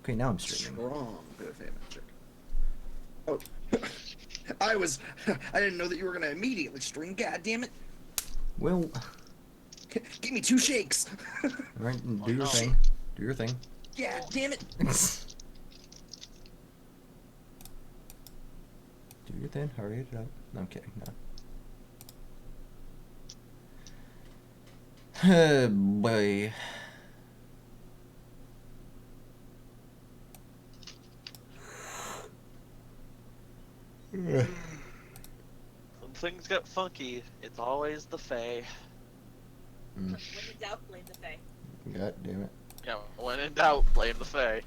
Okay, now I'm streaming. Strong bit of fan magic. Oh, I didn't know that you were gonna immediately stream. God damn it! Well, Give me 2 shakes. all right, do your thing. Do your thing. God damn it! Do your thing. Hurry it up. No, I'm kidding. No. Oh boy. When things get funky, it's always the Fae. When in doubt, blame the Fae. God damn it. Yeah, when in doubt, blame the Fae.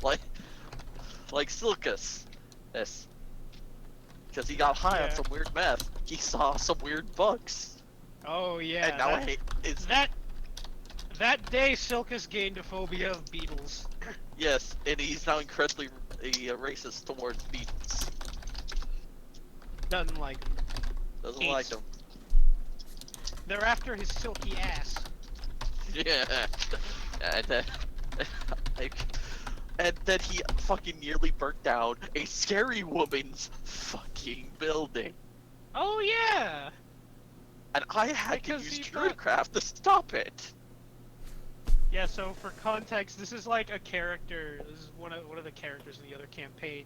Like Silkus. This. Because he got high on some weird meth. He saw some weird bugs. Oh yeah. And now I hate that day Silkus gained a phobia of beetles. Yes, and he's now incredibly racist towards beetles. Doesn't like them. Doesn't like them. They're after his silky ass. Yeah. And then he fucking nearly burnt down a scary woman's fucking building. Oh yeah. And I had Because to use he Druidcraft to stop it. Yeah, so for context, this is like a character. This is one of the characters in the other campaign.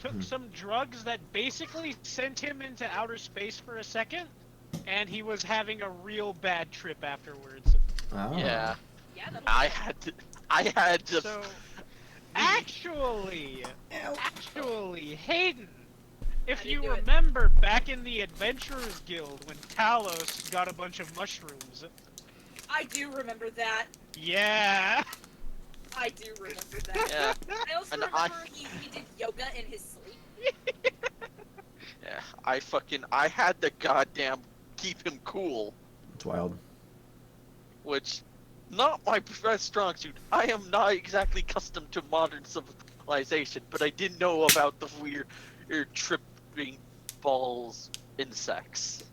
Took some drugs that basically sent him into outer space for a second, and he was having a real bad trip afterwards. Oh. Yeah. Yeah, I had to. So, actually, Hayden, if you remember back in the Adventurers Guild when Talos got a bunch of mushrooms. I do remember that. Yeah. I do remember that. Yeah. I also And remember he did yoga in his sleep. Yeah, I had to goddamn keep him cool. It's wild. Which, not my best strong suit. I am not exactly accustomed to modern civilization, but I did know about the weird tripping balls insects.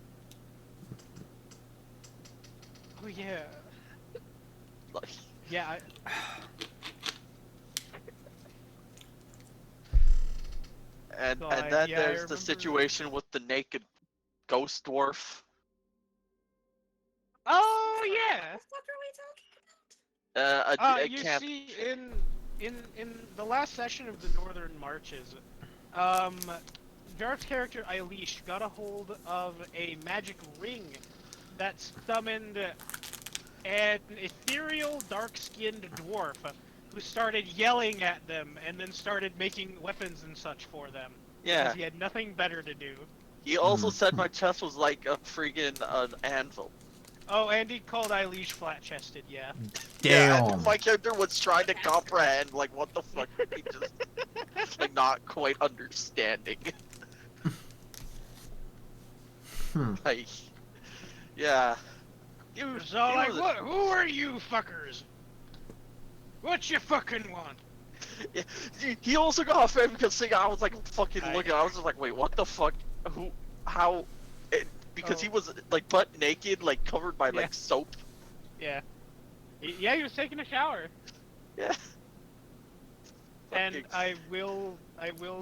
Oh yeah. Like, Yeah. and So then there's the situation with the naked ghost dwarf. Oh yeah. What the fuck are we talking about? You can't. see, in the last session of the Northern Marches, Jarf's character Eilish got a hold of a magic ring that summoned an ethereal, dark-skinned dwarf who started yelling at them and then started making weapons and such for them. Yeah. Because he had nothing better to do. He also said my chest was like a freaking anvil. Oh, and he called Eilish flat-chested, yeah. Damn. Yeah, and my character was trying to comprehend, like, what the fuck, he just, like, not quite understanding. Like, yeah. So, like, what? Who are you fuckers? What you fucking want? Yeah, he also got offended because I was like fucking looking. I was just like, wait, what the fuck? Who? How? Because he was like butt naked, like covered by like soap. Yeah. Yeah, he was taking a shower. Yeah. And I will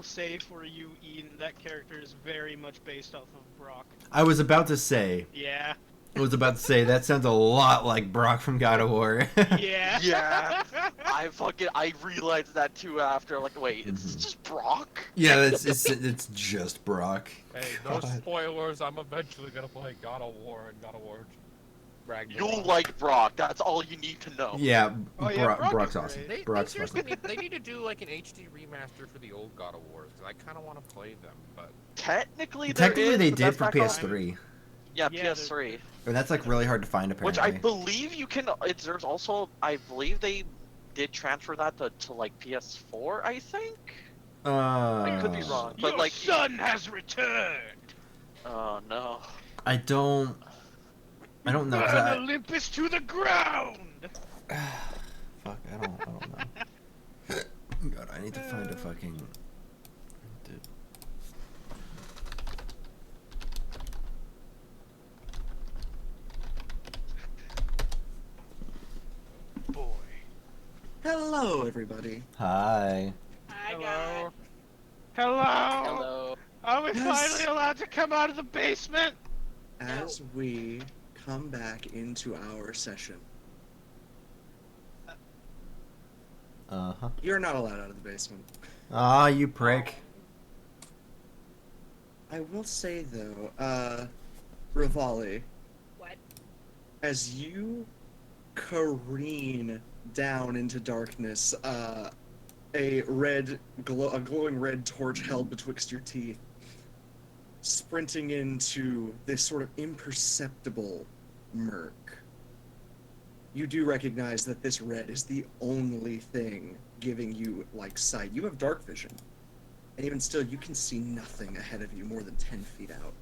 say for you, Ian, that character is very much based off of Brock. I was about to say. Yeah. I was about to say that sounds a lot like Brock from God of War. Yeah. Yeah. I realized that too after. Like, wait, is this just Brock? Yeah, it's just Brock. Hey, no spoilers. I'm eventually gonna play God of War and God of War Ragnarok. You'll like Brock. That's all you need to know. Yeah, Brock Brock's is awesome. great. Brock's seriously awesome. they need to do like an HD remaster for the old God of Wars because I kind of want to play them, but Technically, they but did that's for back on- PS3. Yeah, Yeah, PS3. And that's like really hard to find apparently. Which I believe you can. There's also, I believe they did transfer that to like PS4. I think. I could be wrong, but Your like. son has returned. Oh no. I don't know. Burn Olympus to the ground. Fuck, I don't know. God, I need to find a fucking. Dude. boy. Hello, everybody. Hi. I Hello. got. Hello. Hello. Are we Yes. finally allowed to come out of the basement? As we come back into our session, Uh-huh. you're not allowed out of the basement. Ah, you prick. I will say, though, Rivali, What? as you careen down into darkness, a glowing red torch held betwixt your teeth, sprinting into this sort of imperceptible murk. You do recognize that this red is the only thing giving you, like, sight. You have dark vision, and even still, you can see nothing ahead of you more than 10 feet out.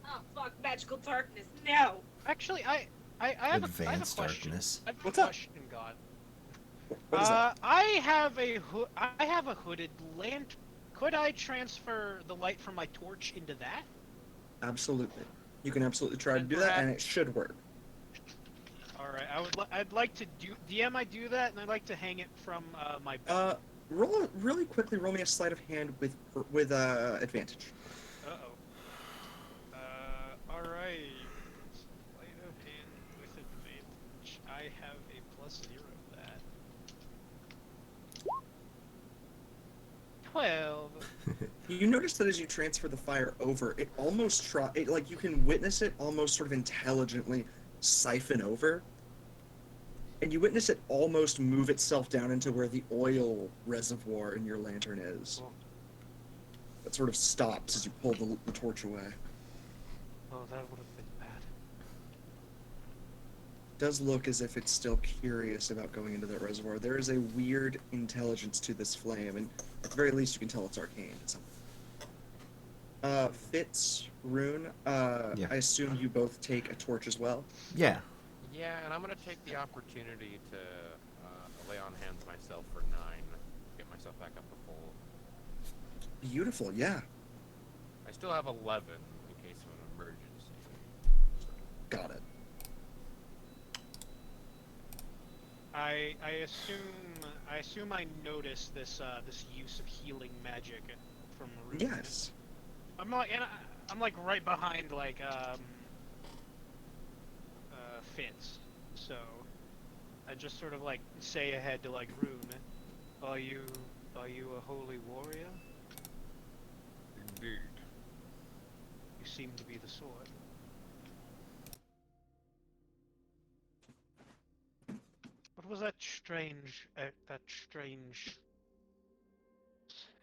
Oh fuck, magical darkness. No. Actually, I have Advanced a question. darkness. I have What's a up? question, God. What is that? I have a hooded lantern. Could I transfer the light from my torch into that? Absolutely. You can absolutely try to And do that, and it should work. All right, I'd like to DM. I do that, and I'd like to hang it from my belt. Really quickly, roll me a sleight of hand with advantage. Uh-oh. All right. Sleight of hand with advantage. I have a +0 that. 12. You notice that as you transfer the fire over, it almost like you can witness it almost sort of intelligently siphon over, and you witness it almost move itself down into where the oil reservoir in your lantern is. Oh. It sort of stops as you pull the torch away. Oh, that would have been bad. Does look as if it's still curious about going into that reservoir. There is a weird intelligence to this flame, and at the very least you can tell it's arcane. Fitz, Rune, Yeah. I assume you both take a torch as well? Yeah. Yeah, and I'm gonna take the opportunity to lay on hands myself for 9, get myself back up to full. Beautiful, yeah. I still have 11 in case of an emergency. Got it. I assume I noticed this use of healing magic from Rune. Yes. I'm like right behind like Fitz, so I just sort of like say ahead to like Rune, are you a holy warrior? Indeed. You seem to be the sort. What was that strange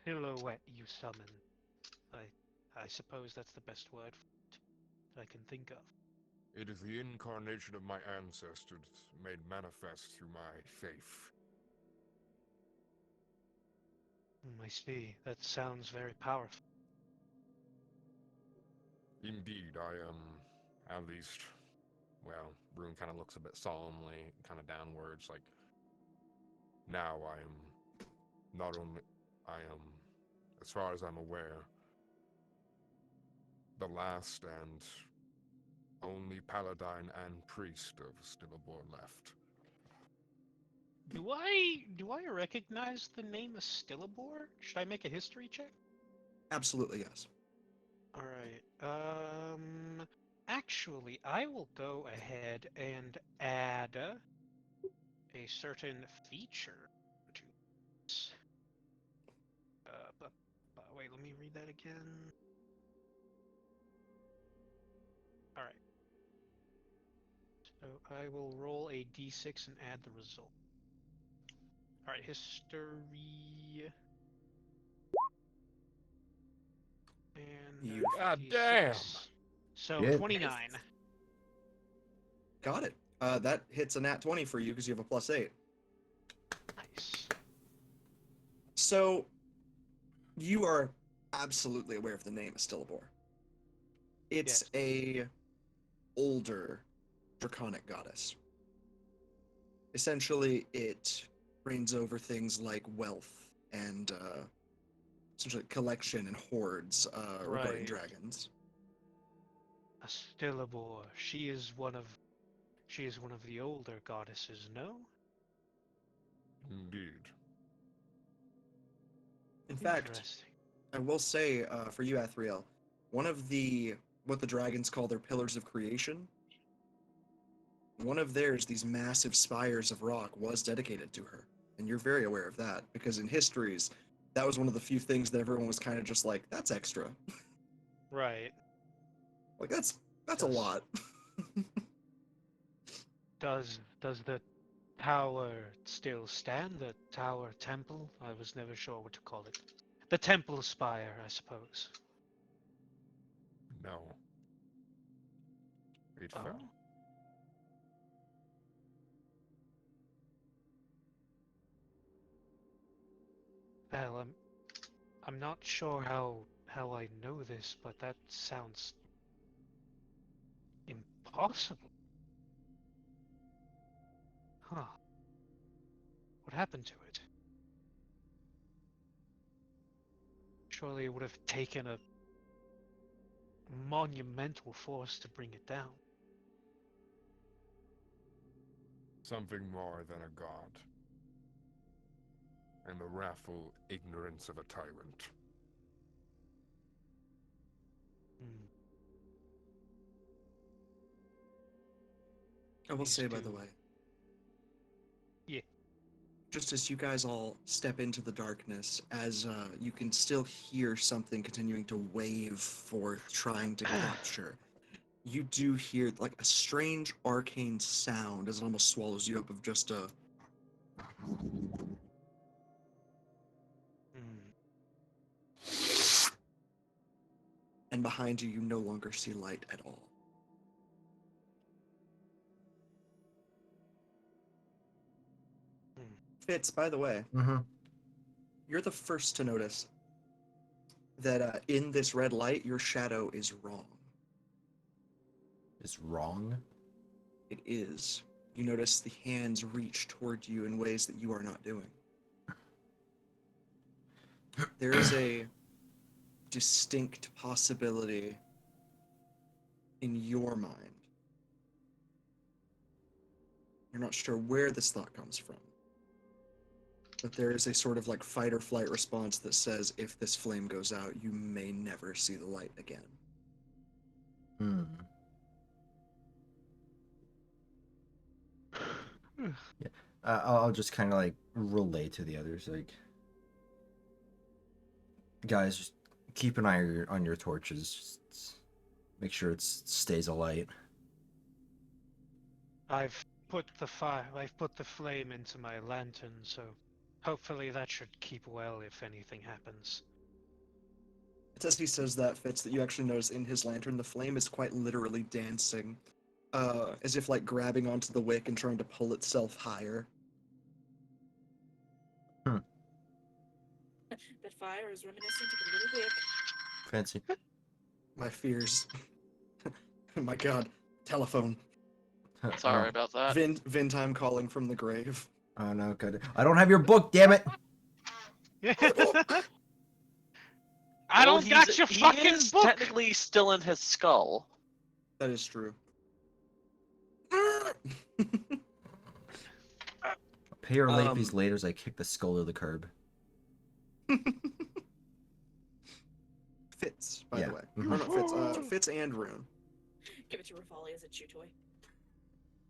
silhouette you summoned? I suppose that's the best word that I can think of. It is the incarnation of my ancestors, made manifest through my faith. I see. That sounds very powerful. Indeed, I am, at least, well, Rune kind of looks a bit solemnly, kind of downwards, like, now I am, not only, I am, as far as I'm aware, the last and only paladin and priest of Stillabor left. Do I recognize the name of Stillabor? Should I make a history check? Absolutely, yes. Alright, actually, I will go ahead and add a certain feature to this. But wait, let me read that again. Alright. So I will roll a d6 and add the result. Alright, history. And You- God D6. damn! So Shit. 29. Got it. That hits a nat 20 for you because you have a +8. Nice. So, you are absolutely aware of the name of Stillabor. It's Yes. a older draconic goddess. Essentially, it reigns over things like wealth and essentially collection and hoards regarding Right. dragons. A Stillabor. She is one of the older goddesses, no? fact, Interesting. I will say for you, Athriel, one of what the dragons call their pillars of creation, one of theirs, these massive spires of rock, was dedicated to her. And you're very aware of that, because in histories, that was one of the few things that everyone was kind of just like, that's extra. Right. Like, that's a lot. Does the tower still stand? The tower temple? I was never sure what to call it. The temple spire, I suppose. No. It Oh. fell. Well, I'm not sure how I know this, but that sounds impossible. Huh. What happened to it? Surely it would have taken a monumental force to bring it down. Something more than a god. And the wrathful ignorance of a tyrant. Hmm. I will These say, by the two- way, Yeah. just as you guys all step into the darkness, as you can still hear something continuing to wave forth, trying to capture, you do hear like a strange arcane sound as it almost swallows you up of just a. Hmm. And behind you, you no longer see light at all. Fitz, by the way, Mm-hmm. you're the first to notice that in this red light, your shadow is wrong. Is wrong? It is. You notice the hands reach toward you in ways that you are not doing. There is a distinct possibility in your mind. You're not sure where this thought comes from. But there is a sort of like fight or flight response that says if this flame goes out, you may never see the light again. Hmm. Yeah. I'll just kind of like relay to the others, like, guys, just keep an eye on your torches. Just make sure it stays alight. I've put the flame into my lantern, so hopefully that should keep well if anything happens. It's as he says that, Fitz, that you actually notice in his lantern the flame is quite literally dancing, as if like grabbing onto the wick and trying to pull itself higher. That fire is reminiscent of a little wick. Fancy. My fears. My god. Telephone. Sorry about that. Vin time calling from the grave. Oh no, good. I don't have your book, damn it. I don't got your fucking He is book. technically still in his skull. That is true. Pay or late these later as I kick the skull to the curb. Fitz, by Yeah. the way. Mhm. Or not Fitz, Fitz and Rune. Give it to Rafali as a chew toy.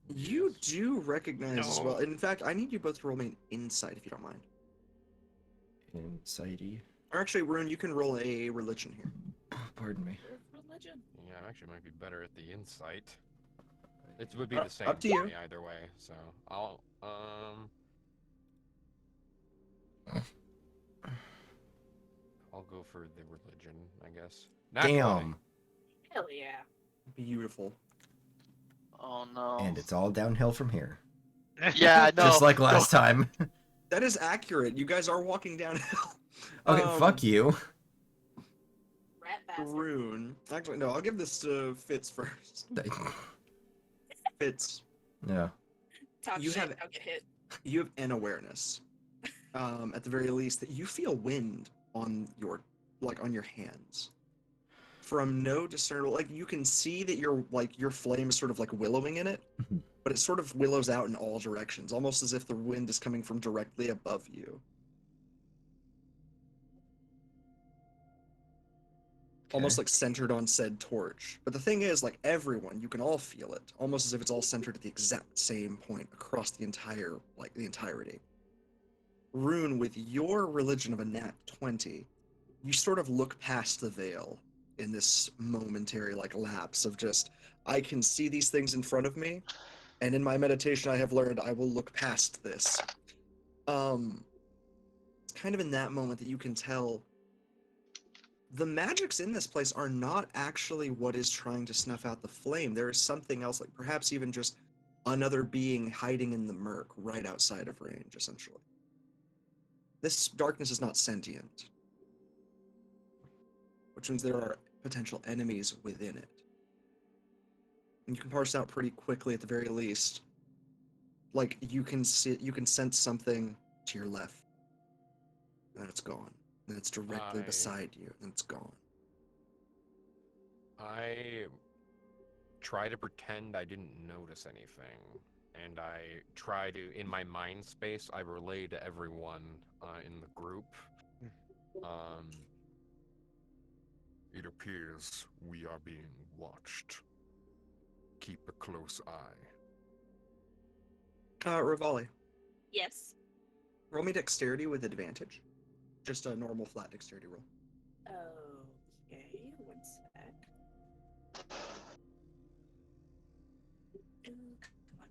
You do recognize as No. well. In fact, I need you both to roll me an insight if you don't mind. Insighty. Or actually, Rune, you can roll a religion here. Pardon me. Religion. Yeah, I actually might be better at the insight. It would be the same up to for you. me either way, so I'll go for the religion, I guess. Nat 20. Damn. Hell yeah. Beautiful. Oh no. And it's all downhill from here. Yeah, no. Just like last time. That is accurate. You guys are walking downhill. Okay, fuck you. Rat bastard. Rune. Actually, no, I'll give this to Fitz first. Fitz, Yeah. Talk You shit, have- I'll get hit. you have an awareness, at the very least, that you feel wind on your hands. From no discernible, like you can see that your flame is sort of like willowing in it, Mhm. but it sort of willows out in all directions, almost as if the wind is coming from directly above you. almost like centered on said torch. But the thing is, like everyone, you can all feel it, almost as if it's all centered at the exact same point across the entire, like the entirety. Rune, with your religion of a nat 20, you sort of look past the veil in this momentary like lapse of just, I can see these things in front of me, and in my meditation I have learned I will look past this. It's kind of in that moment that you can tell the magics in this place are not actually what is trying to snuff out the flame. There is something else, like perhaps even just another being hiding in the murk right outside of range, essentially. This darkness is not sentient, which means there are potential enemies within it. And you can parse out pretty quickly at the very least. Like you can sense something to your left, and then it's gone. And it's directly beside you, and it's gone. I try to pretend I didn't notice anything, and I try to, in my mind space, I relay to everyone in the group. It appears we are being watched. Keep a close eye. Rivali, Yes. roll me dexterity with advantage. Just a normal flat dexterity roll. Okay, one sec. Come on.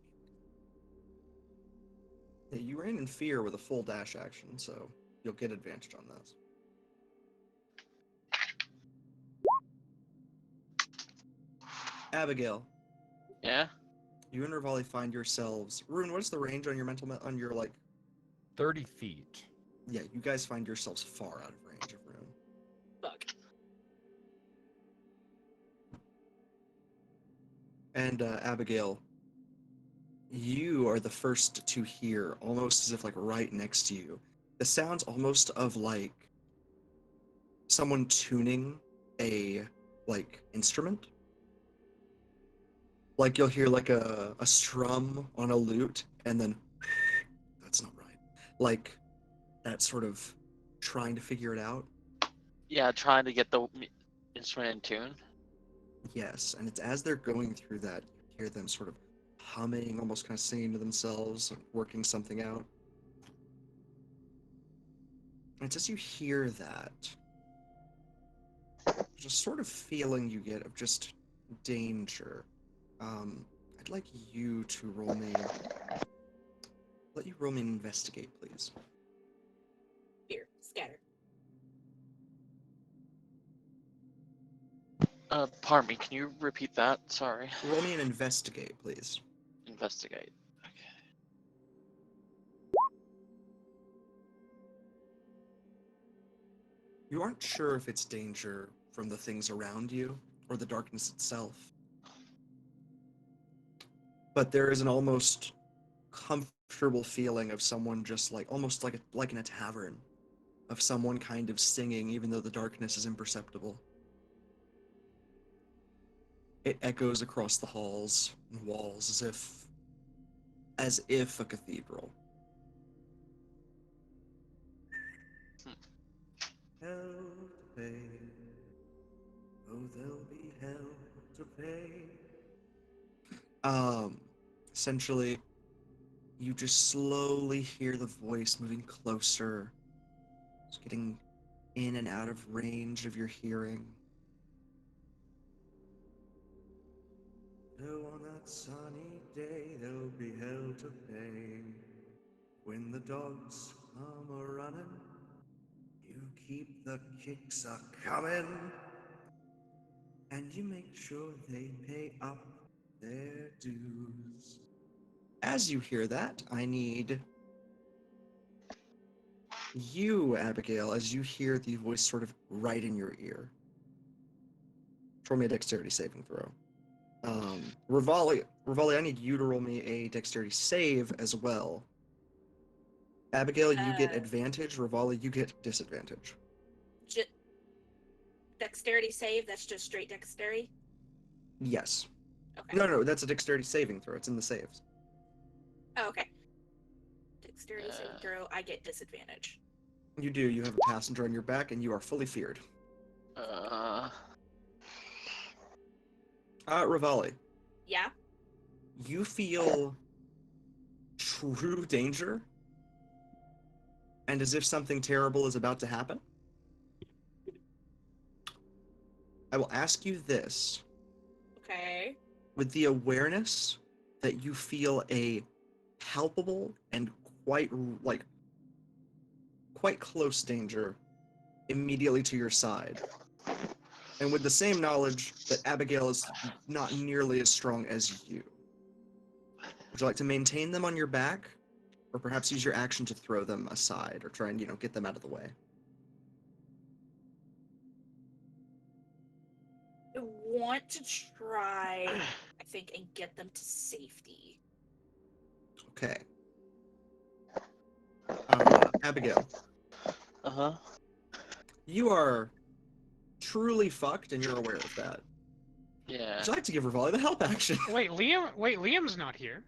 Yeah, you ran in fear with a full dash action, so you'll get advantage on this. Abigail, Yeah? you and Rivali find yourselves. Rune, what's the range on your on your like? 30 feet. Yeah, you guys find yourselves far out of range of Rune. Fuck. And Abigail, you are the first to hear, almost as if like right next to you, the sounds almost of like someone tuning a like instrument. Like you'll hear like a strum on a lute, and then that's not right. Like that sort of trying to figure it out. Yeah, trying to get the instrument in tune. Yes, and it's as they're going through that, you hear them sort of humming, almost kind of singing to themselves, working something out. And it's as you hear that, there's a sort of feeling you get of just danger. I'd like you to roll me. Let you roll me an investigate, please. Here, scatter. Pardon me, can you repeat that? Sorry. Roll me an investigate, please. Investigate. Okay. You aren't sure if it's danger from the things around you or the darkness itself. But there is an almost comfortable feeling of someone just like, almost like in a tavern, of someone kind of singing even though the darkness is imperceptible. It echoes across the halls and walls as if a cathedral. Hell to pay. Oh, there'll be hell to pay. Essentially, you just slowly hear the voice moving closer. It's getting in and out of range of your hearing. Oh, on that sunny day, there'll be hell to pay. When the dogs come a-running, you keep the kicks a-coming, and you make sure they pay up their dues. As you hear that, I need you, Abigail, as you hear the voice sort of right in your ear. Roll me a dexterity saving throw. Rivali, I need you to roll me a dexterity save as well. Abigail, you get advantage. Rivali, you get disadvantage. Dexterity save, that's just straight dexterity? Yes. Okay. No, that's a dexterity saving throw. It's in the saves. Oh, okay. Dexterity saving throw, I get disadvantage. You do. You have a passenger on your back, and you are fully feared. Rivali, Yeah. you feel true danger, and as if something terrible is about to happen. I will ask you this, Okay. with the awareness that you feel a palpable and quite close danger immediately to your side. And with the same knowledge that Abigail is not nearly as strong as you. Would you like to maintain them on your back? Or perhaps use your action to throw them aside or try and, get them out of the way? I want to try, I think, and get them to safety. Okay. Abigail, Uh-huh. you are truly fucked and you're aware of that. Yeah. Would you like to give Rivali the help action? Wait, Liam's not here.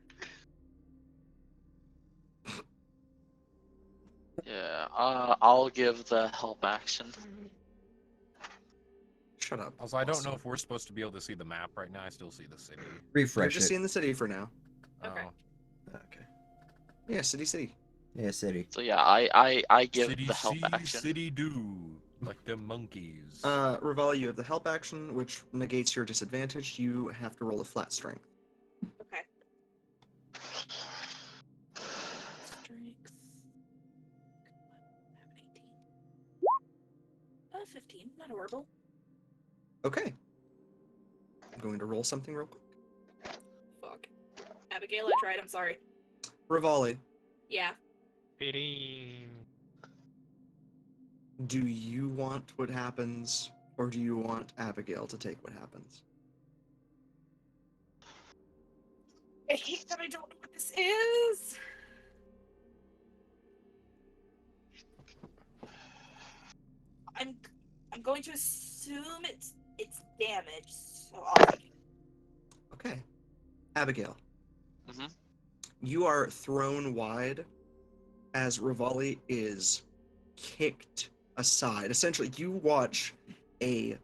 Yeah, I'll give the help action. Shut up. Also, I don't know Awesome. if we're supposed to be able to see the map right now. I still see the city. You're Refresh just it. seeing the city for now. Okay. Oh. Okay. Yeah, city. Yeah, city. So yeah, I give City the help see, action. city do, like the monkeys. Rivali, you have the help action, which negates your disadvantage. You have to roll a flat strength. Okay. Strength. 18. 15. Not horrible. Okay. I'm going to roll something real quick. Fuck. Abigail, I tried. I'm sorry. Rivali, Yeah. 15. do you want what happens, or do you want Abigail to take what happens? I hate that I don't know what this is. I'm going to assume it's damage. So I'll take it. Okay. Abigail, Mhm. you are thrown wide as Rivali is kicked aside. Essentially, you watch a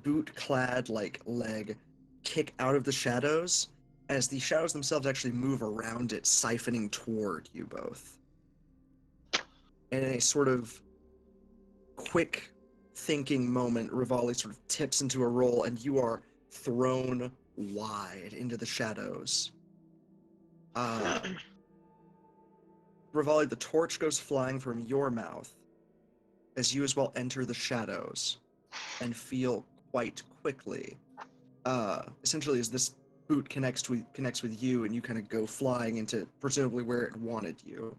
boot-clad leg kick out of the shadows as the shadows themselves actually move around it, siphoning toward you both. And in a sort of quick thinking moment, Rivali sort of tips into a roll and you are thrown wide into the shadows. Rivali, the torch goes flying from your mouth as you as well enter the shadows and feel quite quickly, essentially as this boot connects with you and you kind of go flying into presumably where it wanted you,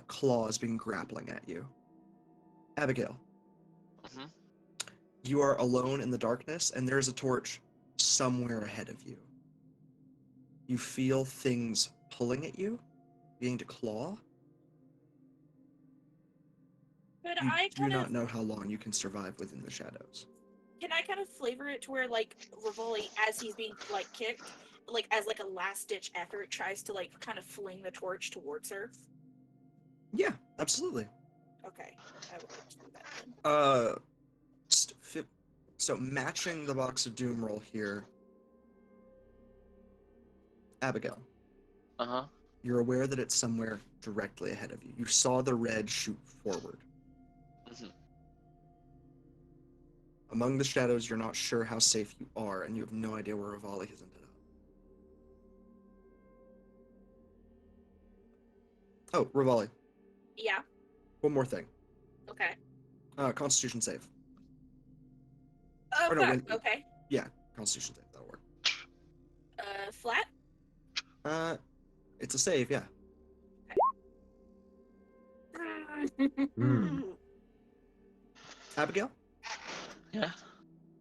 claws being grappling at you. Abigail, Mhm. you are alone in the darkness and there's a torch somewhere ahead of you. You feel things pulling at you, beginning to claw. Could You I do kind not of know how long you can survive within the shadows. can I kind of flavor it to where Rivoli, as he's being kicked, as a last ditch effort, tries to kind of fling the torch towards her? Yeah, absolutely. Okay, I would like to do that then. So matching the box of doom roll here, Abigail, Uh-huh. you're aware that it's somewhere directly ahead of you. You saw the red shoot forward. Mhm. Among the shadows, you're not sure how safe you are, and you have no idea where Rivali has ended up. Oh, Rivali, Yeah. one more thing. Okay. Constitution save. Oh, Or no, fuck. Okay. Yeah, Constitution save. That'll work. Flat? It's a save, yeah. Hmm. Abigail, Yeah.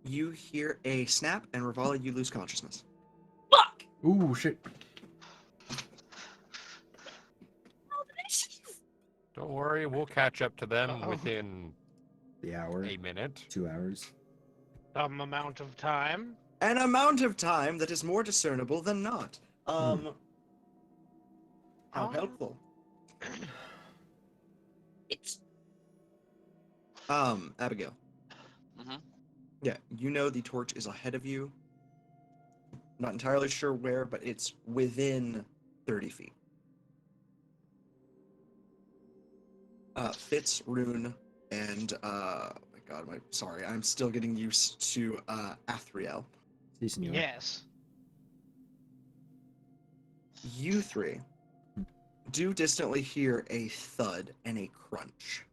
you hear a snap, and Rivali, you lose consciousness. Fuck! Ooh, shit. Don't worry, we'll catch up to them Uh-oh. within The hour. a minute. 2 hours. Some amount of time. An amount of time that is more discernible than not. How Oh. helpful. It's Abigail. Mhm. Yeah, you know the torch is ahead of you. Not entirely sure where, but it's within 30 feet. Fitz, Rune, and oh my god, sorry, I'm still getting used to Athriel. Si, senor. Yes. You three do distantly hear a thud and a crunch.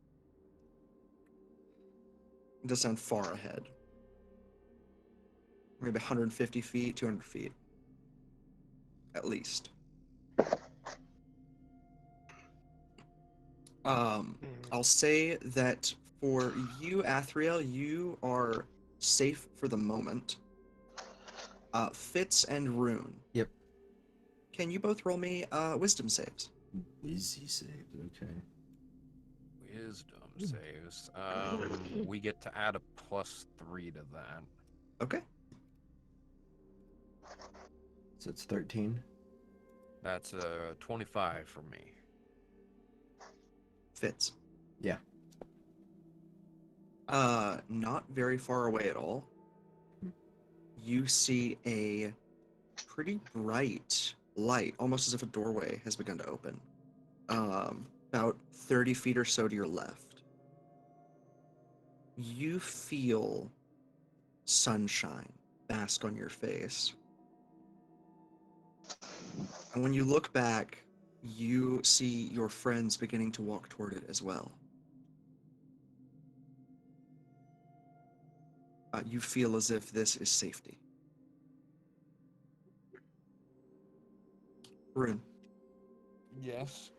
It does sound far ahead. Maybe 150 feet, 200 feet. At least. I'll say that for you, Athriel, you are safe for the moment. Fitz and Rune. Yep. Can you both roll me wisdom saves? Easy saved, okay. Wisdom saves. We get to add a +3 to that. Okay. So it's 13. That's 25 for me. Fitz. Yeah. Not very far away at all. You see a pretty bright light, almost as if a doorway has begun to open. About 30 feet or so to your left. You feel sunshine bask on your face. And when you look back, you see your friends beginning to walk toward it as well. You feel as if this is safety. Rune. Yes.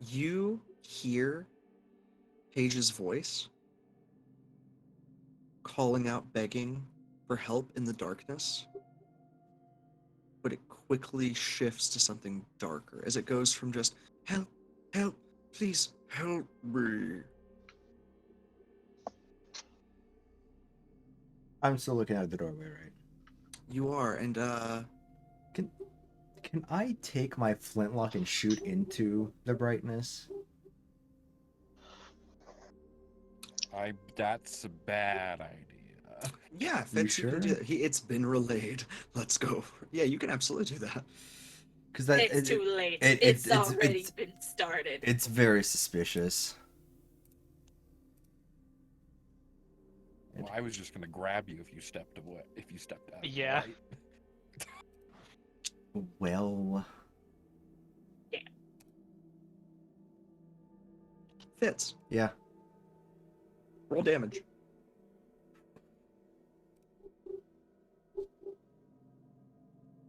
You hear Paige's voice calling out, begging for help in the darkness, but it quickly shifts to something darker as it goes from just, help, help, please help me. I'm still looking out the doorway, right? You are, and Can I take my flintlock and shoot into the brightness? That's a bad idea. yeah, Fitz, you can do that. It's been relayed. Let's go. Yeah, you can absolutely do that. Because It's too late. It's already been started. It's very suspicious. Well, I was just gonna grab you if you stepped away. If you stepped out. Yeah. Right? Well, Fitz, yeah. roll damage.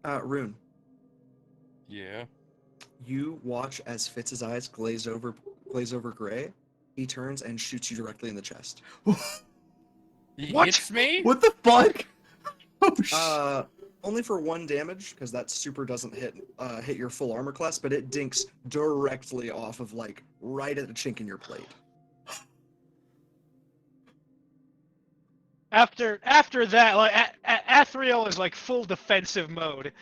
Rune, Yeah. you watch as Fitz's eyes glaze over gray. He turns and shoots you directly in the chest. He What? hits me? What the fuck? Oh, Only for 1 damage, because that super doesn't hit your full armor class, but it dinks directly off of, like, right at the chink in your plate. After that, like Athriel is like full defensive mode.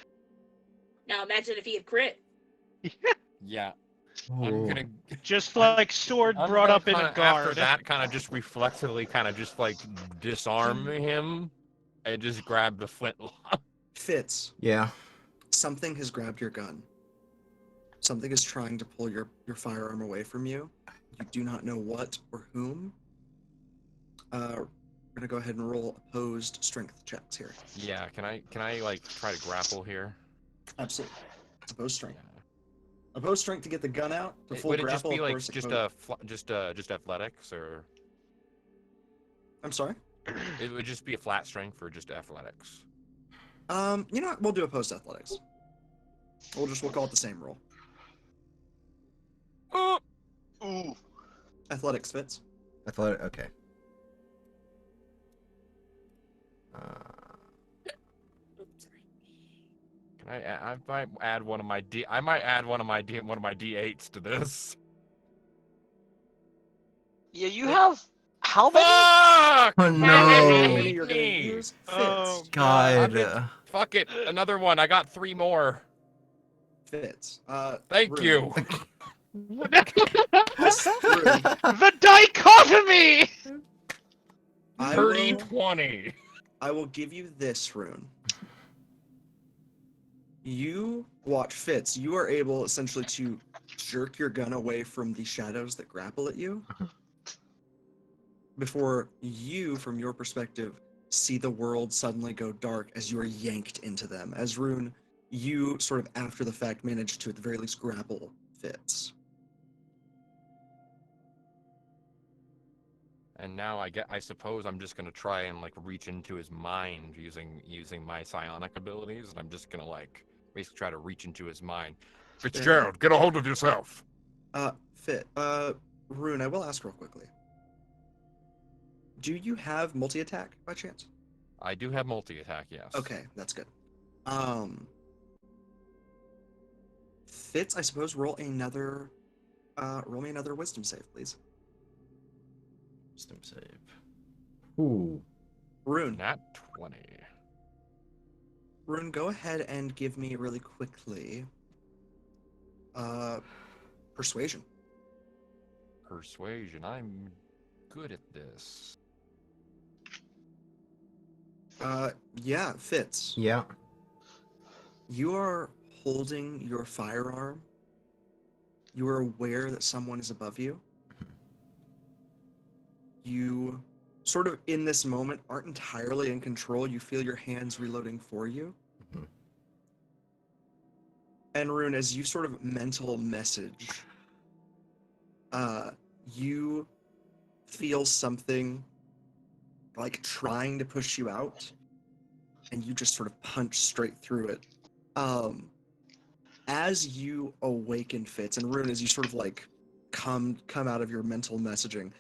Now imagine if he had crit. Yeah. Oh. I'm gonna. Just like sword I'm brought gonna up in a kinda, guard. After that, kind of just reflexively, kind of just like disarm him, and just grab the flintlock. Fitz, Yeah. something has grabbed your gun. Something is trying to pull your firearm away from you. You do not know what or whom. We're gonna go ahead and roll opposed strength checks here. Yeah. Can I like try to grapple here? Absolutely. Opposed strength. Yeah. Opposed strength to get the gun out. The full Would it just grapple, be of like course, just opposed- just athletics, or I'm sorry. it would just be a flat strength for just athletics? You know what? We'll do opposed athletics. We'll call it the same roll. Oh. Ooh. Athletics Fitz. I thought, okay. Oops, sorry. I might add one of my D8s to this. Yeah, you have how many? Fuck! Oh How no! many you're gonna Me. use? Fitz. Oh God. Fuck it, another one. I got 3 more. Fitz. Thank Rune. you. Rune. The dichotomy! I 30, will, 20. I will give you this, Rune. You watch Fitz. You are able essentially to jerk your gun away from the shadows that grapple at you before you, from your perspective, see the world suddenly go dark as you are yanked into them. As Rune, you sort of after the fact manage to at the very least grapple Fitz. And now I suppose I'm just gonna try and like reach into his mind using my psionic abilities, and I'm just gonna like basically try to reach into his mind. Fitzgerald, get a hold of yourself. Rune, I will ask real quickly. Do you have multi-attack by chance? I do have multi-attack, yes. Okay, that's good. Fitz, I suppose roll me another wisdom save, please. Wisdom save. Ooh. Rune. Nat 20. Rune, go ahead and give me really quickly persuasion. Persuasion. I'm good at this. Yeah, Fitz. Yeah. You are holding your firearm. You are aware that someone is above you. You sort of in this moment aren't entirely in control. You feel your hands reloading for you. Mhm. And Rune, as you sort of mental message, you feel something like trying to push you out, and you just sort of punch straight through it. As you awaken Fitz, and Rune, as you sort of like come out of your mental messaging,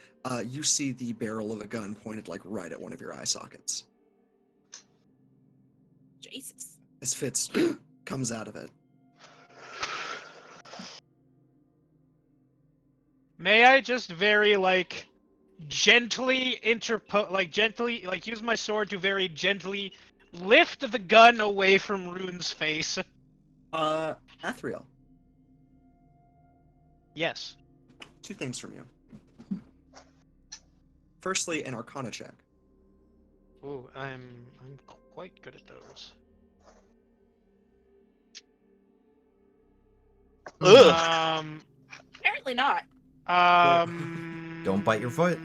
you see the barrel of a gun pointed like right at one of your eye sockets. Jesus. As Fitz comes out of it. May I just very gently use my sword to very gently lift the gun away from Rune's face? Athriel, Yes. 2 things from you. Firstly, an Arcana check. Ooh, I'm quite good at those. Ugh. Apparently not. Don't bite your foot.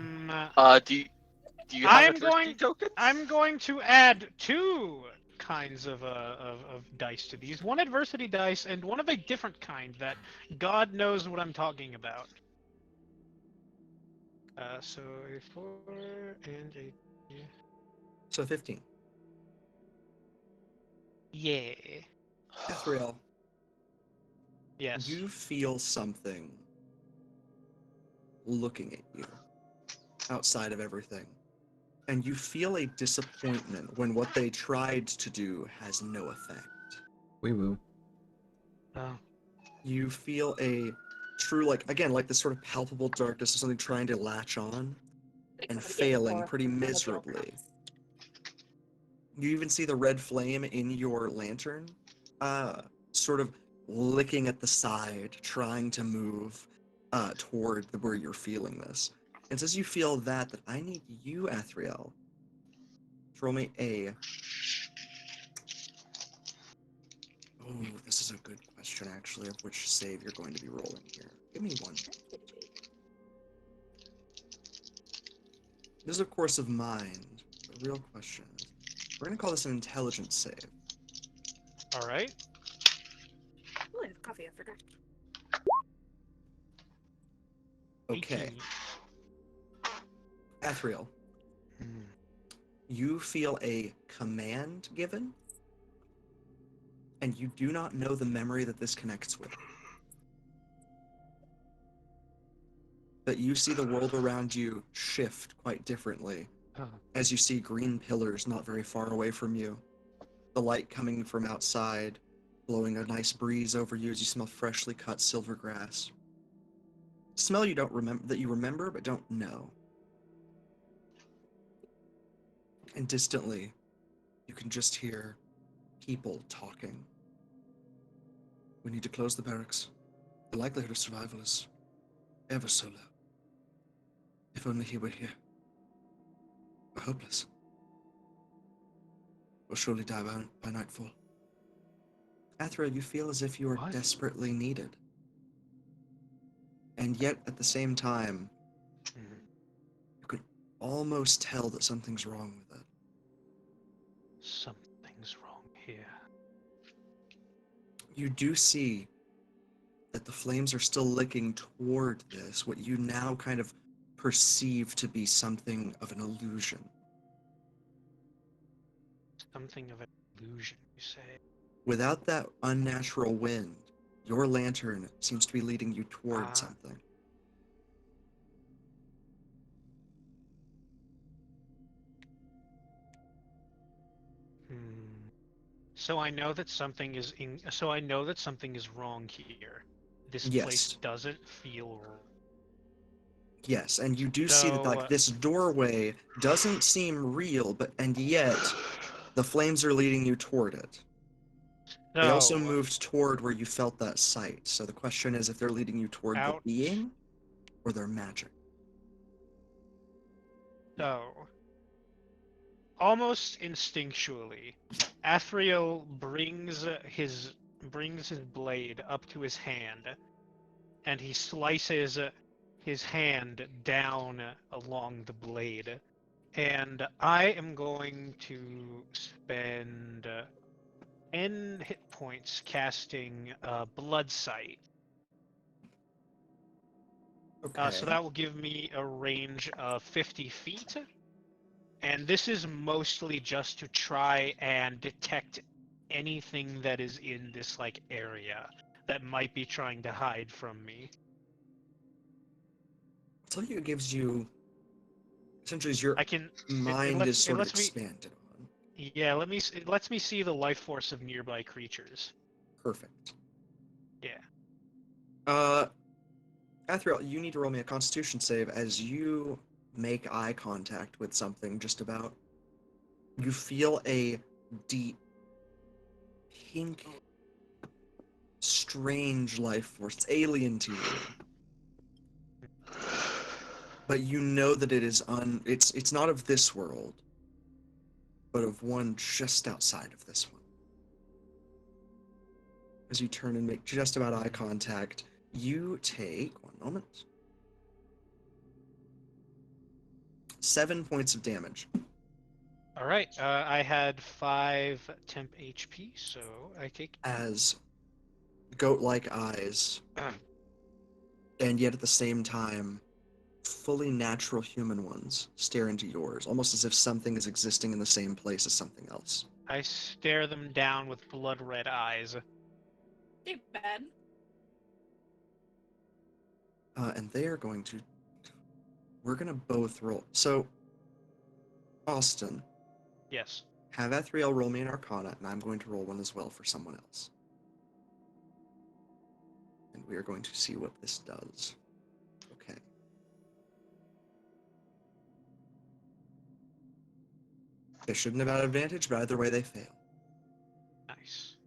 Do you have I'm a thirsty going- token? I'm going to add 2 kinds of dice to these. One adversity dice and one of a different kind that God knows what I'm talking about. So a 4 and a... So 15. Yeah. Athriel, Yes. you feel something looking at you outside of everything. And you feel a disappointment when what they tried to do has no effect. Wee woo. Oh. You feel a true, like this sort of palpable darkness of something trying to latch on and failing pretty miserably. You even see the red flame in your lantern, sort of licking at the side, trying to move toward where you're feeling this. And as you feel that I need you, Athriel, to roll me a... Oh, this is a good question, actually, of which save you're going to be rolling here. Give me one. This is, of course, of mind. The real question is, we're going to call this an intelligence save. All right. Oh, I have coffee. I forgot. Okay. 18. Athriel, you feel a command given, and you do not know the memory that this connects with. But you see the world around you shift quite differently as you see green pillars not very far away from you. The light coming from outside, blowing a nice breeze over you as you smell freshly cut silver grass. Smell you don't remember, that you remember but don't know. And distantly, you can just hear people talking. We need to close the barracks. The likelihood of survival is ever so low. If only he were here. We're hopeless. We'll surely die by nightfall. Athriel, you feel as if you are What? desperately needed. And yet, at the same time, you can almost tell that something's wrong with it. Something's wrong here. You do see that the flames are still licking toward this, what you now kind of perceive to be something of an illusion. Something of an illusion, you say? Without that unnatural wind, your lantern seems to be leading you toward something. So I know that something is wrong here. This Yes. place doesn't feel wrong. Yes, and you do see that like So, this doorway doesn't seem real, and yet the flames are leading you toward it. They also moved toward where you felt that sight. So the question is if they're leading you toward the being or their magic. So, almost instinctually, Athriel brings his blade up to his hand, and he slices his hand down along the blade. And I am going to spend 10 hit points casting Blood Sight. Okay. So that will give me a range of 50 feet. And this is mostly just to try and detect anything that is in this like area that might be trying to hide from me. I'll tell you, it gives you essentially your mind is sort of expanded on. Yeah, it lets me see the life force of nearby creatures. Perfect. Yeah. Athriel, you need to roll me a Constitution save as you make eye contact with something just about. You feel a deep, pink, strange life force. It's alien to you. But you know that it is it's not of this world, but of one just outside of this one. As you turn and make just about eye contact, you take, one moment, 7 points of damage. Alright, I had 5 temp HP, so I take... As goat-like eyes, and yet at the same time, fully natural human ones stare into yours, almost as if something is existing in the same place as something else. I stare them down with blood-red eyes. They're bad. And they are going to... We're going to both roll. So, Austin. Yes. Have Athriel roll me an Arcana, and I'm going to roll one as well for someone else. And we are going to see what this does. Okay. They shouldn't have had advantage, but either way they fail. Nice.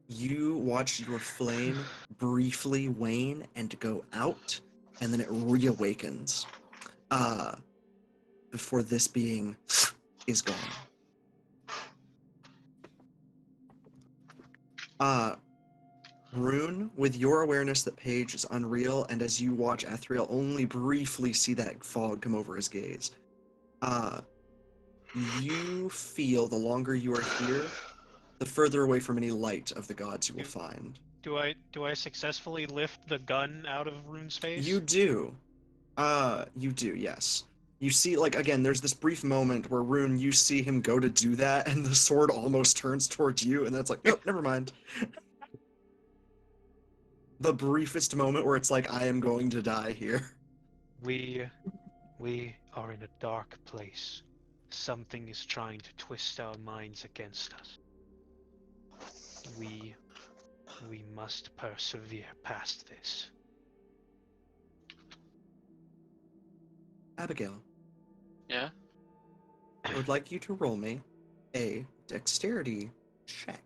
You watch your flame briefly wane and go out, and then it reawakens. Before this being is gone. Rune, with your awareness that Paige is unreal, and as you watch Athriel only briefly see that fog come over his gaze, you feel the longer you are here, the further away from any light of the gods you will find. Do I successfully lift the gun out of Rune's face? You do. You do, yes. You see, like, again, there's this brief moment where Rune, you see him go to do that, and the sword almost turns towards you, and that's like, nope, never mind. The briefest moment where it's like, I am going to die here. We are in a dark place. Something is trying to twist our minds against us. We must persevere past this. Abigail. Yeah? I would like you to roll me a dexterity check.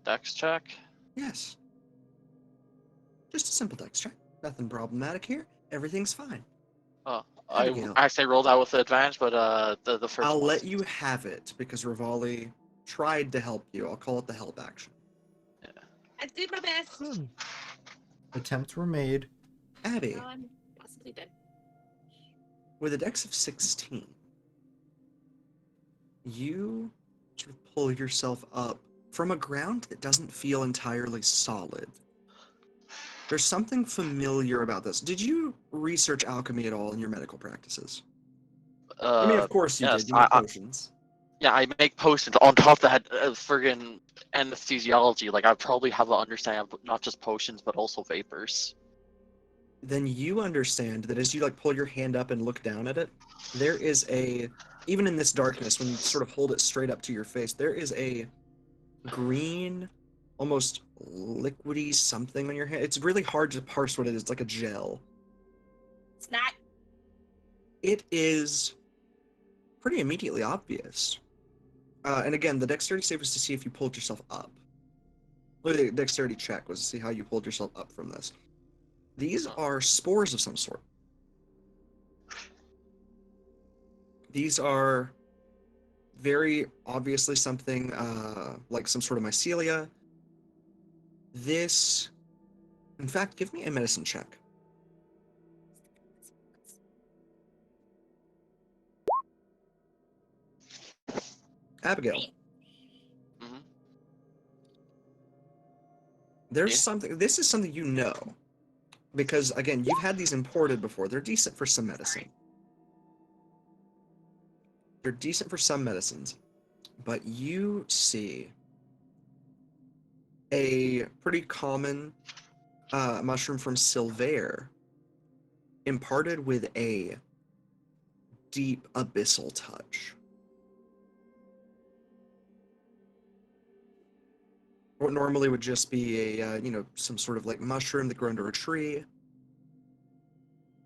Dex check? Yes. Just a simple dex check. Nothing problematic here. Everything's fine. Oh, Abigail. I actually rolled out with the advantage, but the first I'll one. let you have it because Rivali tried to help you. I'll call it the help action. I did my best. Attempts were made. Abby, Now I'm possibly dead. with a dex of 16, you sort of pull yourself up from a ground that doesn't feel entirely solid. There's something familiar about this. Did you research alchemy at all in your medical practices? I mean, of course you Yes, did. You make potions. yeah, I make potions. On top of that, friggin' anesthesiology. Like, I probably have an understanding of not just potions, but also vapors. Then you understand that as you like pull your hand up and look down at it, there is a, even in this darkness, when you sort of hold it straight up to your face, there is a green, almost liquidy something on your hand. It's really hard to parse what it is. It's like a gel. It's not. It is pretty immediately obvious. And again, the dexterity save was to see if you pulled yourself up. The dexterity check was to see how you pulled yourself up from this. These are spores of some sort. These are very obviously something like some sort of mycelia. This, in fact, give me a medicine check. Abigail. Mhm. There's Yeah. something, this is something you know. Because, again, you've had these imported before. They're decent for some medicine. They're decent for some medicines. But you see a pretty common mushroom from Silver imparted with a deep abyssal touch. What normally would just be a, some sort of like mushroom that grew under a tree,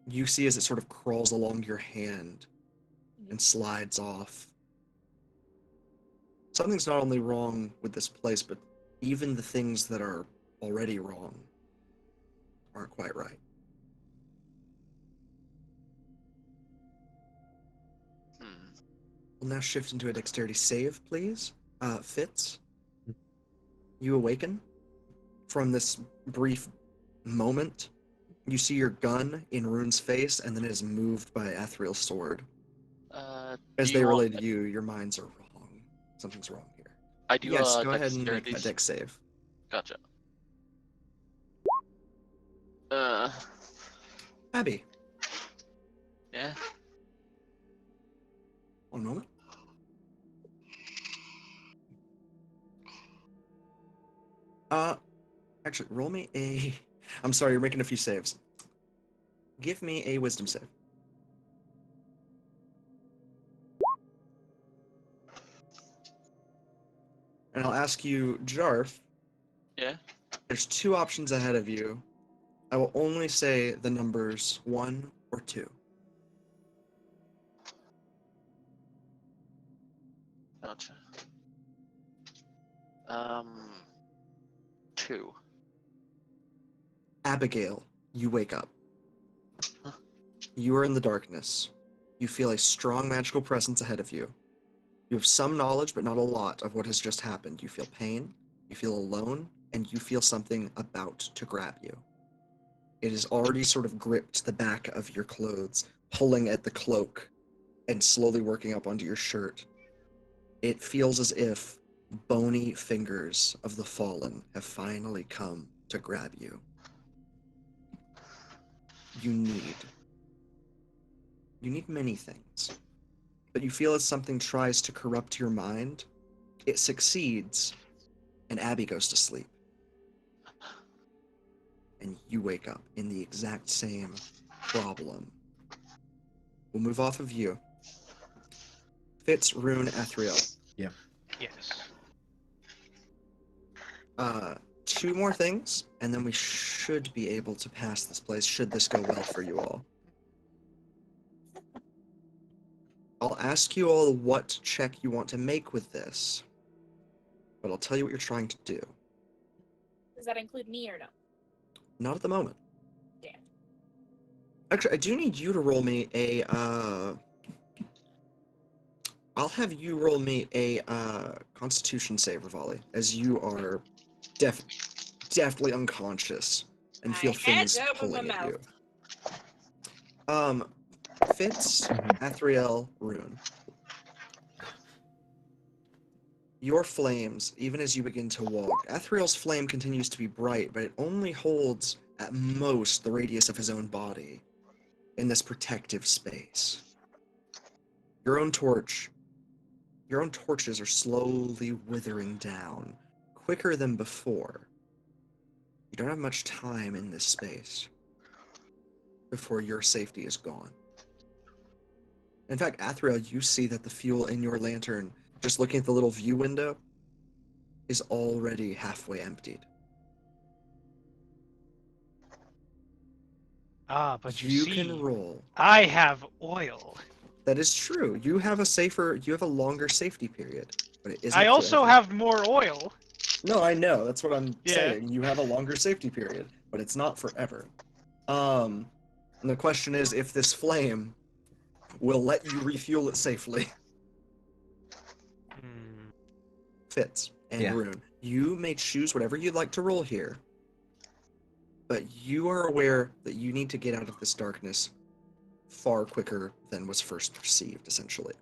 you see as it sort of crawls along your hand and slides off. Something's not only wrong with this place, but even the things that are already wrong aren't quite right. We'll now shift into a dexterity save, please. Fitz, you awaken from this brief moment. You see your gun in Rune's face, and then it is moved by Athriel's sword. As they relate to you, your minds are wrong. Something's wrong here. I do. Yes, go ahead and make that dexterity dex save. Gotcha. Abby, Yeah. one moment. Actually, roll me a... I'm sorry, you're making a few saves. Give me a wisdom save. And I'll ask you, Jarf. Yeah. There's two options ahead of you. I will only say the numbers 1 or 2. Gotcha. 2. Abigail, you wake up. Huh? You are in the darkness. You feel a strong magical presence ahead of you. You have some knowledge, but not a lot, of what has just happened. You feel pain, you feel alone, and you feel something about to grab you. It has already sort of gripped the back of your clothes, pulling at the cloak and slowly working up onto your shirt. It feels as if bony fingers of the fallen have finally come to grab you. You need many things, but you feel as something tries to corrupt your mind. It succeeds, and Abby goes to sleep. And you wake up in the exact same problem. We'll move off of you. Fitz, Rune, Athriel. Yeah. Yes. 2 more things, and then we should be able to pass this place, should this go well for you all. I'll ask you all what check you want to make with this, but I'll tell you what you're trying to do. Does that include me or no? Not at the moment. Damn. Actually, I do need you to roll me a I'll have you roll me a Constitution save, Rivali, as you are definitely unconscious and feel I had things to open pulling my at you. mouth. Fitz, Mhm. Athriel, Rune. Your flames, even as you begin to walk, Athriel's flame continues to be bright, but it only holds at most the radius of his own body in this protective space. Your own torches are slowly withering down, quicker than before. You don't have much time in this space before your safety is gone. In fact, Athriel, you see that the fuel in your lantern, just looking at the little view window, is already halfway emptied. Ah, but you see, can roll. I have oil. That is true. You have a longer safety period, but it isn't I also forever. have more oil. No, I know. That's what I'm Yeah. saying. You have a longer safety period, but it's not forever. And the question is if this flame will let you refuel it safely. Hmm. Fitz and Yeah. Rune, you may choose whatever you'd like to roll here, but you are aware that you need to get out of this darkness far quicker than was first perceived, essentially.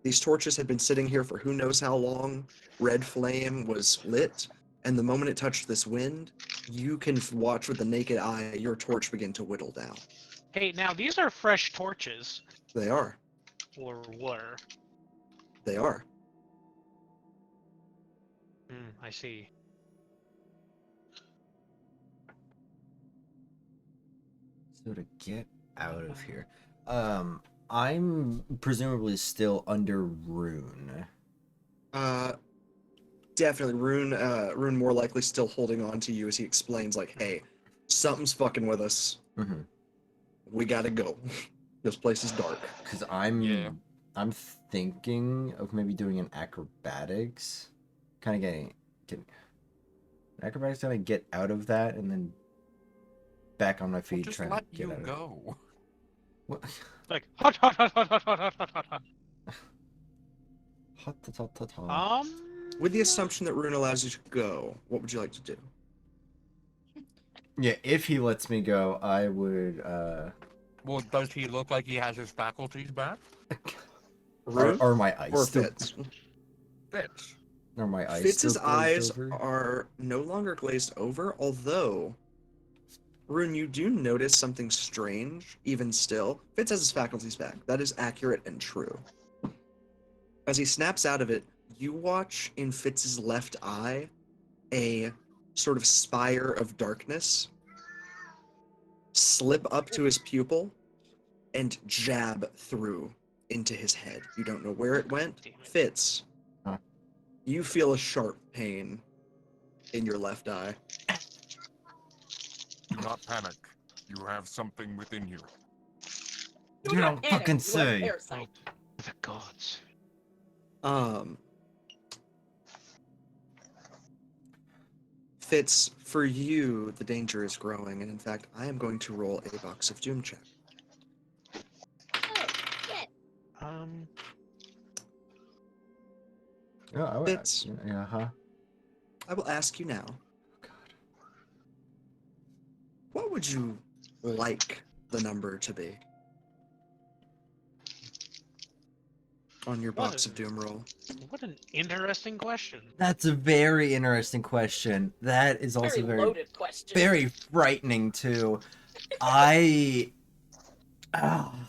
These torches had been sitting here for who knows how long. Red flame was lit, and the moment it touched this wind, you can watch with the naked eye your torch begin to whittle down. Hey, now these are fresh torches. They are. Or were. They are. I see. So to get out of here, I'm presumably still under Rune. Definitely. Rune more likely still holding on to you as he explains, like, hey, something's fucking with us. Mm-hmm. We gotta go. This place is dark. Because I'm Yeah. I'm thinking of maybe doing an acrobatics, kind of getting acrobatics, gonna get out of that and then back on my We'll feet, just trying let to get you out of it. go. What? Like, hot, hot, hot, hot, hot, hot, hot, hot, hot, hot. Hot, hot, hot, hot. With the assumption that Rune allows you to go, what would you like to do? Yeah, if he lets me go, I would. Well, does he look like he has his faculties back? Rune Or my eyes or still. Fitz? Fitz. Or my eyes Fitz's still glazed eyes over. are no longer glazed over, although, Rune, you do notice something strange, even still. Fitz has his faculties back. That is accurate and true. As he snaps out of it, you watch in Fitz's left eye a sort of spire of darkness slip up to his pupil and jab through into his head. You don't know where it went. Damn it. Fitz, Huh. you feel a sharp pain in your left eye. Do not panic. You have something within you. You don't panic, fucking you have say. parasite. The gods. Fitz, for you, the danger is growing, and in fact, I am going to roll a box of doom check. Oh, shit. Oh, Fitz, yeah, huh? I will ask you now, God. what would you like the number to be on your What box a- of doom roll? What an interesting question. That's a very interesting question. That is also Very loaded question. very frightening too. I. Ah.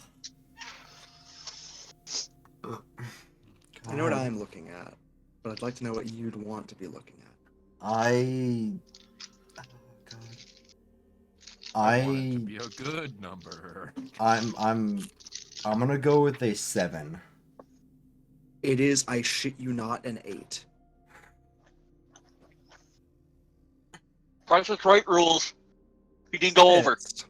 I know what God. I'm looking at, but I'd like to know what you'd want to be looking at. I. Oh, God. I want it to I. be a good number. I'm gonna go with a 7. It is, I shit you not, an 8. Price is Right rules. You can go over. Fitz,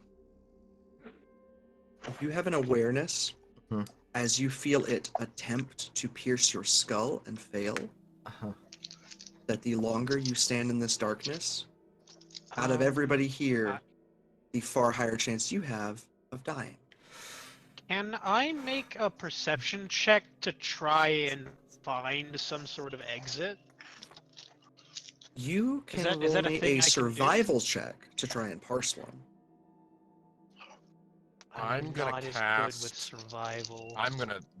you have an awareness Hmm. as you feel it attempt to pierce your skull and fail, Uh-huh. that the longer you stand in this darkness, out of everybody here, the far higher chance you have of dying. Can I make a perception check to try and find some sort of exit? You Is can that roll a me thing a I can do? survival check to try and parse one. I'm gonna not as good cast- with survival.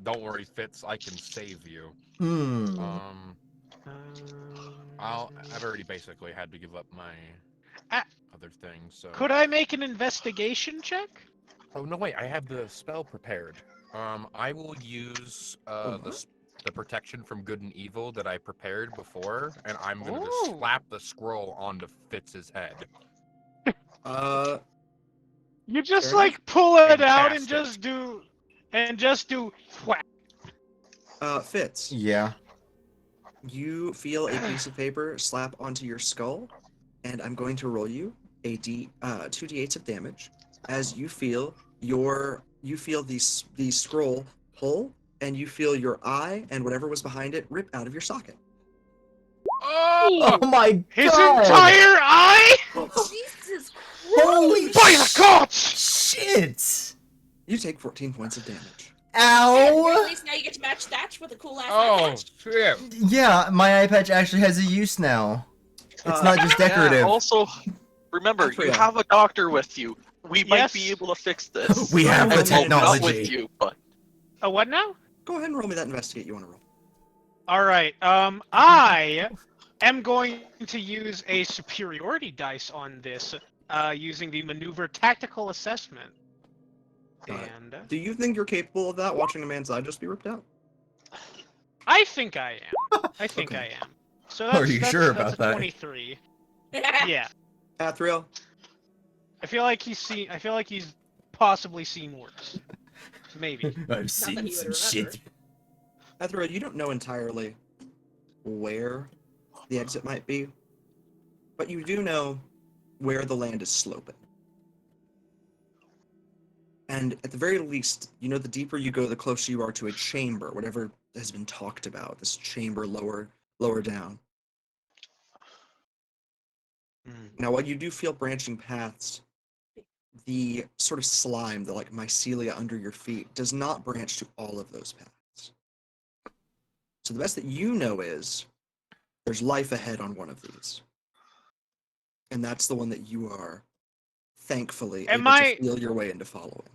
Don't worry, Fitz, I can save you. Hmm. I've already basically had to give up my Ah. other things, so. Could I make an investigation check? Oh, no, wait, I have the spell prepared. I will use, the protection from good and evil that I prepared before, and I'm gonna just Ooh. slap the scroll onto Fitz's head. You just Fair like pull it And out and cast just do whack. Fitz, Yeah. you feel a piece of paper slap onto your skull, and I'm going to roll you a 2d8s of damage as you feel the scroll pull, and you feel your eye and whatever was behind it rip out of your socket. Oh my His god! entire eye? Jesus Holy By the gods! shit! You take 14 points of damage. At Ow! least now you get to match Thatch with a cool ass eye Oh, patch. shit! Yeah, my eye patch actually has a use now. It's not just decorative. Yeah, also, remember, you Athriel. have a doctor with you. We might Yes. be able to fix this. We have the Well, not technology. with you, but A what now? Go ahead and roll me that investigate you want to roll. Alright, I am going to use a superiority dice on this, using the maneuver tactical assessment. Got it. And Do you think you're capable of that, watching a man's eye just be ripped out? I think I am. I think Okay. I am. So Are that's, you that's, sure that's about a that? 23. Yeah. Athriel, I feel like he's possibly seen worse. Maybe. I've that seen he some would shit. Athriel, you don't know entirely where the exit might be, but you do know where the land is sloping. And at the very least, you know the deeper you go, the closer you are to a chamber, whatever has been talked about, this chamber lower down. Now, while you do feel branching paths, the sort of slime, the like mycelia under your feet, does not branch to all of those paths. So the best that you know is there's life ahead on one of these. And that's the one that you are thankfully able to feel your way into following.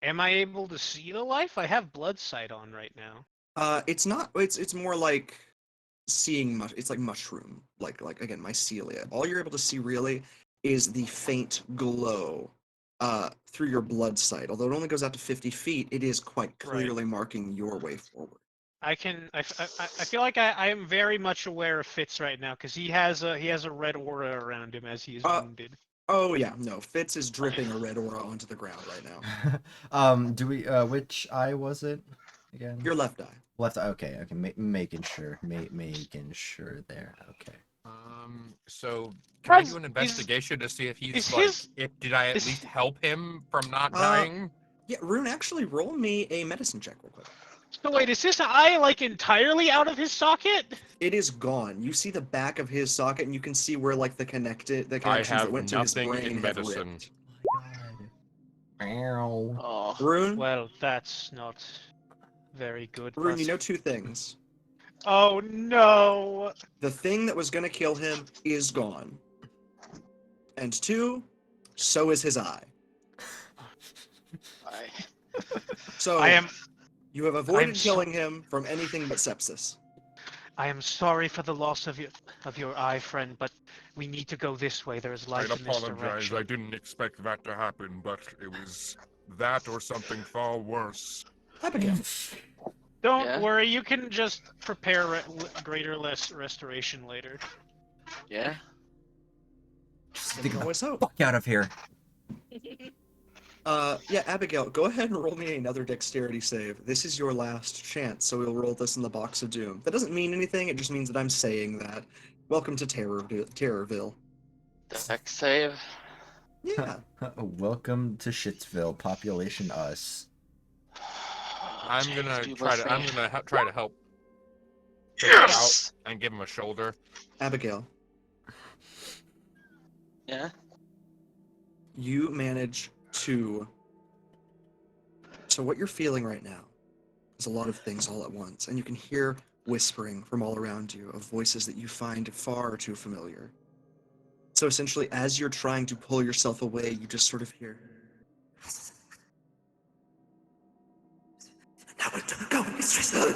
Am I able to see the life? I have blood sight on right now. It's not. It's more like seeing. It's like mushroom. Like again, mycelia. All you're able to see really is the faint glow through your blood sight. Although it only goes out to 50 feet, it is quite clearly marking your way forward. I feel like I am very much aware of Fitz right now because he has a red aura around him as he is wounded. Oh yeah, no. Fitz is dripping a red aura onto the ground right now. Do we? Which eye was it again? Your left eye. Left eye. Okay. Making sure. Making sure there. Okay. So can I Guys, do an investigation to see if he's is like, his- did I at least help him from not dying? Yeah, Rune, actually roll me a medicine check real quick. So wait, is his eye like entirely out of his socket? It is gone. You see the back of his socket, and you can see where like the I connections have that went to his nothing brain in have medicine. ripped. Ow. oh, Rune, Well, that's not very good. Rune, you know two things. Oh no! The thing that was going to kill him is gone. And two, so is his eye. So I am you have avoided I'm killing him from anything but sepsis. sorry for the loss of your eye, friend, but we need to go this way. There is life I'd in this apologize. direction. I didn't expect that to happen, but it was that or something far worse. Abigail. Don't Yeah? worry, you can just prepare greater restoration later. yeah. Stick You the always hope. fuck out of here. Yeah, Abigail, go ahead and roll me another dexterity save. This is your last chance, so we'll roll this in the box of doom. That doesn't mean anything, it just means that I'm saying that. Welcome to Terrorville. Dex save. Yeah. Welcome to Shitsville, population us. I'm Jeez, gonna be try to listening. try to help Fitz Yes! out and give him a shoulder. Abigail, Yeah. you manage to So what you're feeling right now is a lot of things all at once, and you can hear whispering from all around you of voices that you find far too familiar. So essentially, as you're trying to pull yourself away, you just sort of hear,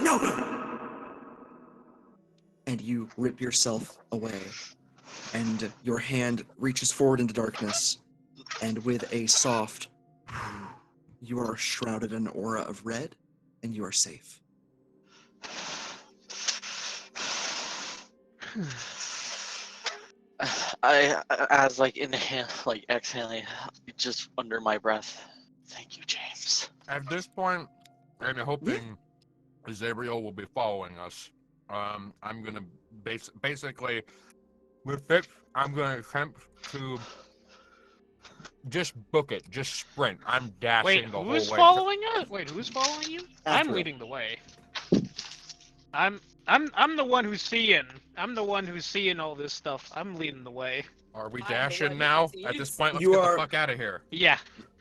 "No, no!" And you rip yourself away, and your hand reaches forward into darkness, and with a soft, you are shrouded in an aura of red, and you are safe. I, as like inhale, like exhaling, just under my breath. Thank you, James. At this point, and hoping Zabriel will be following us, I'm gonna basically with it. I'm gonna attempt to just book it, just sprint. I'm dashing Wait, the who's whole way. following us? Wait, who's following you? I'm Athriel. leading the way. I'm the one who's seeing. I'm the one who's seeing all this stuff. I'm leading the way. Are we I'm the dashing one now? who At this sees. point, let's You get are- the fuck out of here. Yeah,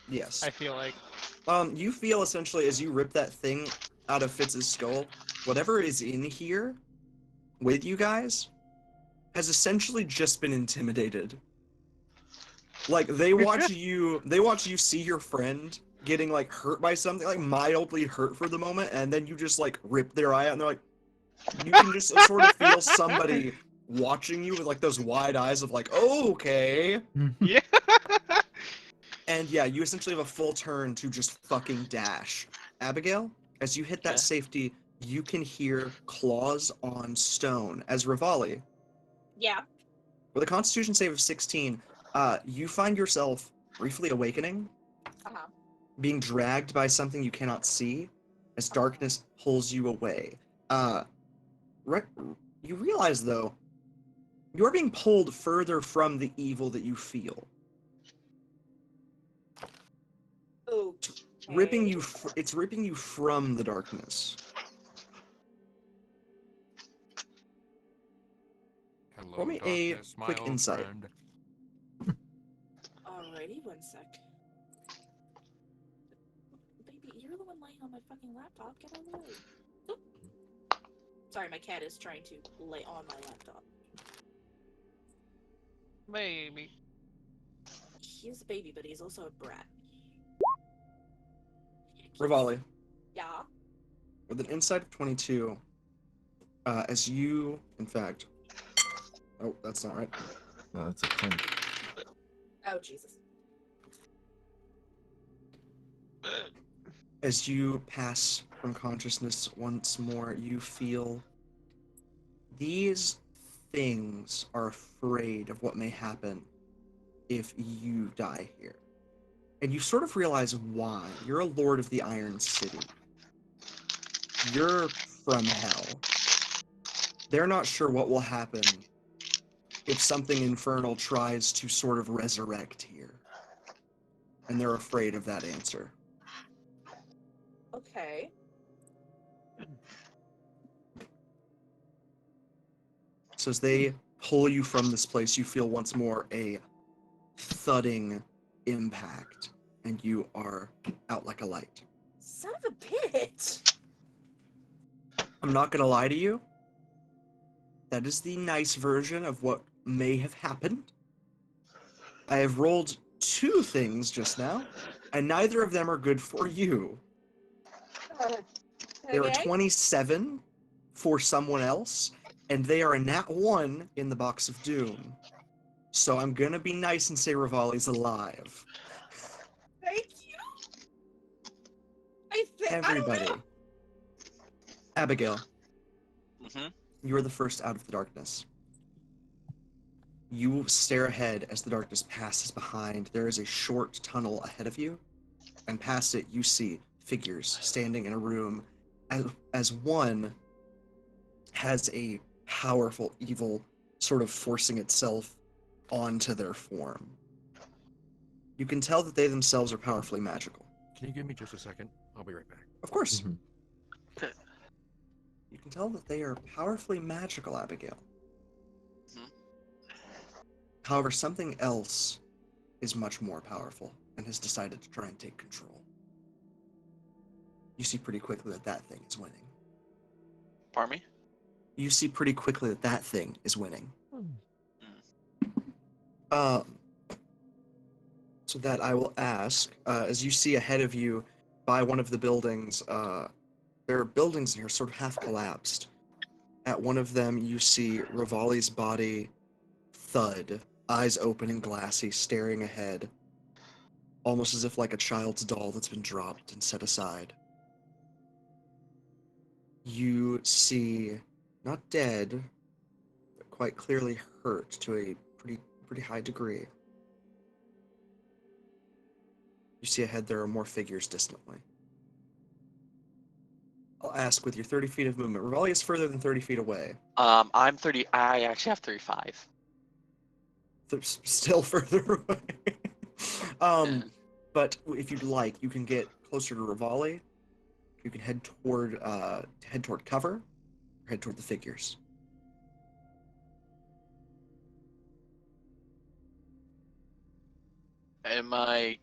Yes. I feel like. You feel essentially as you rip that thing out of Fitz's skull, whatever is in here with you guys has essentially just been intimidated. Like they watch you see your friend getting like hurt by something, like mildly hurt for the moment, and then you just like rip their eye out and they're like, you can just sort of feel somebody watching you with like those wide eyes of like, oh, okay. Yeah. And yeah, you essentially have a full turn to just fucking dash. Abigail, as you hit that Yeah. safety, you can hear claws on stone. As Rivali, Yeah. with a constitution save of 16, you find yourself briefly awakening, Uh-huh. being dragged by something you cannot see, as darkness pulls you away. You realize, though, you are being pulled further from the evil that you feel. Okay. Ripping you, it's ripping you from the darkness. Hello, Roll me a darkness, my quick old insight. friend. Alrighty, one sec. Baby, you're the one laying on my fucking laptop. Get out of the way. Oop. Sorry, my cat is trying to lay on my laptop. Maybe. He's a baby, but he's also a brat. Rivali, Yeah. with an insight of 22, as you, in fact, oh, that's not right. No, that's a 10. Oh, Jesus. As you pass from consciousness once more, you feel these things are afraid of what may happen if you die here. And you sort of realize why. You're a lord of the Iron City. You're from hell. They're not sure what will happen if something infernal tries to sort of resurrect here. And they're afraid of that answer. Okay. So as they pull you from this place, you feel once more a thudding impact, and you are out like a light. Son of a bitch! I'm not gonna lie to you. That is the nice version of what may have happened. I have rolled 2 things just now, and neither of them are good for you. They were 27 for someone else, and they are a nat 1 in the box of doom. So I'm gonna be nice and say Rivali's alive. Thank you. I Everybody. don't know. Abigail, Mm-hmm. you are the first out of the darkness. You stare ahead as the darkness passes behind. There is a short tunnel ahead of you, and past it you see figures standing in a room as one has a powerful evil sort of forcing itself onto their form. You can tell that they themselves are powerfully magical. Can you give me just a second? I'll be right back. Of course. Mhm. You can tell that they are powerfully magical, Abigail. Mhm. However, something else is much more powerful and has decided to try and take control. you see pretty quickly that that thing is winning. Pardon me? You see pretty quickly that that thing is winning. Hmm. So that I will ask, as you see ahead of you by one of the buildings, there are buildings in here sort of half collapsed. At one of them, you see Rivali's body thud, eyes open and glassy, staring ahead, almost as if like a child's doll that's been dropped and set aside. You see, not dead, but quite clearly hurt to a pretty high degree. You see ahead there are more figures distantly. I'll ask, with your 30 feet of movement, Rivali is further than 30 feet away. I'm 30. I actually have 35. Still further away. But if you'd like, you can get closer to Rivali. You can head toward cover, or head toward the figures. Am I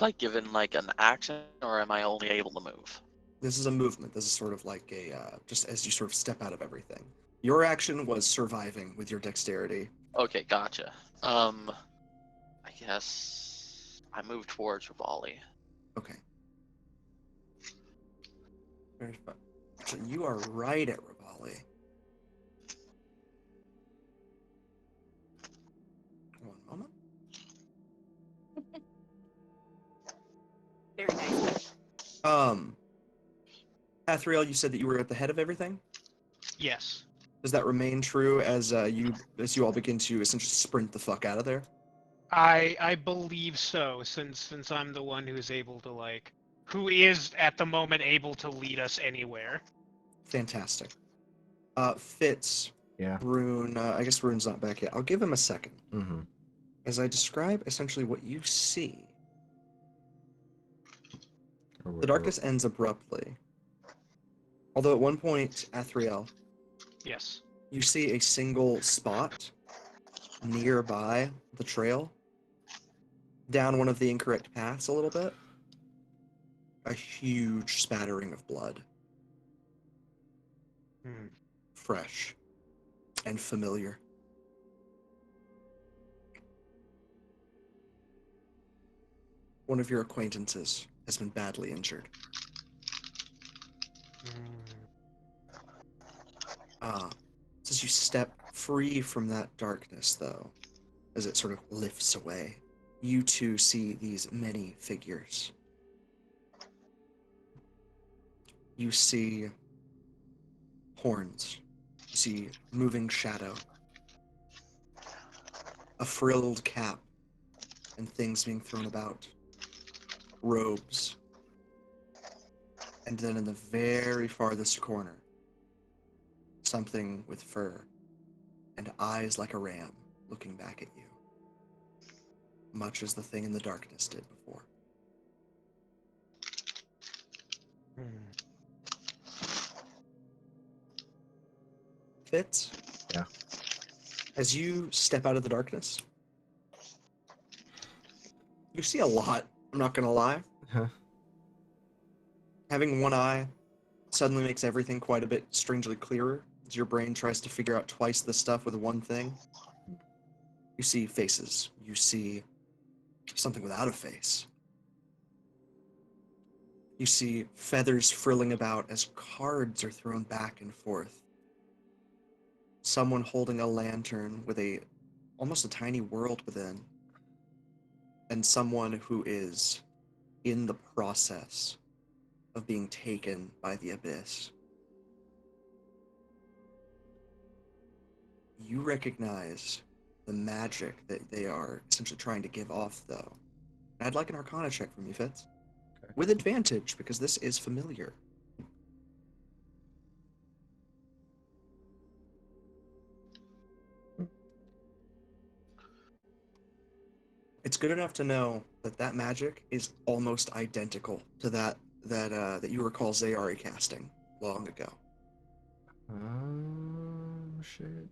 like given like an action, or am I only able to move? This is a movement. This is sort of like a just as you sort of step out of everything. Your action was surviving with your dexterity. Okay, gotcha. I guess I move towards Rivali. Okay. So you are right at Rivali. One moment. Very nice. Athriel, you said that you were at the head of everything? Yes. Does that remain true as you all begin to essentially sprint the fuck out of there? I believe so, since I'm the one who's able to who is at the moment able to lead us anywhere. Fantastic. Fitz. Yeah. Rune. I guess Rune's not back yet. I'll give him a second. Mm-hmm. As I describe essentially what you see. The darkness ends abruptly. Although at one point, Athriel, Yes. you see a single spot nearby the trail, down one of the incorrect paths a little bit. A huge spattering of blood. Fresh and familiar. One of your acquaintances has been badly injured. As you step free from that darkness, though, as it sort of lifts away, you too see these many figures. You see horns. You see moving shadow. A frilled cap and things being thrown about. Robes. And then in the very farthest corner, something with fur and eyes like a ram looking back at you. Much as the thing in the darkness did before. Fitz? Yeah. As you step out of the darkness, you see a lot, I'm not gonna lie. Huh. Having one eye suddenly makes everything quite a bit strangely clearer as your brain tries to figure out twice the stuff with one thing. You see faces. You see something without a face. You see feathers frilling about as cards are thrown back and forth. Someone holding a lantern with almost a tiny world within. And someone who is in the process of being taken by the abyss. You recognize the magic that they are essentially trying to give off, though. And I'd like an Arcana check from you, Fitz. Okay. With advantage, because this is familiar. It's good enough to know that that magic is almost identical to that you recall Zayari casting long ago. Shit.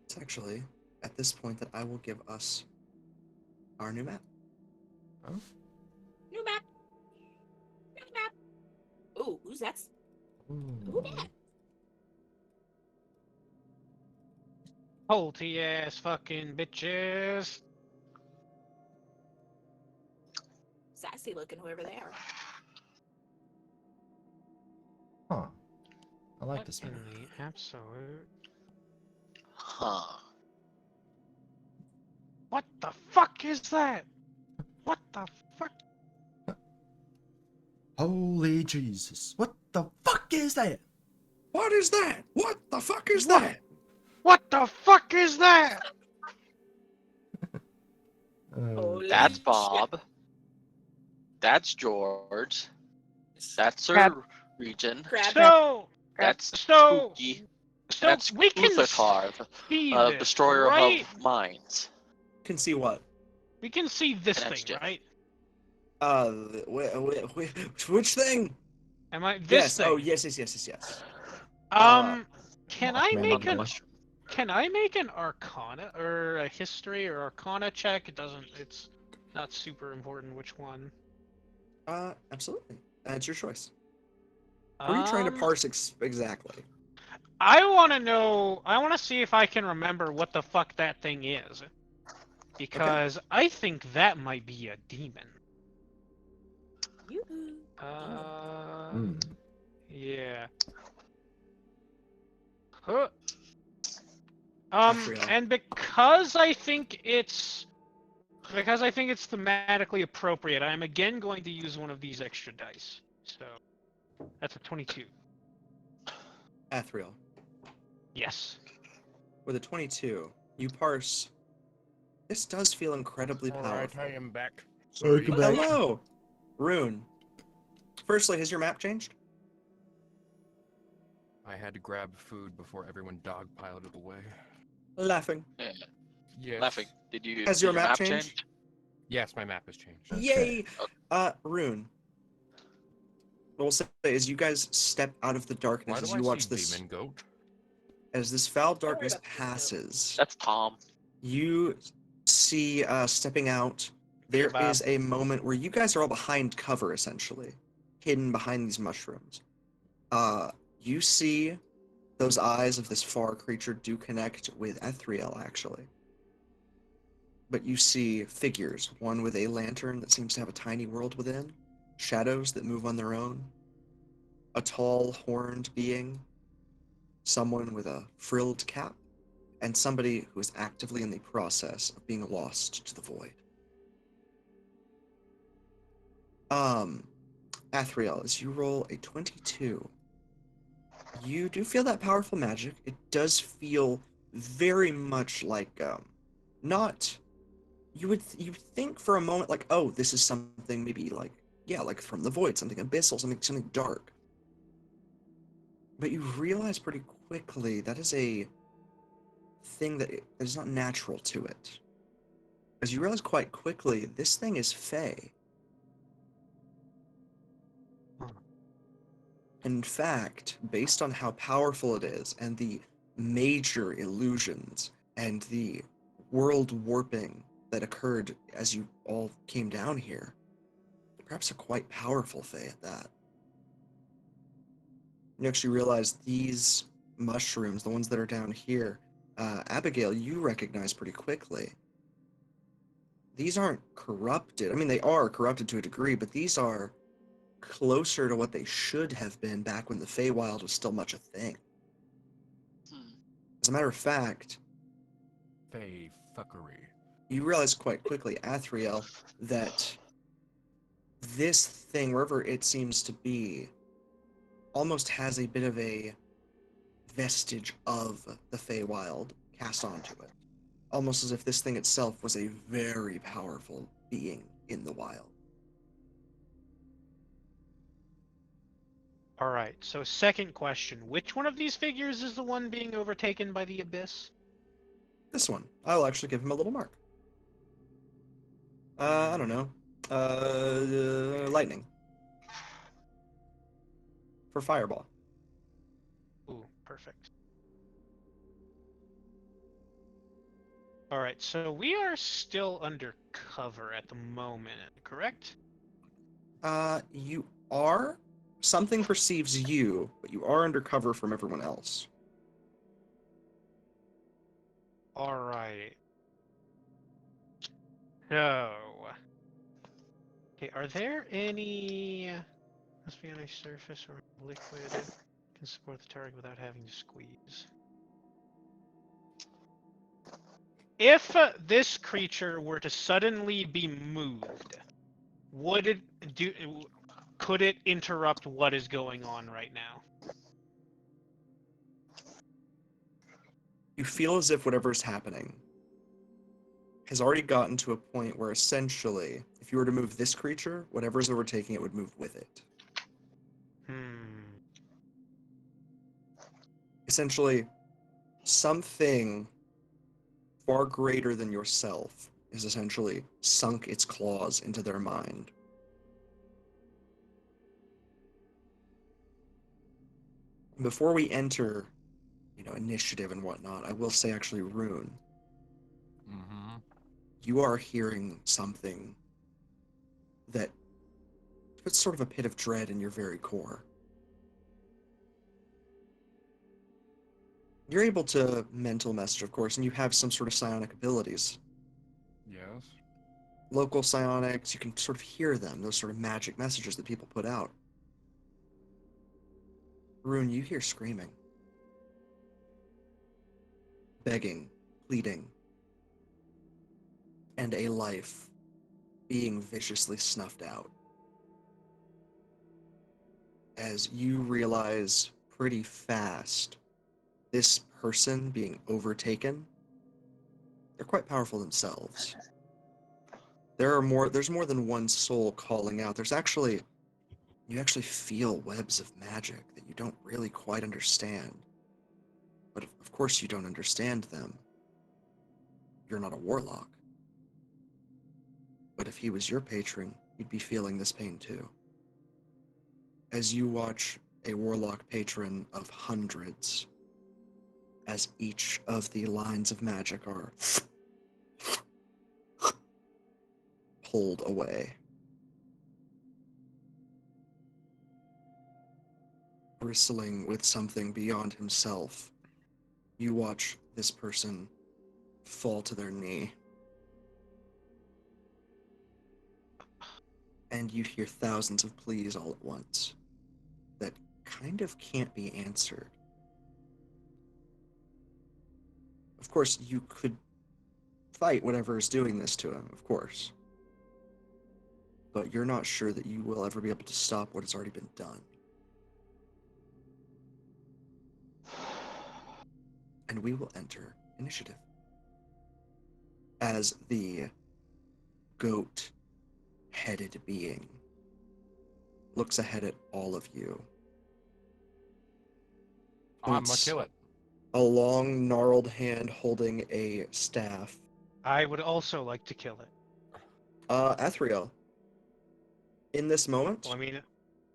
It's actually at this point that I will give us our new map. New map. New map. Ooh, who's that? Who that? Holty ass fucking bitches. Sassy looking, whoever they are. Huh. I like What this in map. the absolute? Huh. What the fuck is that? What the fuck? Holy Jesus. What the fuck is that? What is that? What the fuck is What? that? What the fuck is that? Holy That's shit. Bob. That's George. That's Sir Crap. Region. Crab. So, That's so, Spooky. so That's we can Utharkarv, see this, destroyer right? of minds. Can see what? We can see this And that's thing, Jeff. right? Which thing? Am I this Yes. thing? Oh, yes. Can I Man, make On the an mushroom. Can I make an Arcana or a History or Arcana check? It doesn't. It's not super important which one. Absolutely. It's your choice. What are you trying to parse exactly? I want to know. I want to see if I can remember what the fuck that thing is, because I think that might be a demon. Yoo-hoo. Hmm. Yeah. Huh. Athriel. And because I think it's thematically appropriate, I'm again going to use one of these extra dice. So that's a 22. Athriel. Yes. With a 22, you parse. This does feel incredibly All powerful. right, I am back. Welcome back. Hello, Rune. Firstly, has your map changed? I had to grab food before everyone dogpiled it away. Laughing. Yeah. Yes. Laughing. Did Has did your map changed? Yes, my map has changed. Yay! Okay. Rune. What we'll say is you guys step out of the darkness Why do as I you watch see this. demon goat? As this foul Don't worry darkness about the passes, That's Tom. you see stepping out. There Kebab. is a moment where you guys are all behind cover, essentially, hidden behind these mushrooms. You see those eyes of this far creature do connect with Athriel, actually. But you see figures, one with a lantern that seems to have a tiny world within, shadows that move on their own, a tall, horned being, someone with a frilled cap, and somebody who is actively in the process of being lost to the void. Athriel, as you roll a 22, you do feel that powerful magic. It does feel very much like, not, you think for a moment like, oh, this is something maybe like, yeah, like from the void, something abyssal, something dark. But you realize pretty quickly that is a thing that is not natural to it. As you realize quite quickly, this thing is fey. In fact, based on how powerful it is and the major illusions and the world warping that occurred as you all came down here, perhaps a quite powerful fey at that. You actually realize these mushrooms, the ones that are down here, Abigail, you recognize pretty quickly. These aren't corrupted. I mean, they are corrupted to a degree, but these are closer to what they should have been back when the Feywild was still much a thing. As a matter of fact, Fey fuckery. you realize quite quickly, Athriel, that this thing, wherever it seems to be, almost has a bit of a vestige of the Feywild cast onto it. Almost as if this thing itself was a very powerful being in the wild. Alright, so second question. Which one of these figures is the one being overtaken by the abyss? This one. I'll actually give him a little mark. I don't know. Lightning. For fireball. Ooh, perfect. Alright, so we are still undercover at the moment, correct? You are. Something perceives you, but you are undercover from everyone else. Alright. So. Okay, are there any. Must be on a surface or liquid. Can support the target without having to squeeze. If this creature were to suddenly be moved, would it do? Could it interrupt what is going on right now? You feel as if whatever's happening has already gotten to a point where essentially, if you were to move this creature, whatever's overtaking it would move with it. Essentially, something far greater than yourself is essentially sunk its claws into their mind. Before we enter, initiative and whatnot, I will say actually, Rune, Mm-hmm. you are hearing something that puts sort of a pit of dread in your very core. You're able to mental message, of course, and you have some sort of psionic abilities. Yes. Local psionics, you can sort of hear them, those sort of magic messages that people put out. Rune, you hear screaming. Begging, pleading, and a life being viciously snuffed out. As you realize pretty fast, this person being overtaken, they're quite powerful themselves. There's more than one soul calling out. You actually feel webs of magic that you don't really quite understand. But of course you don't understand them. You're not a warlock. But if he was your patron, you'd be feeling this pain too. As you watch a warlock patron of hundreds, as each of the lines of magic are pulled away. Bristling with something beyond himself, you watch this person fall to their knee. And you hear thousands of pleas all at once that kind of can't be answered. Of course, you could fight whatever is doing this to him, of course. But you're not sure that you will ever be able to stop what has already been done. And we will enter initiative. As the goat-headed being looks ahead at all of you. I'm gonna Points kill it. a long, gnarled hand holding a staff. I would also like to kill it. Athriel, in this moment, Well, I mean,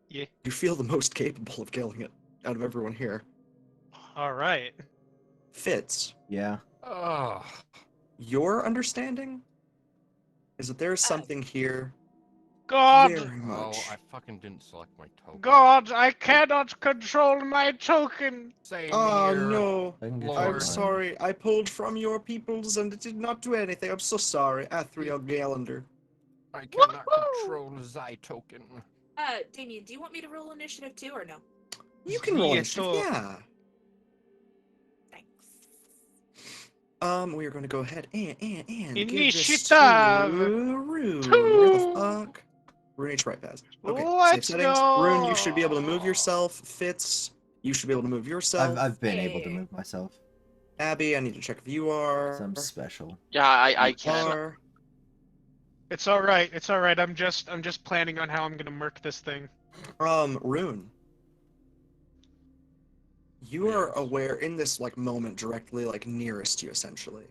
yeah. you feel the most capable of killing it out of everyone here. Alright. Fitz, Yeah. Oh, your understanding is that there is something here God! very oh, much. I fucking didn't select my token. God, I cannot control my token! Same Oh here. no, I can Lord. I'm control mine. sorry. I pulled from your peoples and it did not do anything. I'm so sorry, Athriel Gelandor. I cannot Woohoo! control thy token. Damien, do you want me to roll initiative too, or no? You can roll Yeah, initiative, so- yeah. Thanks. We are going to go ahead and give this Initiative! to Rune. Where the fuck? Rune H. Brightpaz. Okay, save Let's settings. Rune, you should be able to move go! yourself. Fitz, you should be able to move yourself. I've been able to Hey. move myself. Abby, I need to check if you are. So I'm special. Yeah, I You can. are. It's alright, it's alright. I'm just planning on how I'm gonna murk this thing. Rune. You are Yes. aware in this moment directly nearest you essentially.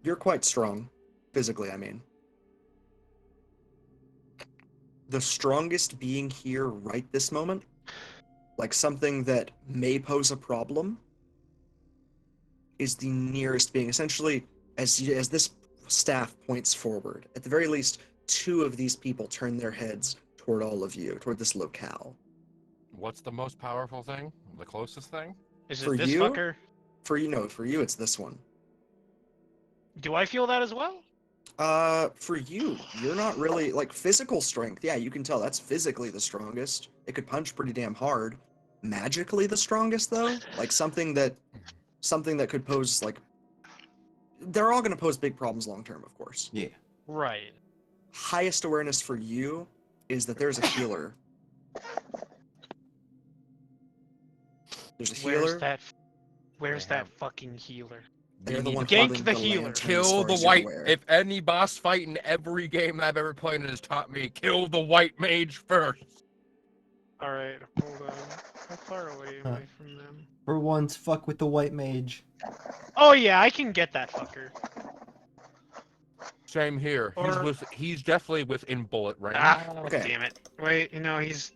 You're quite strong, physically I mean. The strongest being here right this moment, something that may pose a problem, is the nearest being. Essentially, as this staff points forward, at the very least, 2 of these people turn their heads toward all of you, toward this locale. What's the most powerful thing? The closest thing? Is For it this you? fucker? For you, it's this one. Do I feel that as well? For you, you're not really, like, physical strength. Yeah, you can tell that's physically the strongest. It could punch pretty damn hard. Magically the strongest, though? Like, something that could pose, like... They're all gonna pose big problems long term, of course. Yeah. Right. Highest awareness for you is that there's a healer. There's a healer. Where's They that have- fucking healer? They're the need one to Gank holding the healer. lantern, as Kill far the as you're white. aware. If any boss fight in every game I've ever played has taught me, kill the white mage first. Alright, hold on. How far away am I from them? For once, fuck with the white mage. Oh yeah, I can get that fucker. Same here. Or- He's definitely within bullet range. Okay. Damn it. Wait, he's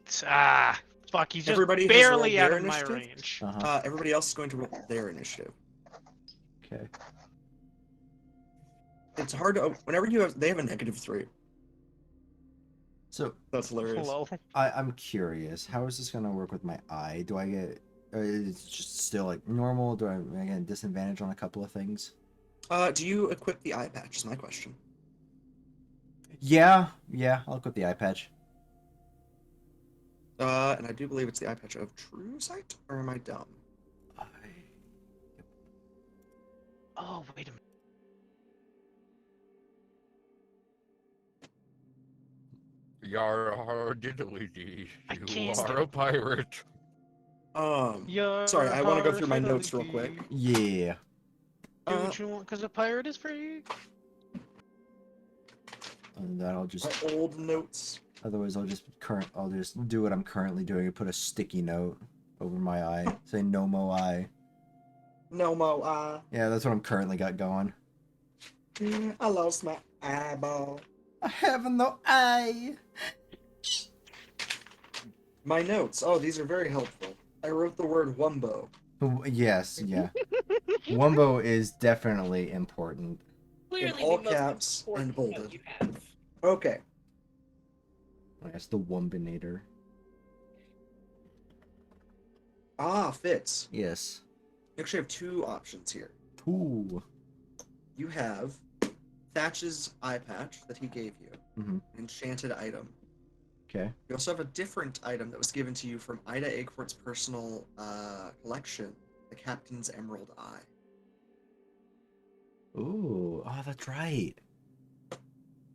fuck, he's just Everybody has barely rolled out their of my initiative? range. Everybody else is going to roll their initiative. Okay. It's hard to... Whenever they have a -3. So That's hilarious. Hello. I'm curious. How is this gonna work with my eye? Do I get? It's just still like normal. Do I get a disadvantage on a couple of things? Do you equip the eye patch, is my question. Yeah. I'll equip the eye patch. And I do believe it's the eye patch of True Sight, or am I dumb? Oh, wait a minute. Yar diddly-dee. I You can't are do- a pirate. Sorry, I want to go through my notes real quick. Yeah. Do what you want, because a pirate is free. And then I'll just. My old notes. Otherwise, I'll just do what I'm currently doing and put a sticky note over my eye. Say no mo eye. No mo eye. Yeah, that's what I'm currently got going. I lost my eyeball. I have no eye. My notes. Oh, these are very helpful. I wrote the word wumbo. Yes, yeah. Wumbo is definitely important. Clearly all the most caps and important note bolded. you have. Okay. That's the Wumbinator. Fitz. Yes. You actually have 2 options here. Ooh. You have Thatch's eye patch that he gave you. Mhm. An enchanted item. Okay. You also have a different item that was given to you from Ida Acort's personal collection, the Captain's Emerald Eye. Ooh. Oh, that's right.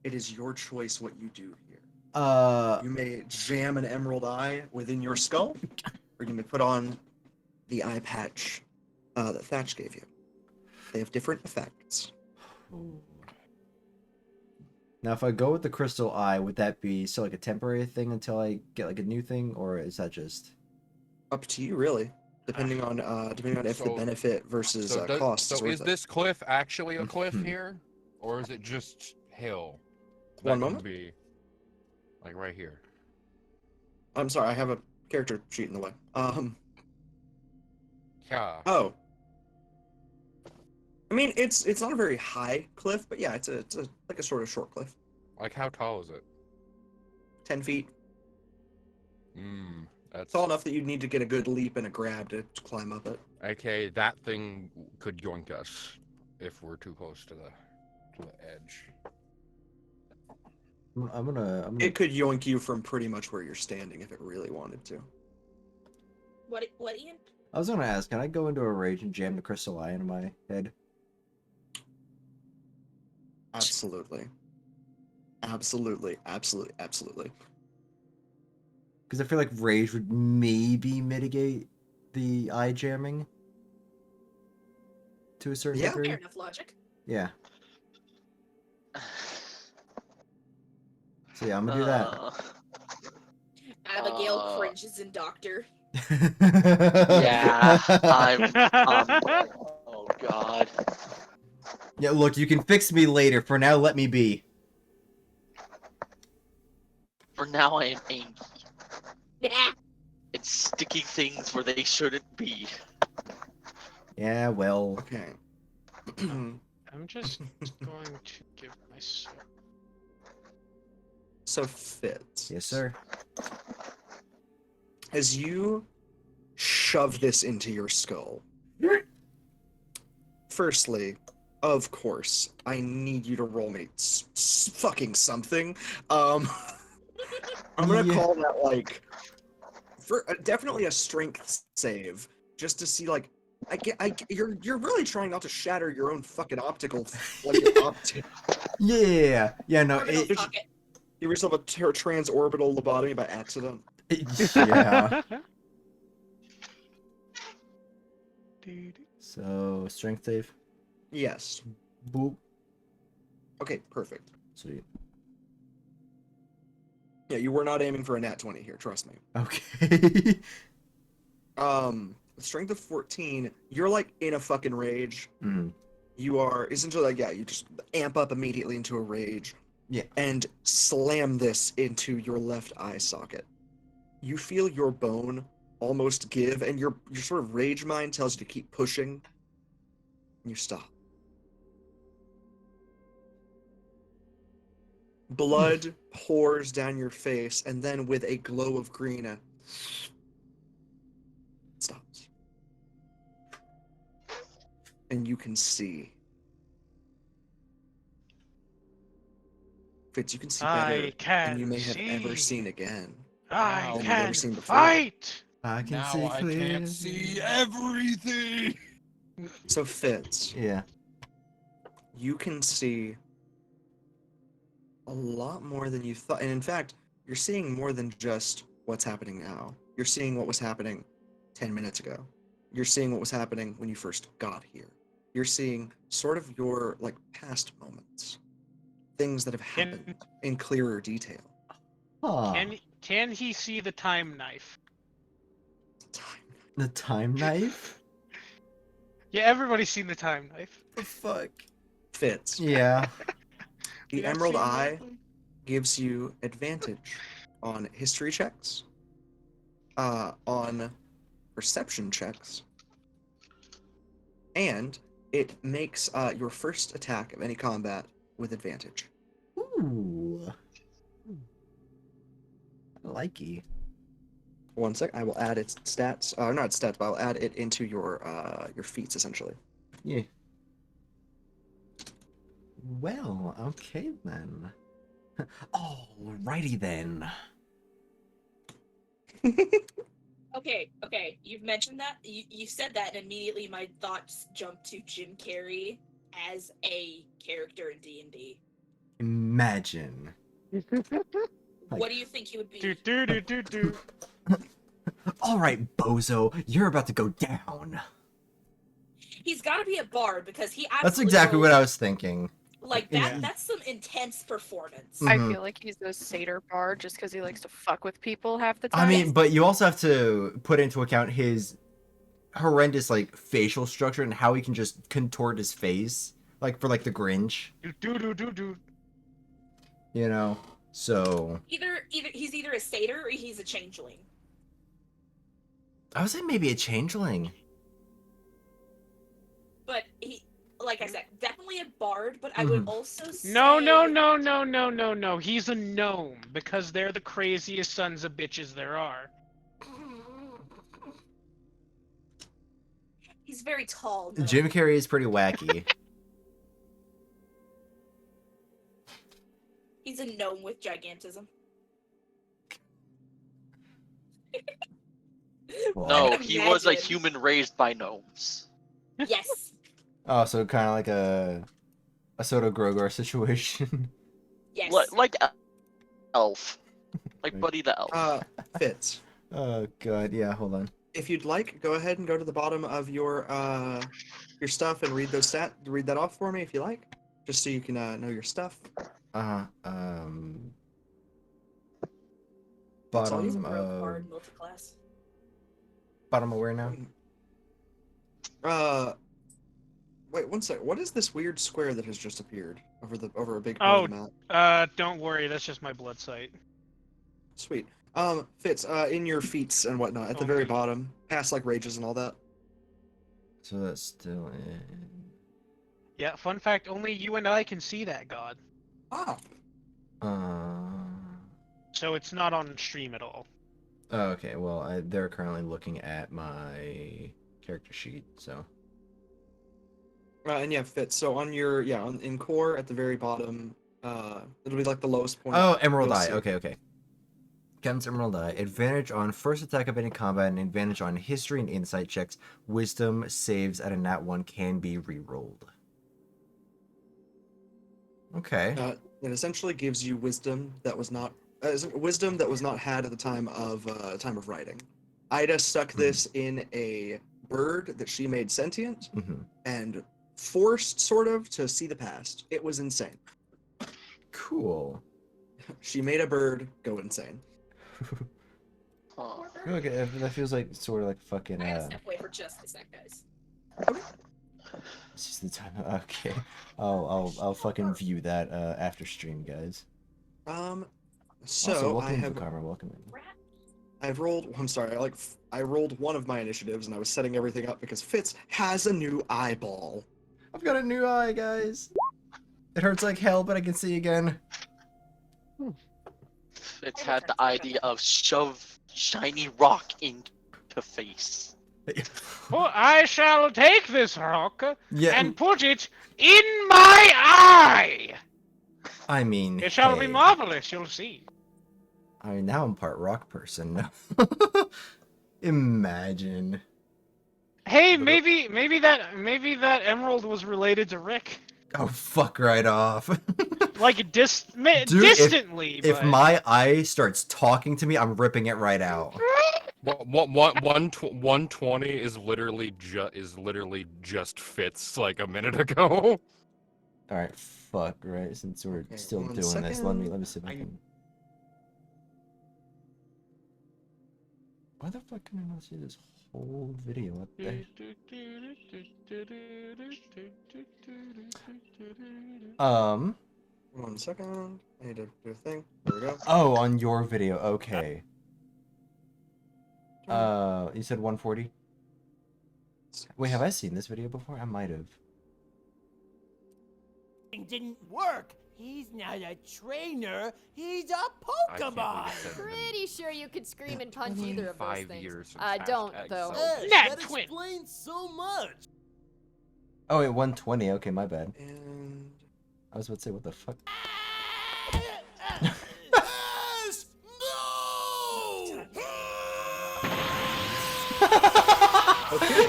It is your choice what you do here. Uh. You may jam an emerald eye within your skull, or you may put on the eye patch that Thatch gave you. They have different effects. Ooh. Now, if I go with the crystal eye, would that be still like a temporary thing until I get like a new thing, or is that just? Up to you, really, depending on if the So- benefit versus cost. So worth is it. this cliff actually a cliff Mhm. here, or is it just hill? One That moment. could be like right here. I'm sorry, I have a character sheet in the way. Yeah. Oh. I mean, it's not a very high cliff, but yeah, it's a like a sort of short cliff. Like how tall is it? 10 feet. That's Tall enough that you'd need to get a good leap and a grab to climb up it. okay. That thing could yoink us if we're too close to the edge. I'm gonna. It could yoink you from pretty much where you're standing if it really wanted to. What, Ian? I was gonna ask, can I go into a rage and jam the crystal eye into my head? Absolutely. Absolutely. Because I feel like rage would maybe mitigate the eye jamming to a certain Yeah. degree. Fair enough logic. Yeah. So yeah, I'm gonna do that. Abigail cringes in Doctor. Yeah, oh god. Yeah, look, you can fix me later. For now, let me be. For now, I am angry. Yeah. It's sticking things where they shouldn't be. Yeah, well. Okay. I'm just going to give myself. So Fitz. Yes, sir. As you shove this into your skull, firstly, of course, I need you to roll me fucking something. I'm gonna Yeah. call that like definitely a strength save, just to see like you're really trying not to shatter your own fucking optical like your optic. Yeah. Yeah. No. Orbital It, socket. Give yourself a transorbital lobotomy by accident. yeah. So strength save. Yes. Boop. Okay, perfect. Sweet. Yeah, you were not aiming for a nat 20 here, trust me. Okay. Strength of 14, you're like in a fucking rage. Mm. You are essentially like, yeah, you just amp up immediately into a rage. Yeah. And slam this into your left eye socket. You feel your bone almost give, and your sort of rage mind tells you to keep pushing. And you stop. Blood pours down your face, and then with a glow of green, it stops. And you can see. Fitz, you can see better I can than you may have ever see. seen again. I Than you've can ever seen before. fight. I can Now see I clearly. can't see everything. So Fitz, Yeah. you can see a lot more than you thought. And in fact, you're seeing more than just what's happening now. You're seeing what was happening 10 minutes ago. You're seeing what was happening when you first got here. You're seeing sort of your like past moments. Things that have happened in clearer detail. Huh. Can he see the time knife? The time knife? Yeah, everybody's seen the time knife. The fuck? Fitz. Yeah. The Yeah, I've Emerald seen Eye that. gives you advantage on history checks, on perception checks, and it makes your first attack of any combat with advantage. Ooh. I like you. One sec, I will add its stats. Not its stats, but I'll add it into your feats essentially. Yeah. Well, okay then. Alrighty then. Okay. You've mentioned that. You said that, and immediately my thoughts jumped to Jim Carrey as a character in D&D. Imagine. Like- What do you think he would be? Do. Alright, bozo, you're about to go down. He's got to be a bard because he absolutely That's exactly what I was thinking. like that. Yeah. That's some intense performance. Mhm. I feel like he's a satyr bard just because he likes to fuck with people half the time. I mean, but you also have to put into account his horrendous, like, facial structure and how he can just contort his face. Like, for, like, the Grinch. Do. You know? So... Either he's either a satyr or he's a changeling. I would say maybe a changeling. But he, like I said, definitely a bard. But I would also say No. He's a gnome because they're the craziest sons of bitches there are. He's very tall. No. Jim Carrey is pretty wacky. He's a gnome with gigantism. Well, No, he was a Imagine. human raised by gnomes. Yes. Oh, so kind of like a Soto Grogor situation. Yes. Like Elf. Like Buddy the Elf. Fitz. Oh god, yeah, hold on. If you'd like, go ahead and go to the bottom of your stuff and read read that off for me if you like, just so you can know your stuff. Uh-huh. That's all you Bottom of... Bard multiclass. Bottom of where now? Wait one sec. What is this weird square that has just appeared over a big Oh. part of the map? Don't worry, that's just my blood sight. Sweet. Fitz, in your feats and whatnot, at the very Okay. bottom, past like rages and all that. So that's still in. Yeah, fun fact, only you and I can see that god. Ah, So it's not on stream at all. Oh, okay. Well, they're currently looking at my character sheet, so. and yeah, Fitz. So on your in core at the very bottom, it'll be like the lowest point. Oh, Emerald you'll Eye. see. Okay. Captain's Emerald Eye. Advantage on first attack of any combat and advantage on history and insight checks. Wisdom saves at a nat 1 can be re-rolled. Okay. It essentially gives you wisdom that was not had at the time of writing. Ida stuck this in a bird that she made sentient and forced sort of to see the past. It was insane. Cool. She made a bird go insane. Huh. Okay, that feels like sort of like fucking. I gotta step away for just a sec, guys. It's just the time. Okay, I'll fucking view that after stream, guys. So Also, I welcome have to Karma. Welcome in. I've rolled. I'm sorry. I rolled one of my initiatives, and I was setting everything up because Fitz has a new eyeball. I've got a new eye, guys. It hurts like hell, but I can see again. It's had the idea of shove shiny rock into face. Oh, I shall take this rock Yeah. and put it in my eye. I mean, It shall be hey. marvelous, you'll see. I mean, now I'm part rock person. Imagine. Hey, maybe that emerald was related to Rick. Oh, fuck right off. Like Dude, distantly. If but... my eye starts talking to me, I'm ripping it right out. 120 is literally just Fitz like a minute ago. All right, fuck right. Since we're Okay, still one doing this, let me second. see if I can. Why the fuck can I not see this whole video? What the? 1 second. I need to do a thing. There we go. Oh, on your video. Okay. You said 140. Wait, have I seen this video before? I might have. Didn't work. He's not a trainer. He's a I can't believe Pokemon. it said it in Pretty sure you could scream and punch either of those 5 things. years since I don't, hashtag though. self- Hey, Nat that twin. explains so much. Oh wait, 120. Okay, my bad. And I was about to say, what the fuck? Yes! No! okay.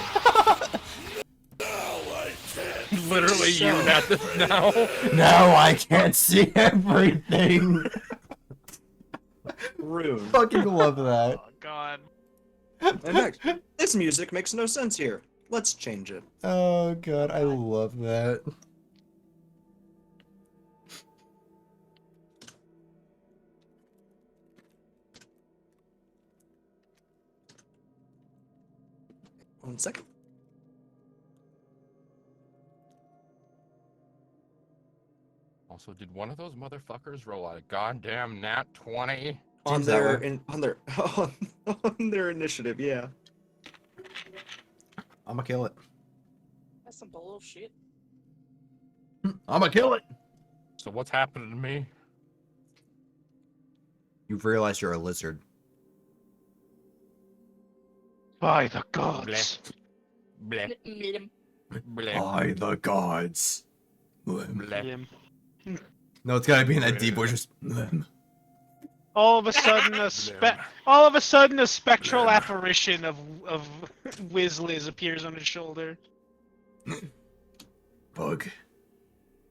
Literally you at this now. Now I can't see everything. Rune. Fucking love that. Oh god. In fact, this music makes no sense here. Let's change it. Oh god, I love that. One second. Also, did one of those motherfuckers roll a goddamn nat 20? On Seems that their way. on their initiative, yeah. I'ma kill it. That's some bullshit. I'ma kill it. So what's happening to me? You've realized you're a lizard. By the gods. Bleh, Meet him. bleh, By the gods. bleh. No, it's gotta be in that deep voice. Just. All of a sudden a spectral apparition of Wizzliz appears on his shoulder. Bug.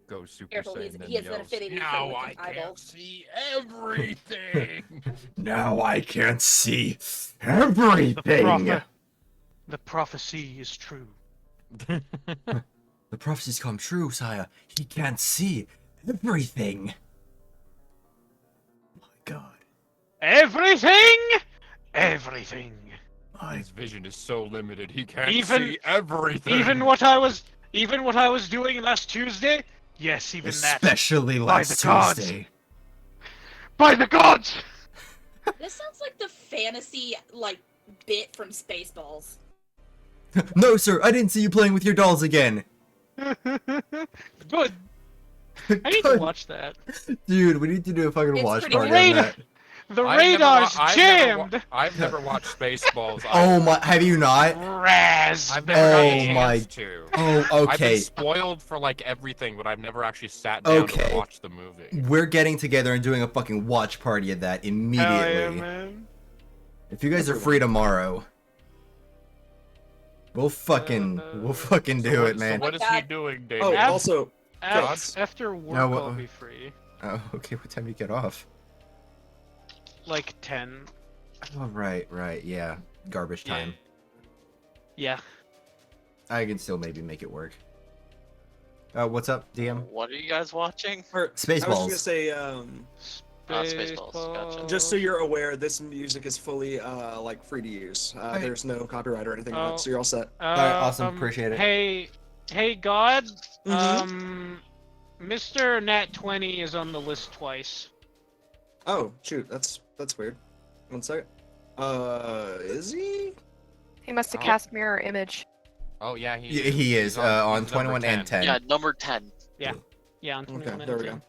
Go Super Careful, Saiyan, then he has that yells, affinity for now looking I can't eyeballs." see everything. Now I can't see The, everything. the prophecy is true. The prophecies come true, sire. He can't see everything. My god. Everything? Everything. My His vision is so limited, he can't Even- see everything. Even what I was doing last Tuesday? Yes, even that. especially By last the gods. Tuesday. By the gods! This sounds like the fantasy bit from Spaceballs. No, sir, I didn't see you playing with your dolls again. Good. I need to Good. watch that. Dude, we need to do a fucking It's watch pretty party great. on that. The I've never wa- radar's I've never wa- jammed. I've never watched Spaceballs. Oh my, have you not? I've never Raspberry. gotten a Oh my- chance to. Oh, I've okay. been spoiled for like everything, but I've never actually sat down Okay. to watch the movie. We're getting together and doing a fucking watch party of that Hell immediately. yeah, man. If you guys are free tomorrow, we'll fucking do So it, man. So what is he doing, Damien? Oh, Ab- also, After work, No, I'll be free. Oh, okay. What time do you get off? Like 10. Oh, right, yeah. Garbage time. Yeah. I can still maybe make it work. What's up, DM? What are you guys watching? I was just Spaceballs. gonna say, Spaceballs, gotcha. just so you're aware, this music is fully like free to use. There's no copyright or anything on Oh. it, so you're all set. Alright, awesome, appreciate it. Hey, God. Mhm. Mr. Nat 20 is on the list twice. Oh, shoot, that's weird. One second. Is he? He must have Oh. cast mirror image. Oh yeah, He is he's on he's 21 number and 10. Yeah, number 10. Yeah, on 21 Okay, there we go.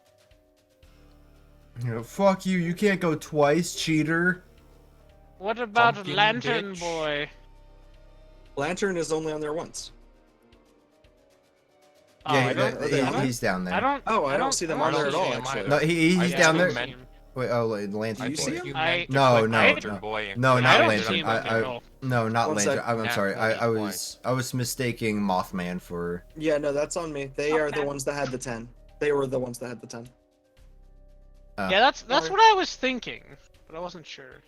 You know, fuck you, you can't go twice, cheater. What about Pumpkin Lantern bitch. Boy? Lantern is only on there once. Oh, Yeah, I don't, are they on it? he's down there. I don't see them on there at all, actually. No, he's I down see there. him meant- Wait, oh, Lantern Do you Boy. see him? No, no, Lantern no. Boy. No, I not don't Lantern. see him at all. No, not One Lantern. sec. I'm Nat sorry. I 20 was mistaking Mothman for. Yeah, no, that's on me. They are the Okay. ones that had the 10. They were the ones that had the 10. Yeah, that's what I was thinking, but I wasn't sure.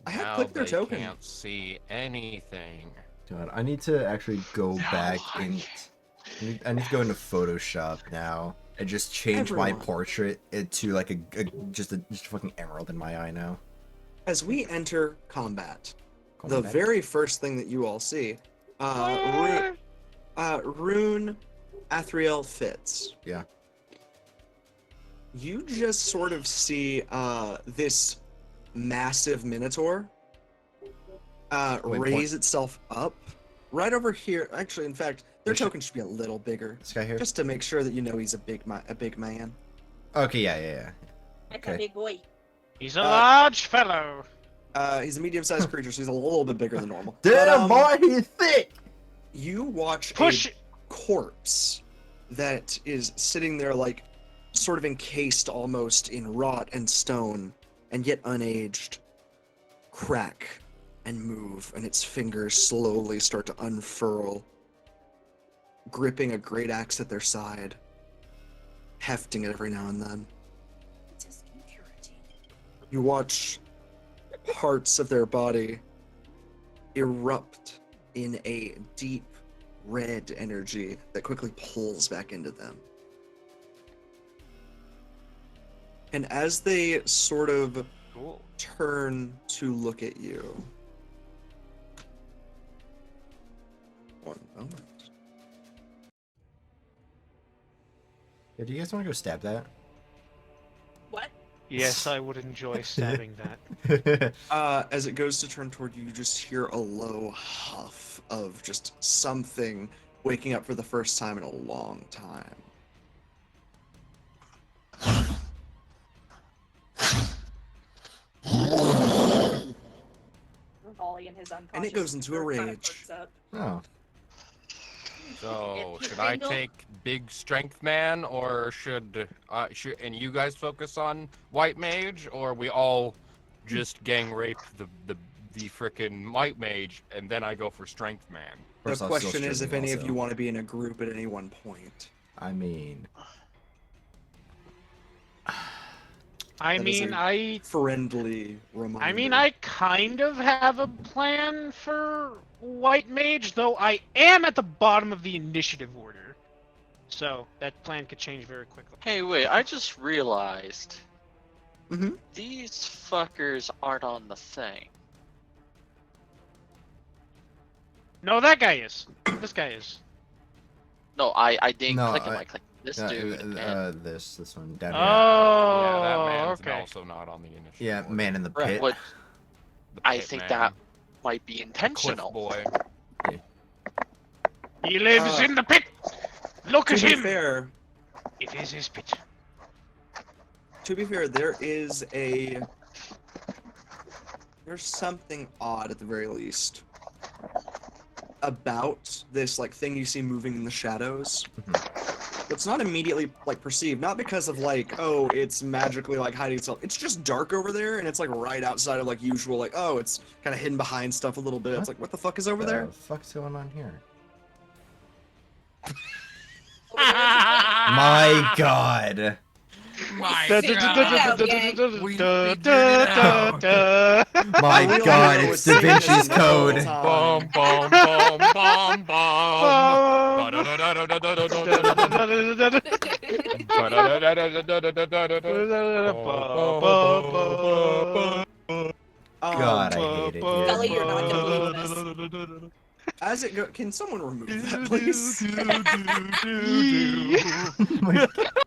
I had Now clicked their they token. Can't see anything. God, I need to actually go back and. I need to go into Photoshop now and just change my Everyone. portrait into like just a fucking emerald in my eye now. As we enter combat, the Combat. very first thing that you all see, Rune, Athriel, Fitz. Yeah. You just sort of see this massive minotaur Wait, raise itself up right over here. Actually, in fact, their This should- token should be a little bigger, This guy here. just to make sure that you know he's a big man. Okay, yeah. That's Okay. a big boy. He's a large fellow. He's a medium-sized creature, so he's a little bit bigger than normal. Damn, But, boy, he's thick. you watch Push a it. corpse that is sitting there like sort of encased almost in rot and stone and yet unaged crack and move, and its fingers slowly start to unfurl, gripping a great axe at their side, hefting it every now and then. It's his impurity. You watch parts of their body erupt in a deep red energy that quickly pulls back into them. And as they sort of Cool. turn to look at you, one moment. Yeah, do you guys want to go stab that? What? Yes, I would enjoy stabbing that. As it goes to turn toward you, you just hear a low huff of just something waking up for the first time in a long time. Rivali and his unconscious. And it goes into a kind of rage. perks up. Oh. So If should I Randall- take big strength man, or should and you guys focus on white mage, or we all just gang rape the frickin' white mage, and then I go for strength man? The First off, question still is if streaming any of also. you want to be in a group at any one point. I mean, I That is mean, a friendly reminder. I kind of have a plan for White Mage, though I am at the bottom of the initiative order. So that plan could change very quickly. Hey, wait, I just realized Mhm. these fuckers aren't on the thing. No, that guy is. This guy is. No, I didn't No, click him. I- I clicked this dude. and this one down here. Oh, Yeah, that man's okay. also not on the initiative. Yeah, order. man in the Right, pit. what The I pit think man. that might be Cliff intentional. boy. He lives in the pit. Look at To be him. fair, It is his pit. there's something odd at the very least about this like thing you see moving in the shadows. It's not immediately like perceived, not because of like, oh, it's magically like hiding itself. It's just dark over there, and it's like right outside of like usual, like, oh, it's kind of hidden behind stuff a little bit. It's like, what the fuck is over there? What the fuck's going on here? My My God. My God. We figured it out. My All we all God, know it's is Da seeing this Vinci's the whole Code. time. Bum, bum, bum, bum, bum. God, I hate it here. Scully, you're not gonna believe this. As it go, can someone remove that, please? I'm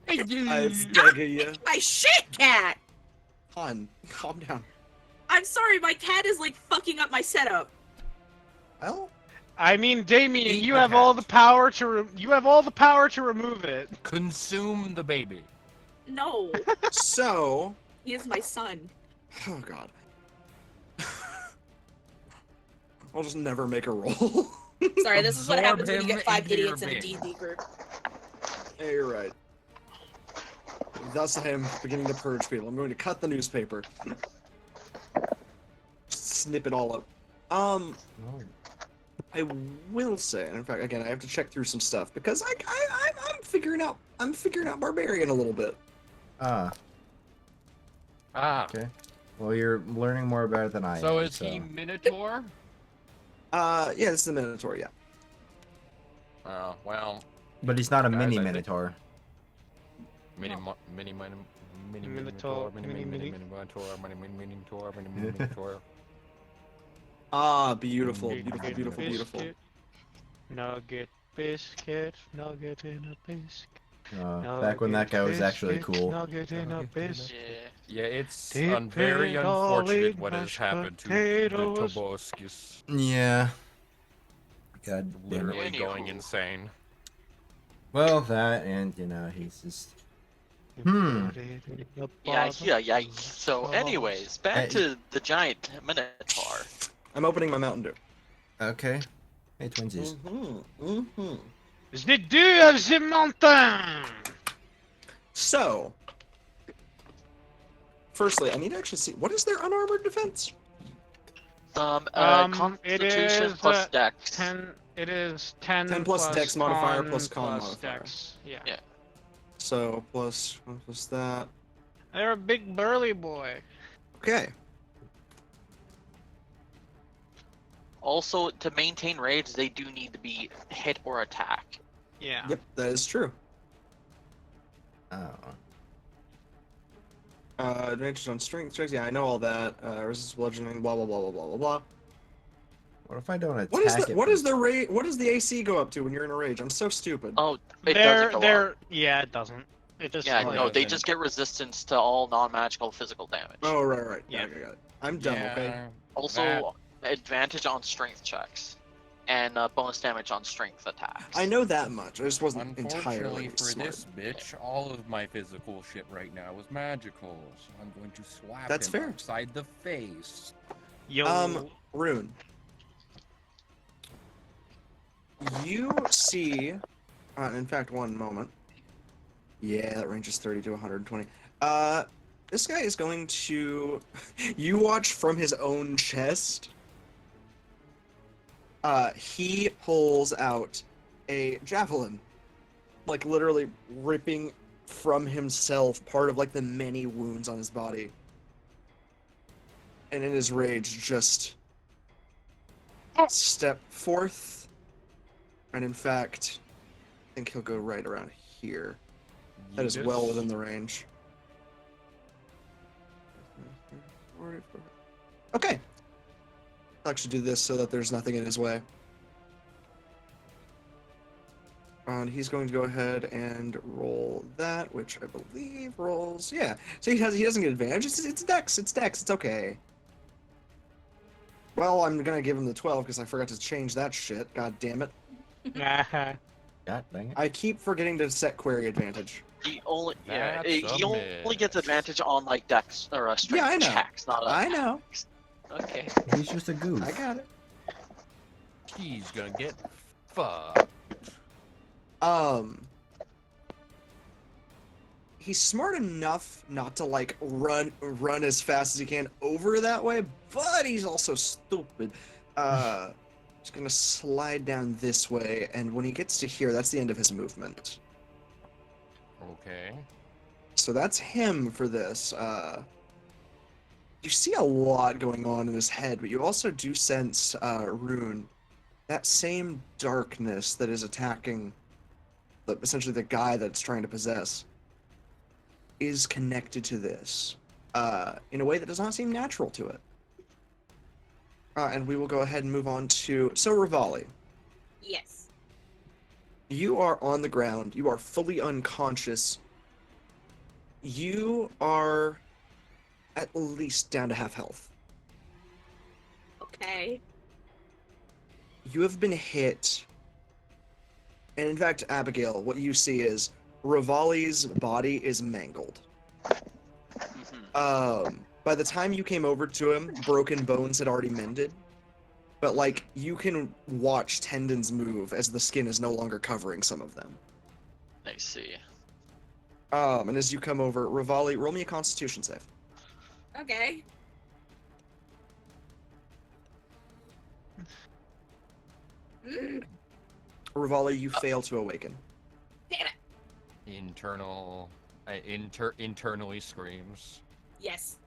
begging you. My shit cat! Hon, calm down. I'm sorry, my cat is like fucking up my setup. Well, I mean, Damien, Eat you the have all cat. the power to you have all the power to remove it. Consume the baby. No, so, he is my son. oh god. I'll just never make a roll. Sorry, this is what Absorb happens when you him get 5 into your idiots in a being. D&D group. Yeah, you're right. Thus I am beginning to purge people. I'm going to cut the newspaper. Snip it all up. I will say, and in fact, again, I have to check through some stuff because I'm figuring out barbarian a little bit. Ah, okay. Well, you're learning more about it than I am. So is he Minotaur? Yeah, this is the Minotaur, yeah. Oh, well. But he's not a Guys, mini I think- Minotaur. Minotaur, Minotaur, Minotaur. Ah, beautiful, beautiful, beautiful, beautiful. Nugget biscuit, nugget in a biscuit. Back when that guy was actually cool. Nugget in a biscuit. Yeah. Yeah, it's Dip very it all unfortunate in what has mashed happened to potatoes. Toboscus. Yeah. God damn it. Literally Anywho. going insane. Well, that and, you know, he's just... Yeah. So, anyways, back to the giant Minotaur. I'm opening my Mountain Dew. Okay. Hey, twinsies. The dew of the mountain! So, firstly, I need to actually see, what is their unarmored defense? It Constitution is, plus Dex. 10. It is 10, 10 plus Dex modifier plus con plus modifier. Dex. Yeah. Yeah. So, plus that. They're a big burly boy. Okay. Also, to maintain rage, they do need to be hit or attack. Yeah. Yep, that is true. Oh. Advantage on strength checks. Yeah, I know all that. Resist bludgeoning. Blah blah blah blah blah blah blah. What if I don't attack What is it? the what is the rate? What does the AC go up to when you're in a rage? I'm so stupid. Oh, it doesn't go up. Yeah, it doesn't. It just Yeah, like, no, they just get resistance to all non-magical physical damage. Oh right. Yeah. Okay, got it. I'm done. Okay. Also, advantage on strength checks, and bonus damage on strength attacks. I know that much. I just wasn't entirely Unfortunately for smart. this bitch, all of my physical shit right now is magical, so I'm going to slap That's him fair. upside the face. Yo. Rune. You see, in fact, one moment. Yeah, that range is 30 to 120. This guy is going to. You watch from his own chest. He pulls out a javelin, like literally ripping from himself part of like the many wounds on his body, and in his rage, just step forth. And in fact, I think he'll go right around here. That is well within the range. Okay. I'll actually do this so that there's nothing in his way. And he's going to go ahead and roll that, which I believe rolls. Yeah. So he doesn't get advantage. It's Dex. It's Dex. It's okay. Well, I'm gonna give him the 12 because I forgot to change that shit. God damn it. Nah. God dang it. I keep forgetting to set query advantage. He only That's he a only gets miss. advantage on like dex or strength Yeah, I know. checks, not I know. Okay. He's just a goof. I got it. He's gonna get fucked. He's smart enough not to like run as fast as he can over that way, but he's also stupid. He's gonna slide down this way, and when he gets to here, that's the end of his movement. Okay. So that's him for this. You see a lot going on in his head, but you also do sense, Rune, that same darkness that is attacking essentially the guy that's trying to possess is connected to this in a way that does not seem natural to it. And we will go ahead and move on to... So, Rivali, Yes. you are on the ground. You are fully unconscious. You are at least down to half health. Okay. You have been hit. And in fact, Abigail, what you see is Rivali's body is mangled. By the time you came over to him, broken bones had already mended. But, like, you can watch tendons move as the skin is no longer covering some of them. I see. And as you come over, Rivali, roll me a Constitution save. Okay. Rivali, you fail to awaken. Damn it. Internally screams. Yes.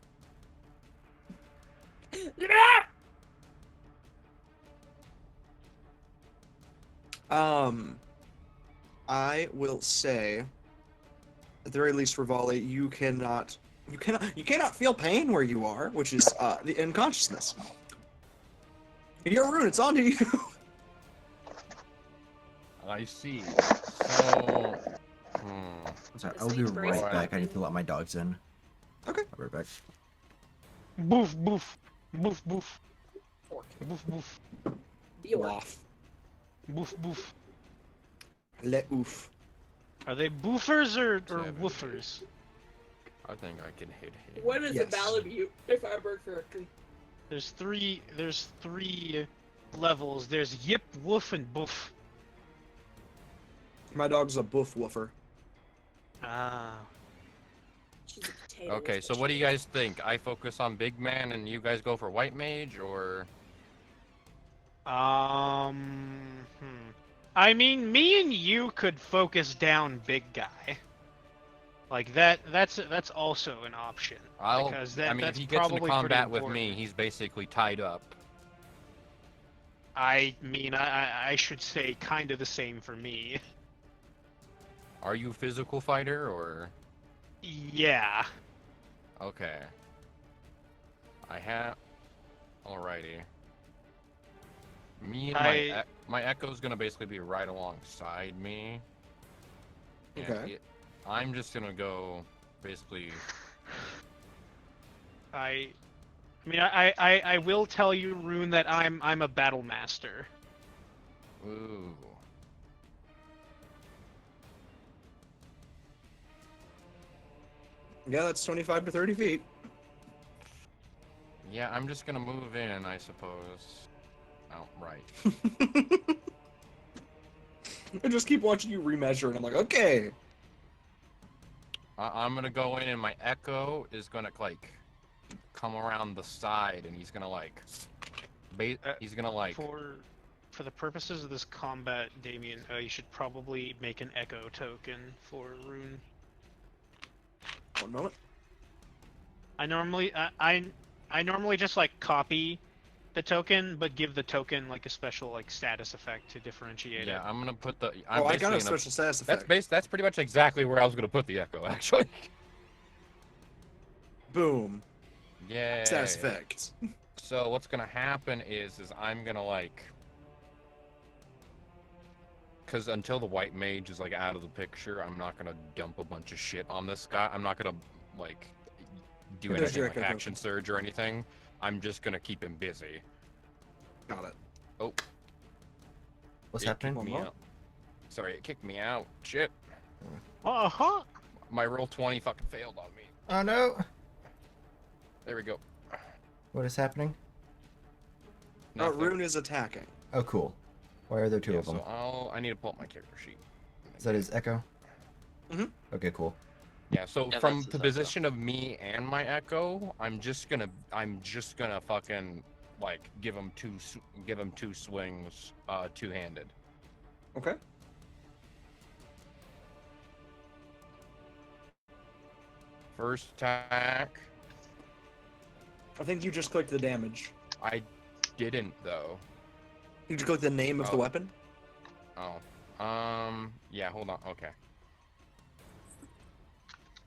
I will say, at the very least, Rivali, you cannot feel pain where you are, which is the unconsciousness. You're Rune, it's on to you. I see. So, Sorry, This I'll be thing's very right back. I need spiky. to let my dogs in. Okay. I'll be right back. Boof, boof. Boof, boof. Fork. Boof, boof. Bjork. Waff. Boof, boof. Le ouf. Are they boofers or 70. woofers? I think I can hit him. What is Yes. a Malamute, if I remember correctly? There's three levels. There's yip, woof, and boof. My dog's a boof woofer. Ah. She's a potato. Okay, so what do you guys think? I focus on big man and you guys go for white mage, or? I mean, me and you could focus down big guy. Like that's also an option. Because I mean, that's if he gets into probably combat pretty with me, important. he's basically tied up. I mean, I should say kind of the same for me. Are you a physical fighter, or? Yeah. Okay. Alrighty. Me and my Echo's gonna basically be right alongside me. And Okay. I'm just gonna go, basically... I will tell you, Rune, that I'm a battle master. Ooh. Yeah, that's 25 to 30 feet. Yeah, I'm just gonna move in, I suppose. Oh, right. I just keep watching you remeasure, and I'm like, okay. I'm gonna go in, and my Echo is gonna, like, come around the side, and he's gonna, like... he's gonna, like... For the purposes of this combat, Damien, you should probably make an Echo token for Rune. 1 moment. I normally just like copy the token, but give the token like a special like status effect to differentiate it. Yeah, I'm gonna put the... I got a special status effect. That's pretty much exactly where I was gonna put the Echo, actually. Boom. Yeah. Status effect. So what's gonna happen is I'm gonna like... Because until the white mage is like out of the picture, I'm not gonna dump a bunch of shit on this guy. I'm not gonna like do There's anything your like Echo action token. surge or anything. I'm just gonna keep him busy. Got it. Oh. What's It happening? kicked me out. Sorry, it kicked me out. Shit. Uh-huh. My roll 20 fucking failed on me. Oh no! There we go. What is happening? Nothing. Rune is attacking. Oh, cool. Why are there two Yeah, of them? so I need to pull up my character sheet. Is that his echo? Mhm. Okay, cool. Yeah, so Yeah, from that's the his position of me and my echo, I'm just gonna fucking like give him two swings, two-handed. Okay. First attack, I think you just clicked the damage. I didn't though. You just click the name of the Oh. weapon. Oh, yeah, hold on. Okay.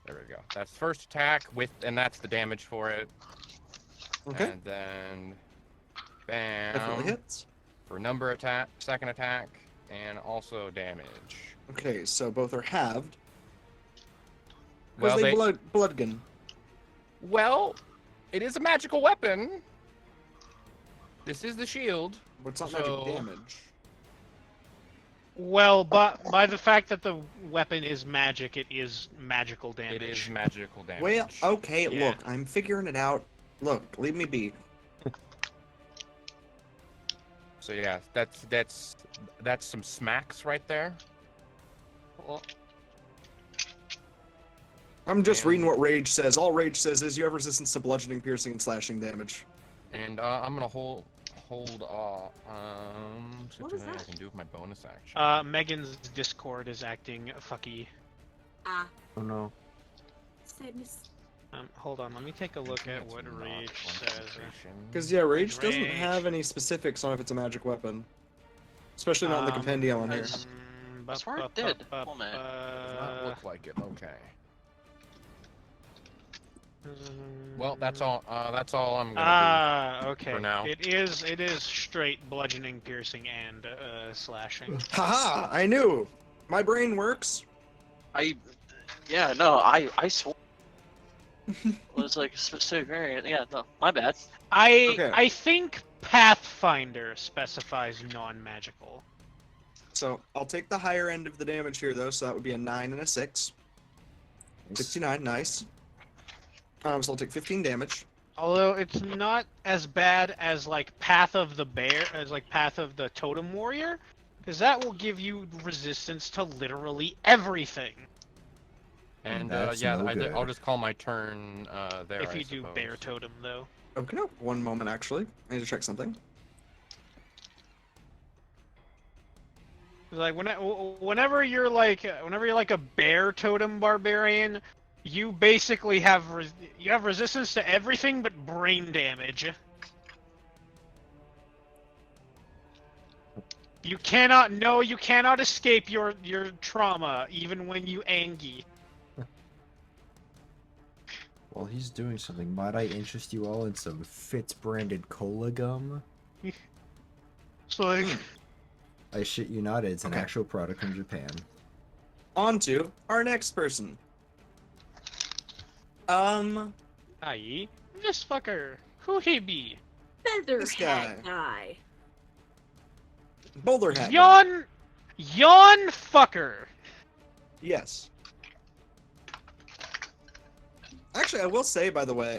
There we go. That's first attack and that's the damage for it. Okay. And then, Definitely bam, hits. for number attack, second attack, and also damage. Okay, so both are halved. Well, Because they, blood gun. well, it is a magical weapon. This is the shield. But it's not So- magic damage. Well, but by the fact that the weapon is magic, it is magical damage. It is magical damage. Well, okay, Yeah. look, I'm figuring it out. Look, leave me be. So yeah, that's some smacks right there. Well, I'm just And- reading what Rage says. All Rage says is you have resistance to bludgeoning, piercing, and slashing damage. And I'm gonna hold off. What was I that? can do with my bonus action. Megan's Discord is acting fucky. Ah, Oh no. sadness. Hold on, let me take a look at what Rage says. Because, yeah, Rage doesn't Rage. have any specifics on if it's a magic weapon. Especially not in the compendium on here. Nice. I swear it did. Hold on. Does not look like it. Okay. Well, that's all I'm gonna do Okay. for now. It is straight bludgeoning, piercing, and slashing. Haha! I knew! My brain works. I swore. It was like a specific variant. Yeah, no, my bad. Okay. I think Pathfinder specifies non-magical. So, I'll take the higher end of the damage here, though, so that would be a 9 and a 6. 69, nice. So I'll take 15 damage. Although it's not as bad as like Path of the Totem Warrior, because that will give you resistance to literally everything. And That's yeah, no good. I'll just call my turn there. If I you do suppose. Bear Totem, though. Okay, no. One moment, actually. I need to check something. Like whenever you're like a Bear Totem Barbarian, you basically have resistance to everything but brain damage. You cannot escape your trauma even when you angy. While he's doing something, might I interest you all in some Fitz branded cola gum? So like, I shit you not, it's an Okay. actual product from Japan. On to our next person. i.e., this fucker. Who he be? This guy. Featherhead guy. Boulder Hat. Yawn fucker. Yes. Actually, I will say, by the way,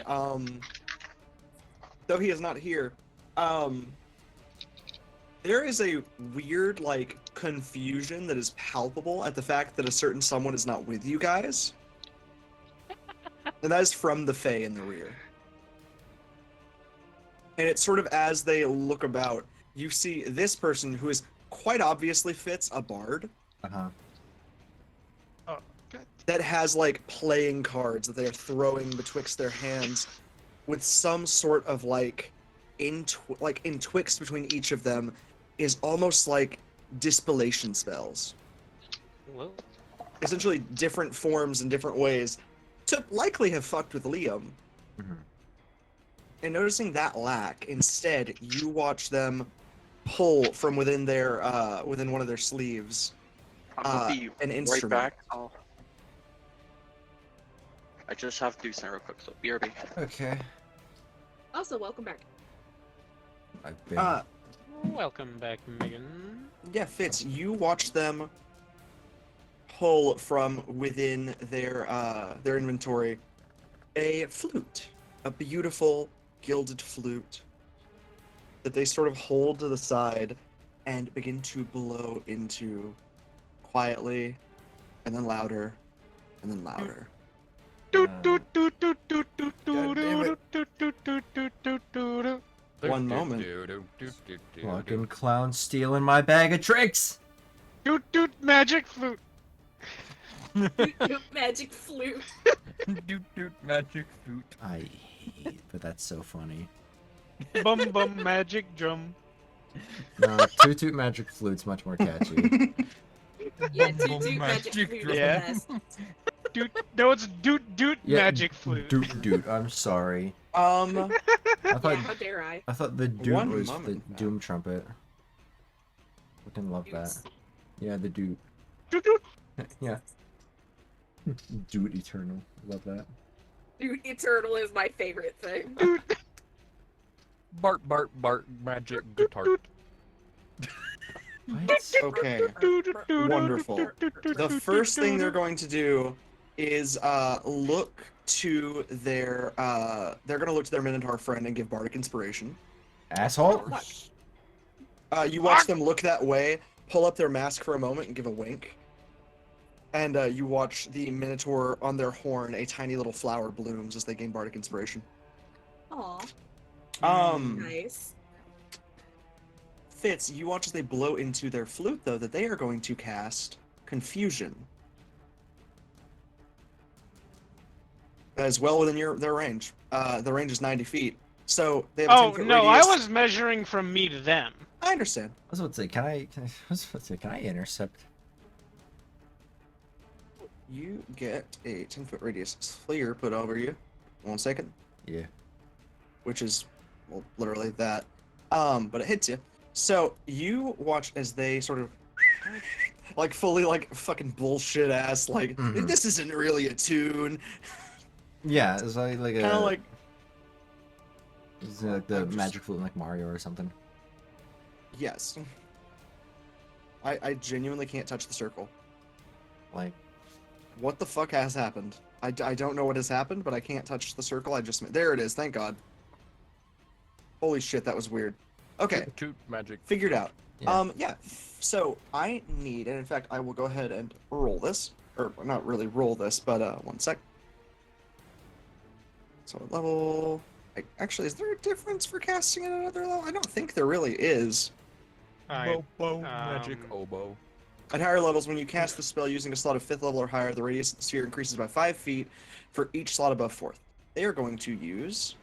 though he is not here, there is a weird, like, confusion that is palpable at the fact that a certain someone is not with you guys. And that is from the Fae in the rear. And it's sort of as they look about, you see this person who is quite obviously Fitz, a bard, Uh-huh. that has, like, playing cards that they are throwing betwixt their hands with some sort of, like, entwixt between each of them is almost like dispellation spells. Well, Essentially different forms in different ways to likely have fucked with Liam. Mhm. And noticing that lack, instead, you watch them pull from within their, within one of their sleeves, I'll be an right instrument. back. I just have to do something real quick, so BRB. Okay. Also, welcome back. I've been... Welcome back, Megan. Yeah, Fitz, you watch them pull from within their inventory a flute, a beautiful gilded flute that they sort of hold to the side and begin to blow into quietly, and then louder, and then louder. One moment. Fucking clown stealing my bag of tricks. Doot doot magic flute. Magic flute. Doot doot magic flute. I hate, but that's so funny. Bum bum magic drum. No, toot toot magic flute's much more catchy. Yeah, toot toot magic flute is the Yeah. best. Doot. No, it's doot doot Yeah, magic flute. Doot doot. I'm sorry. Uh, I thought Yeah, how dare I? I thought the doot One was the moment now. doom trumpet. Fucking love that. Doots. Yeah, the doot. Doot doot. Yeah. Doot eternal. Love that. Dude, Eternal is my favorite thing. Bart Bart Bart magic guitar. What? Okay. Wonderful. The first thing they're going to do is look to their they're gonna look to their Minotaur friend and give Bardic inspiration. Asshole. You watch them look that way, pull up their mask for a moment and give a wink. And you watch the Minotaur on their horn, a tiny little flower blooms as they gain Bardic inspiration. Aw, nice. Fitz, you watch as they blow into their flute, though, that they are going to cast Confusion. That is well within their range. The range is 90 feet. So they have a Oh 10-foot no, radius. I was measuring from me to them. I understand. I was about to say, can I intercept? You get a 10-foot radius sphere put over you. 1 second. Yeah. Which is, well, literally that. But it hits you. So you watch as they sort of, like, fully, like, fucking bullshit ass, like, this isn't really a tune. Yeah, it's like a. Kind of like. It's like the magic flute in like Mario or something. Yes. I genuinely can't touch the circle. Like. What the fuck has happened? I don't know what has happened, but I can't touch the circle. There it is. Thank God. Holy shit, that was weird. Okay. Toot magic. Figured out. Yeah. Yeah. So I need, and in fact, I will go ahead and roll this, or not really roll this, but 1 sec. So level. Actually, is there a difference for casting at another level? I don't think there really is. Bow magic oboe. At higher levels, when you cast the spell using a slot of 5th level or higher, the radius of the sphere increases by 5 feet for each slot above 4th. They are going to use.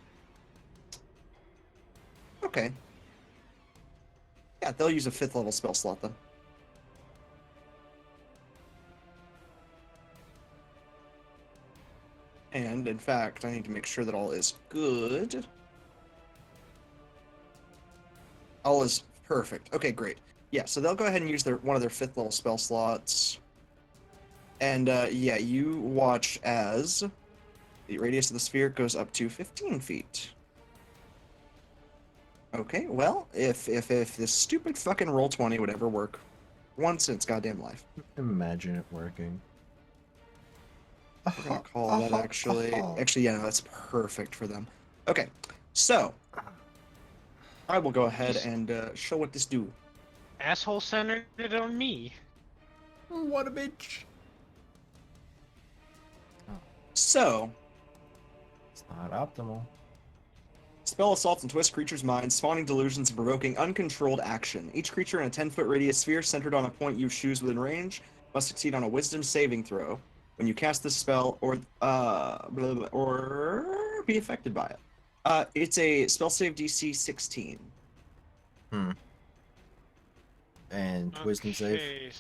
Okay. Yeah, they'll use a 5th level spell slot then. And in fact, I need to make sure that all is good. All is perfect. Okay, great. Yeah, so they'll go ahead and use one of their 5th level spell slots. And yeah, you watch as the radius of the sphere goes up to 15 feet. Okay, well, if this stupid fucking Roll20 would ever work once in its goddamn life. Imagine it working. We're gonna call that actually. Actually, yeah, no, that's perfect for them. Okay, so I will go ahead and show what this do. Asshole centered it on me. What a bitch. So, It's not optimal. spell assaults and twist creatures' minds, spawning delusions and provoking uncontrolled action. Each creature in a 10-foot radius sphere centered on a point you choose within range must succeed on a Wisdom saving throw when you cast this spell or be affected by it. It's a spell save DC 16. And wisdom save. Okay,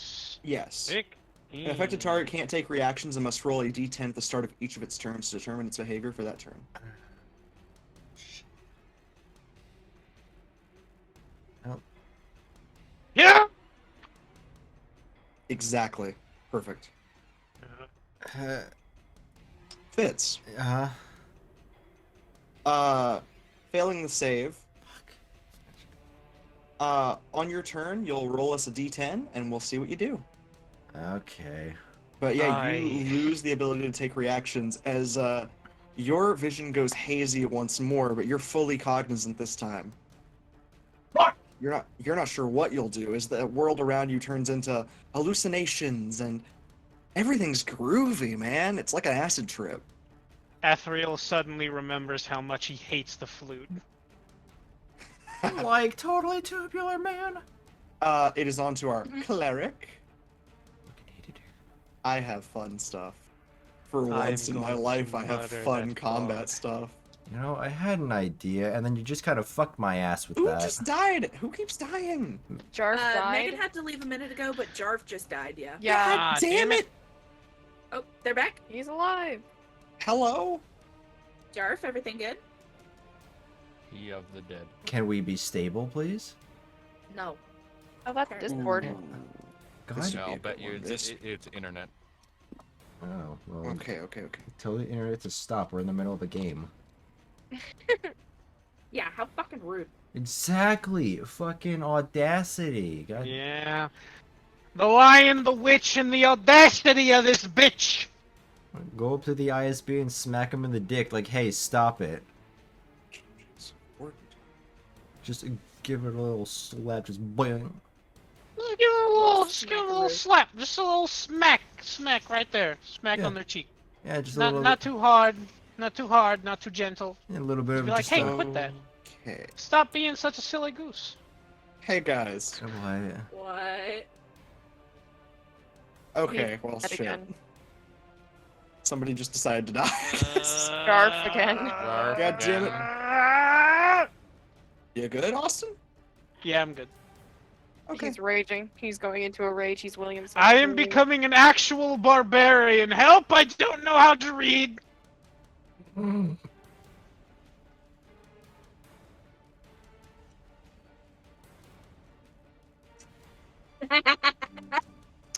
Yes. An 16. affected target can't take reactions and must roll a d10 at the start of each of its turns to determine its behavior for that turn. Yeah. Exactly. Perfect. Uh, Fitz. Failing the save, On your turn, you'll roll us a d10, and we'll see what you do. Okay. But yeah, Aye. you lose the ability to take reactions as your vision goes hazy once more, but you're fully cognizant this time. You're not sure what you'll do as the world around you turns into hallucinations and everything's groovy, man. It's like an acid trip. Athriel suddenly remembers how much he hates the flute. Like totally tubular, man. It is on to our cleric. Fucking hated her. I have fun stuff. For I'm once in my going to life, I have murder fun that combat bard. stuff. You know, I had an idea, and then you just kind of fucked my ass with Who that. just died? Who keeps dying? Jarf died. Megan had to leave a minute ago, but Jarf just died, yeah. Yeah, God Ah, damn damn it! it. Oh, they're back. he's alive. Hello? Jarf, everything good? He of the dead. Can we be stable, please? No. Oh, that's Ooh. Discord. God. This should No, be a I'll bet good you one. it's internet. Oh, well. Okay. Tell the internet to stop. We're in the middle of a game. Yeah, how fucking rude. Exactly. Fucking audacity. God. Yeah. The lion, the witch, and the audacity of this bitch! Go up to the ISB and smack him in the dick. Like, hey, stop it. Just give it a little slap. Just boing. Just give it a little, Smack give it a the little rib. slap. Just a little smack right there. Smack Yeah. on their cheek. Yeah, just a Not, little. not too hard, not too hard, not too gentle. A little bit Just of be like, just hey, a- quit that. Okay. Stop being such a silly goose. Hey guys. What? What? Okay, well Dead shit. again. Somebody just decided to die. Jarf again. Jarf God damn it. Ah! You good, Austin? Yeah, I'm good. Okay. He's raging. He's going into a rage. He's Williams. I am becoming an actual barbarian. Help! I don't know how to read.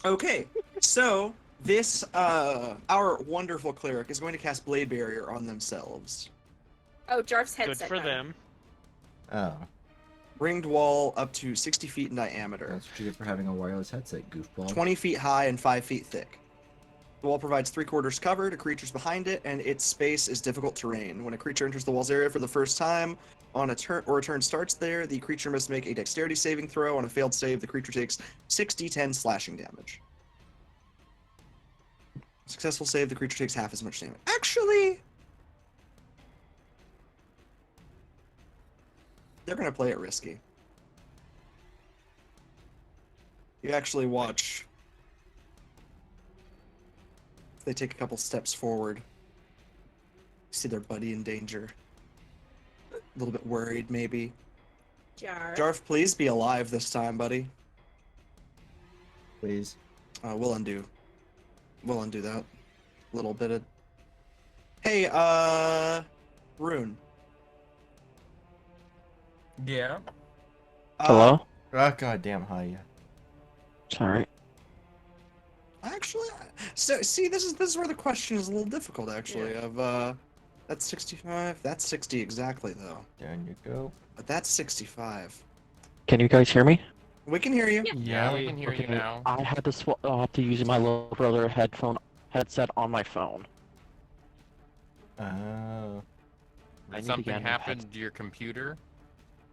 Okay, so this our wonderful cleric is going to cast Blade Barrier on themselves. Oh, Jarf's Good headset. for died. them. Oh, Ringed wall up to 60 feet in diameter, that's what you get for having a wireless headset, goofball. 20 feet high and 5 feet thick. The wall provides 3/4 cover to creatures behind it, and its space is difficult terrain. When a creature enters the wall's area for the first time, on a turn or a turn starts there, the creature must make a dexterity saving throw. On a failed save, the creature takes 6d10 slashing damage. Successful save, the creature takes half as much damage. Actually, they're gonna play it risky. You actually watch. If they take a couple steps forward, see their buddy in danger. A little bit worried, maybe. Jarf. Jarf, please be alive this time, buddy. Please. We'll undo that. Little bit of. Hey, Rune. Yeah. Uh, Oh, goddamn, hi. Sorry. Actually, so see, this is where the question is a little difficult. Actually, Yeah. that's 65. That's 60 exactly, though. Down you go. But that's 65. Can you guys hear me? We can hear you. Yeah, we can hear you now. I had to swap to use my little brother headset on my phone. Oh. I Did need to something get a happen headset. to your computer?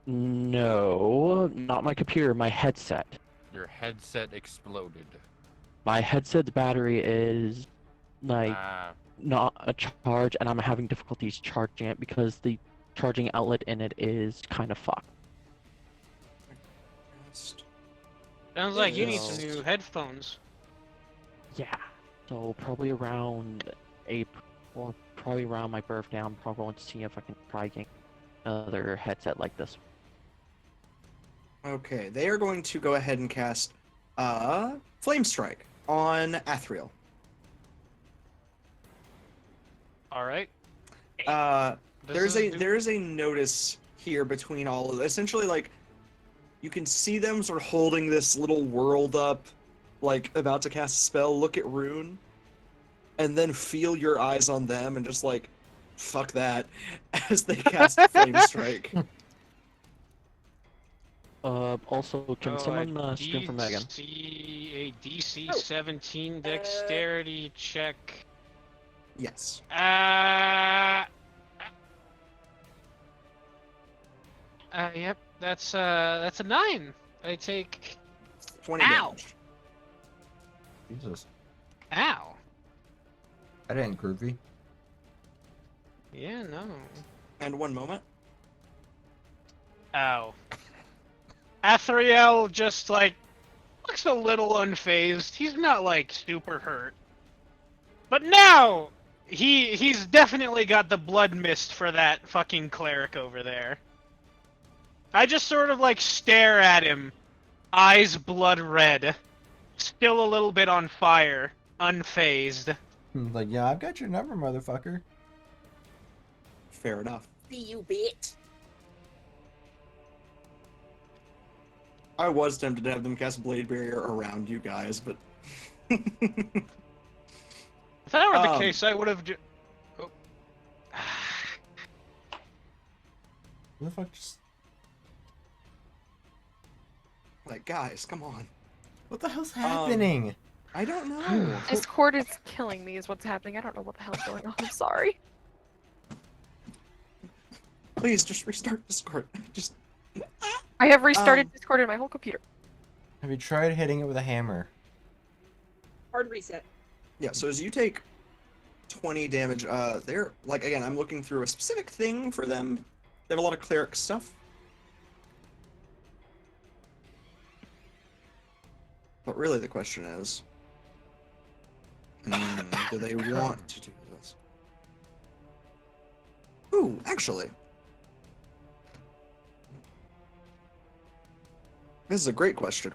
No, not my computer, my headset. Your headset exploded. My headset's battery is like Ah, not a charge, and I'm having difficulties charging it because the charging outlet in it is kind of fucked. Sounds like you need Yes. some new headphones. Yeah. So probably around April, or probably around my birthday, I'm probably going to see if I can try getting another headset like this. Okay, they are going to go ahead and cast Flame Strike on Athriel. All right. There's a notice here between all of essentially like you can see them sort of holding this little world up, like about to cast a spell. Look at Rune, and then feel your eyes on them, and just like fuck that as they cast Flame Strike. Also, can someone scream for Megan? A DC Oh. 17 dexterity check. Yes. Yep, that's a 9. I take 20 Ow. damage. Jesus. Ow. That ain't groovy. Yeah, no. And 1 moment. Ow. Athriel just like looks a little unfazed. He's not like super hurt. But now he's definitely got the blood mist for that fucking cleric over there. I just sort of like stare at him, eyes blood red, still a little bit on fire, unfazed. Like, yeah, I've got your number, motherfucker. Fair enough. See you, bitch. I was tempted to have them cast Blade Barrier around you guys, but... If that were the case, I would have. Who the fuck just... Like, guys, come on. What the hell's happening? I don't know. Discord is killing me is what's happening. I don't know what the hell's going on. I'm sorry. Please, just restart Discord. Just... I have restarted Discord in my whole computer. Have you tried hitting it with a hammer? Hard reset. Yeah, so as you take 20 damage, they're, like, again, I'm looking through a specific thing for them. They have a lot of cleric stuff. But really the question is, do they want to do this? Ooh, actually. This is a great question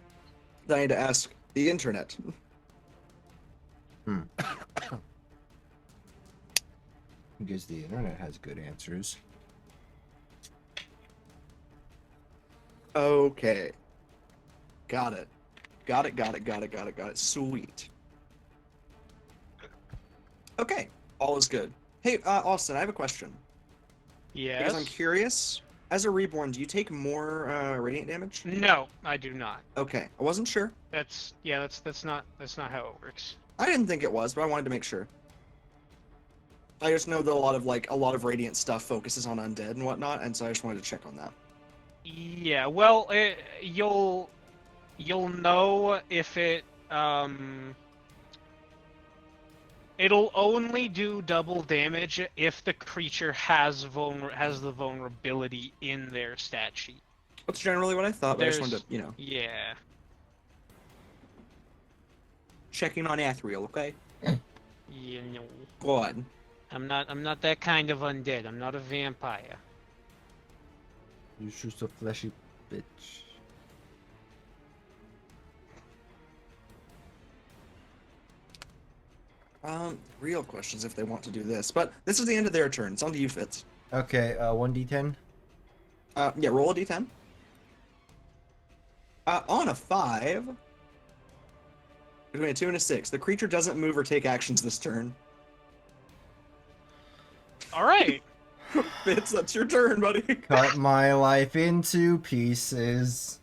that I need to ask the internet. Because the internet has good answers. Okay. Got it. Got it. Sweet. Okay. All is good. Hey, Austin, I have a question. Yes. Because I'm curious. As a reborn, do you take more radiant damage? No, I do not. Okay. I wasn't sure. That's not how it works. I didn't think it was, but I wanted to make sure. I just know that a lot of radiant stuff focuses on undead and whatnot, and so I just wanted to check on that. Yeah, well, you'll know if it it'll only do double damage if the creature has the vulnerability in their stat sheet. That's generally what I thought, but I just wanted to, Yeah. checking on Athriel, okay? You know. Go on. I'm not that kind of undead. I'm not a vampire. You're just a fleshy bitch. Real questions if they want to do this, but this is the end of their turn. It's on to you, Fitz. Okay, 1d10. Yeah, roll a d10. On a 5, between a 2 and a 6, the creature doesn't move or take actions this turn. All right. Fitz, that's your turn, buddy. Cut my life into pieces.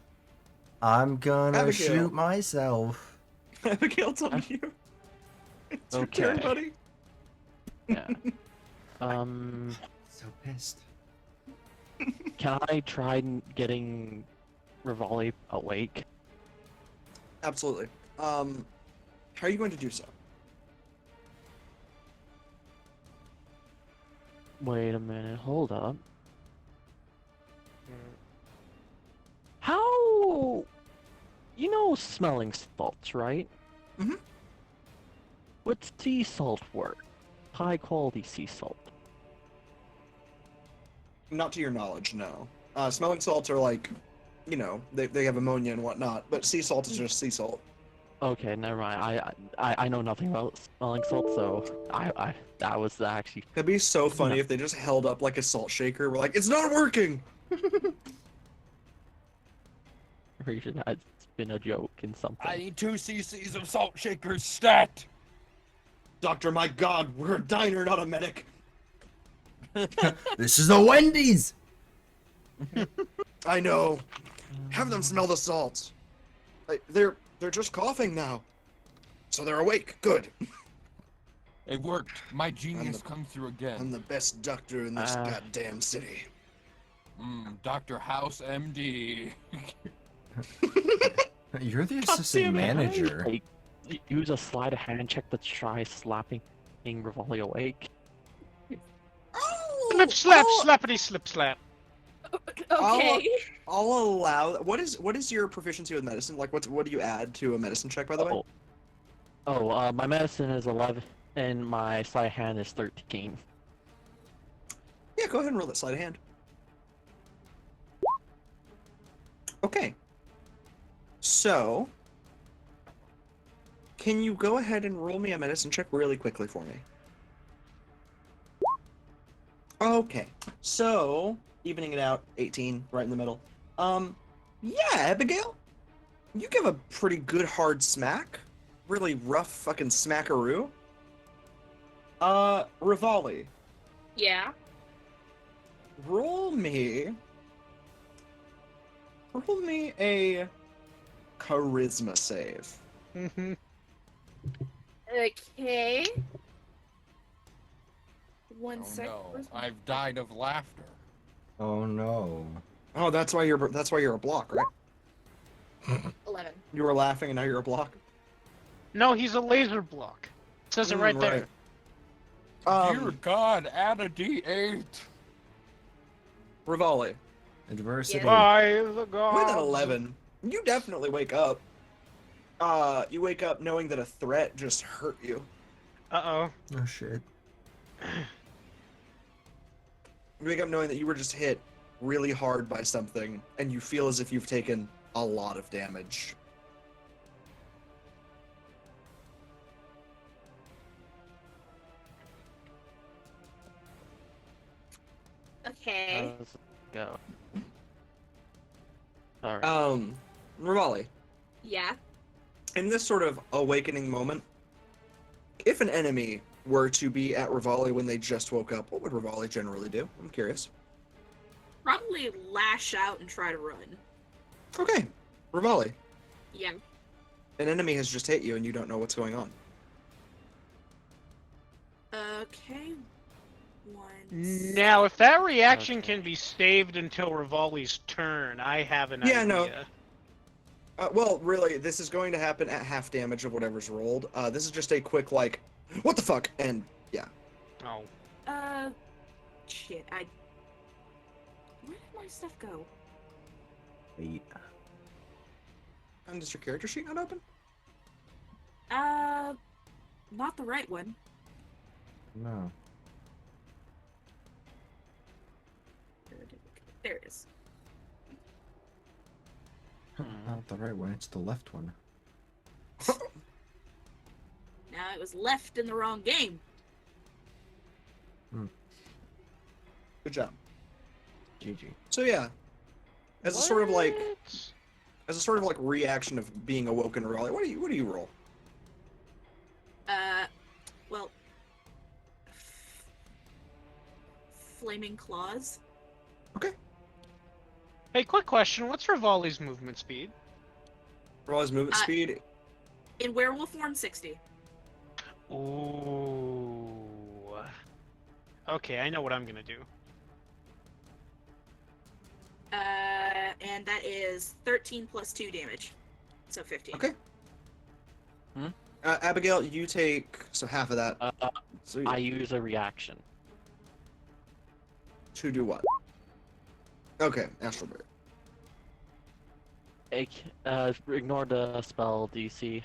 I'm gonna Abigail. shoot myself. Abigail, it's on you. It's your turn, buddy. Yeah. So pissed. Can I try getting Rivali awake? Absolutely. How are you going to do so? Wait a minute, hold up. How... You know smelling salts, right? Mm-hmm. What's sea salt work? High quality sea salt. Not to your knowledge, no. Smelling salts are like, they have ammonia and whatnot, but sea salt is just sea salt. Okay, never mind. I know nothing about smelling salt, so that was actually... It'd be so funny if they just held up like a salt shaker. We're like, it's not working! Region has been a joke in something. I need 2 cc's of salt shakers stat. Doctor, my god, we're a diner, not a medic. This is a Wendy's! I know. Have them smell the salt. They're just coughing now. So they're awake. Good. It worked. My genius come through I'm again. the best doctor in this goddamn city. Dr. House MD. You're the assistant manager. Like, use a sleight of hand check to try slapping Rivali awake. Oh, Slip slap, slappity slip slap. Okay. I'll allow. What is your proficiency with medicine? Like, what do you add to a medicine check, by the way? My medicine is 11, and my sleight of hand is 13. Yeah, go ahead and roll that sleight of hand. Okay. So, can you go ahead and roll me a medicine check really quickly for me? Okay. So, evening it out, 18, right in the middle. Yeah, Abigail, you give a pretty good hard smack. Really rough fucking smackaroo. Rivali, Yeah. roll me a charisma save. Okay. One Oh sec. no, Where's my- I've died of laughter. Oh no. Oh, that's why you're a block, right? 11. You were laughing and now you're a block. No, he's a laser block. It says it right there. Dear God, add a D8. Rivali, Adversity. By the gods. with an 11, you definitely wake up. You wake up knowing that a threat just hurt you. Uh-oh. Oh shit. You wake up knowing that you were just hit really hard by something, and you feel as if you've taken a lot of damage. Okay. Let's go. Alright. Rivali, Yeah. in this sort of awakening moment, if an enemy were to be at Rivali when they just woke up, what would Rivali generally do? I'm curious. Probably lash out and try to run. Okay, Rivali, Yeah. an enemy has just hit you and you don't know what's going on. Okay. Now, if that reaction can be saved until Rivali's turn, I have an Yeah, idea. no. Well, really, this is going to happen at half damage of whatever's rolled. This is just a quick, like, what the fuck? And, yeah. Oh. Shit, where did my stuff go? Wait. And does your character sheet not open? Not the right one. No. There it is. Not the right one, it's the left one. Now it was left in the wrong game. Good job. GG. So, yeah. As a sort of like reaction of being awoken, Raleigh, what do you roll? Well, flaming claws. Okay. Hey, quick question. What's Rivali's movement speed? Raleigh's movement speed. In werewolf form, 60. Ooh. Okay, I know what I'm gonna do. And that is 13 plus 2 damage. So 15. Okay. Abigail, you take half of that. So I use a reaction. To do what? Okay, Astral Barrier. Ignore the spell DC.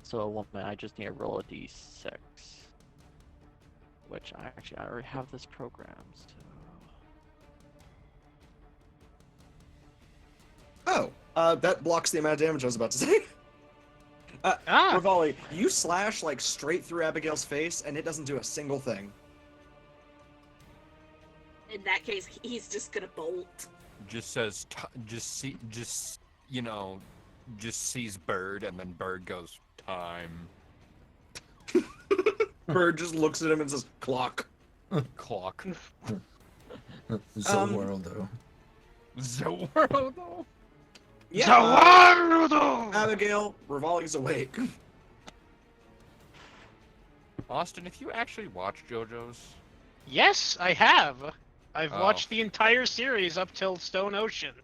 So I just need to roll a d6. Which I already have this programmed. So. Oh, that blocks the amount of damage I was about to say. Rivali, you slash like straight through Abigail's face, and it doesn't do a single thing. In that case, he's just gonna bolt. Just says, just sees bird, and then bird goes, time. Bird just looks at him and says, clock. Clock. Zolworldo. Zolworldo? Yeah. Abigail, Rivali's awake. Austin, if you actually watch JoJo's, Yes, I have. I've Oh. watched the entire series up till Stone Ocean.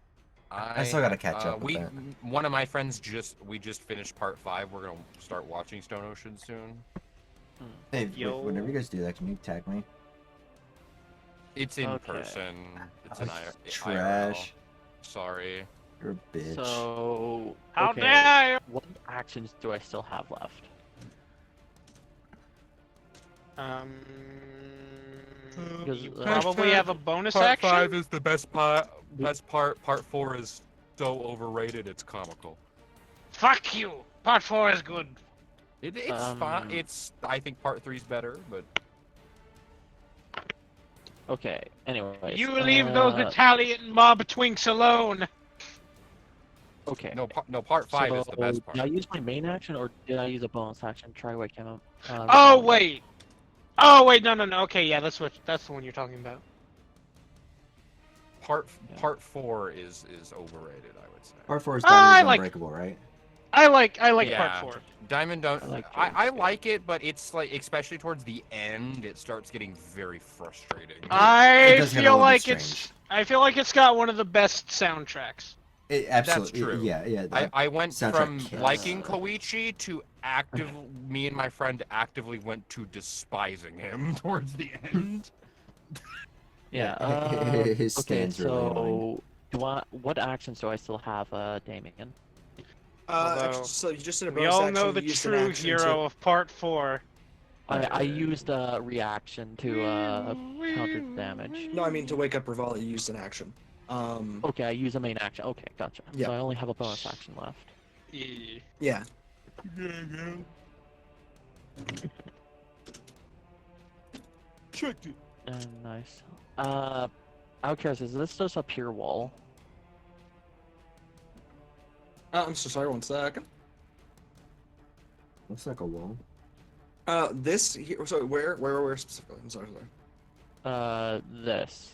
I still gotta catch up with that. One of my friends just finished part 5. We're gonna start watching Stone Ocean soon. Hey, Yo. whenever you guys do that, can you tag me? It's in Okay. person. It's Oh, an trash. Sorry. You're a bitch. So, How okay, dare you! what actions do I still have left? Because, You uh, probably have a bonus Part action. 5 is the best part. Best part. Part 4 is so overrated. It's comical. Fuck you. Part 4 is good. It's fine. I think part 3 is better, but Okay, anyways. You leave those Italian mob twinks alone. Okay. no, part 5 is the So, best Did I part. use my main action or did I use a bonus action? Try what came up. Oh wait. Oh wait, no. Okay, yeah, that's the one you're talking about. Part 4 is overrated, I would say. Part 4 is I Diamond like- Unbreakable, right? I like Yeah. part 4. Diamond don't. I like I James like it, but it's like, especially towards the end, it starts getting very frustrating. It I does get a feel little bit like it's. strange. I feel like it's got one of the best soundtracks. It absolutely. true. Yeah. I went soundtrack from kills. liking Koichi to me and my friend actively went to despising him towards the end. Yeah. His Okay, stands really annoying. so what actions do I still have, Damien? Although, So you just did a We bonus all action, know you the used an true action hero of part 4. I used a reaction to counter damage. No, I mean to wake up Rivali, you used an action. Okay, I use a main action. Okay, gotcha. Yeah. So I only have a bonus action left. Yeah. Checked it. Nice. Outcast, is this just a pure wall? I'm so sorry. 1 second. Looks like a wall. This here. So where specifically? I'm sorry. This.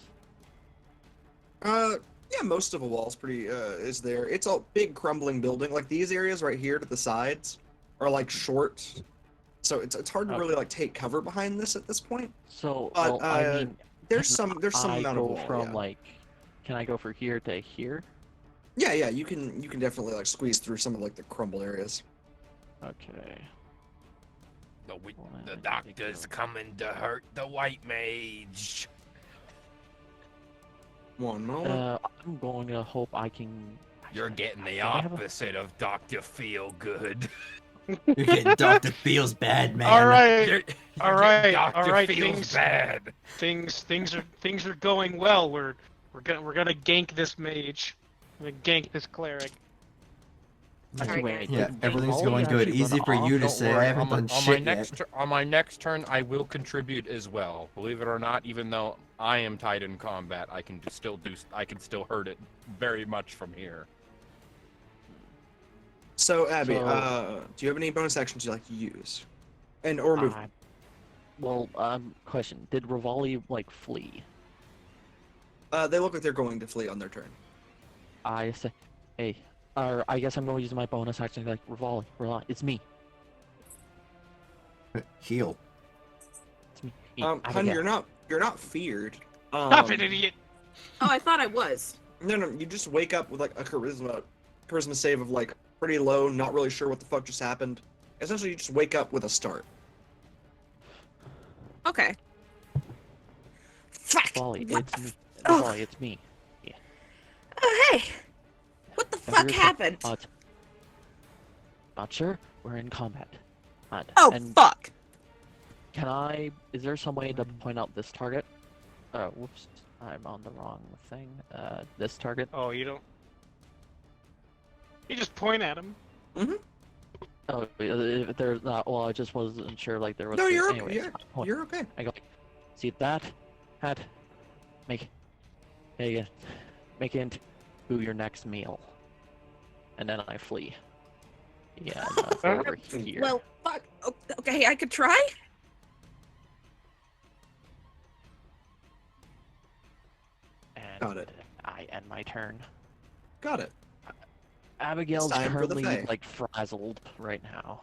Yeah, most of a wall's pretty is there. It's a big crumbling building. Like these areas right here to the sides are like short, so it's hard to really like take cover behind this at this point. So, But well, I mean, there's can some I amount go of wall. from Yeah. like, can I go from here to here? Yeah, you can definitely like squeeze through some of like the crumbled areas. Okay. The doctor's coming to hurt the white mage. One moment. I'm going to hope I can. You're getting the I have a- opposite of Dr. Feelgood. You're getting Dr. Feels bad, man. All right, You're all getting right, Dr. all right. Feels bad. Things are going well. We're gonna gank this mage. We're gonna gank this cleric. Actually, wait. Yeah, did everything's Rivali going good. actually Easy run for off? you to Don't say. worry, I haven't done on my shit next yet. on my next turn, I will contribute as well. Believe it or not, even though I am tied in combat, I can still hurt it very much from here. So Abby, So- do you have any bonus actions you'd like to use, or move? Well, question: did Rivali like flee? They look like they're going to flee on their turn. I say, hey, or I guess I'm going to use my bonus action like Rivali, it's me. Heal. It's me. Hun, Abigail. you're not feared. Stop it, idiot! Oh, I thought I was. No, you just wake up with like a charisma save of like pretty low, not really sure what the fuck just happened. Essentially, you just wake up with a start. Okay. Fuck. Rivali, What it's the me. Oh. Rivali, it's me. Oh, hey. What the fuck happened? Not sure. We're in combat. Oh, and fuck. Can I? Is there some way to point out this target? Whoops. I'm on the wrong thing. This target. Oh, you don't. You just point at him. Oh, if there's not. Well, I just wasn't sure. Like there was. No, you're okay. anyways, Yeah, I point. you're okay. I go. See that? Hat. Make it into your next meal. And then I flee. Yeah, over here. Well, fuck. Okay, I could try. And Got it. I end my turn. Got it. Abigail's time for the currently Fae. like frazzled right now.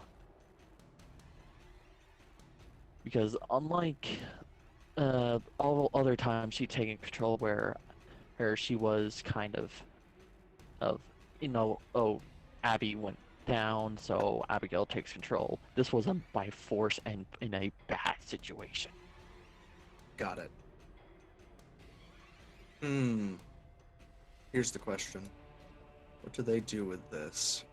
Because unlike all other times she's taken control where she was kind of oh, Abby went down, so Abigail takes control. This wasn't by force and in a bad situation. Got it. Here's the question. What do they do with this?